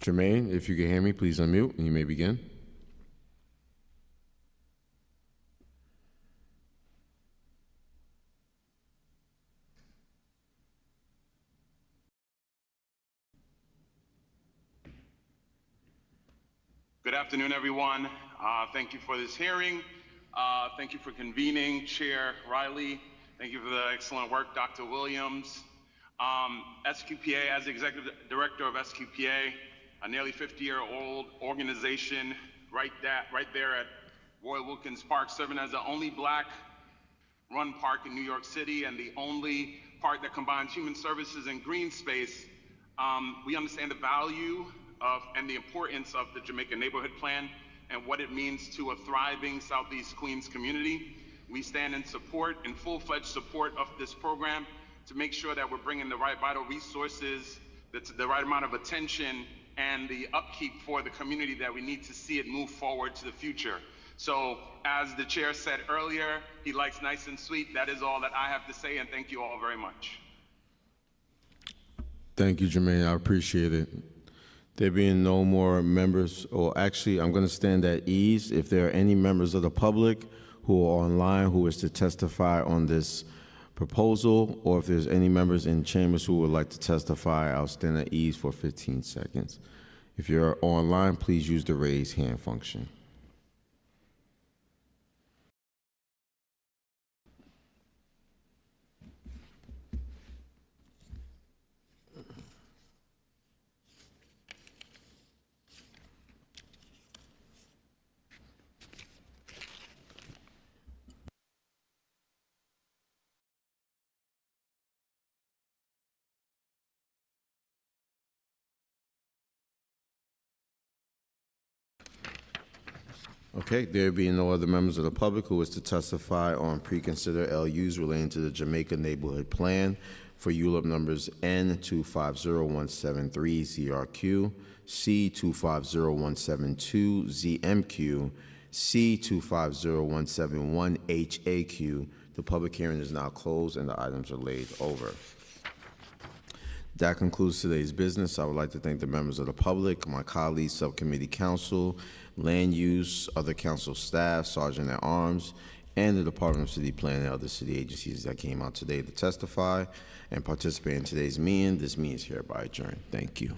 Jermaine, if you can hear me, please unmute, and you may begin. Good afternoon, everyone. Thank you for this hearing. Thank you for convening, Chair Riley. Thank you for the excellent work, Dr. Williams. SQPA, as the Executive Director of SQPA, a nearly 50-year-old organization right there at Royal Wilkins Park, serving as the only Black-run park in New York City and the only park that combines human services and green space. We understand the value of and the importance of the Jamaica Neighborhood Plan and what it means to a thriving Southeast Queens community. We stand in full-fledged support of this program to make sure that we're bringing the right vital resources, the right amount of attention, and the upkeep for the community that we need to see it move forward to the future. So, as the chair said earlier, he likes nice and sweet. That is all that I have to say, and thank you all very much. Thank you, Jermaine. I appreciate it. There being no more members, or actually, I'm going to stand at ease. If there are any members of the public who are online who wish to testify on this proposal, or if there's any members in chambers who would like to testify, I'll stand at ease for 15 seconds. If you're online, please use the raise hand function. Okay, there being no other members of the public who wish to testify on pre-considered LUs relating to the Jamaica Neighborhood Plan for ULUP numbers N250173ZRQ, C250172ZMQ, C250171HAQ. The public hearing is now closed and the items are laid over. That concludes today's business. I would like to thank the members of the public, my colleagues, subcommittee council, land use, other council staff, sergeant at arms, and the Department of City Planning and other city agencies that came out today to testify and participate in today's meeting. This meeting is hereby adjourned. Thank you.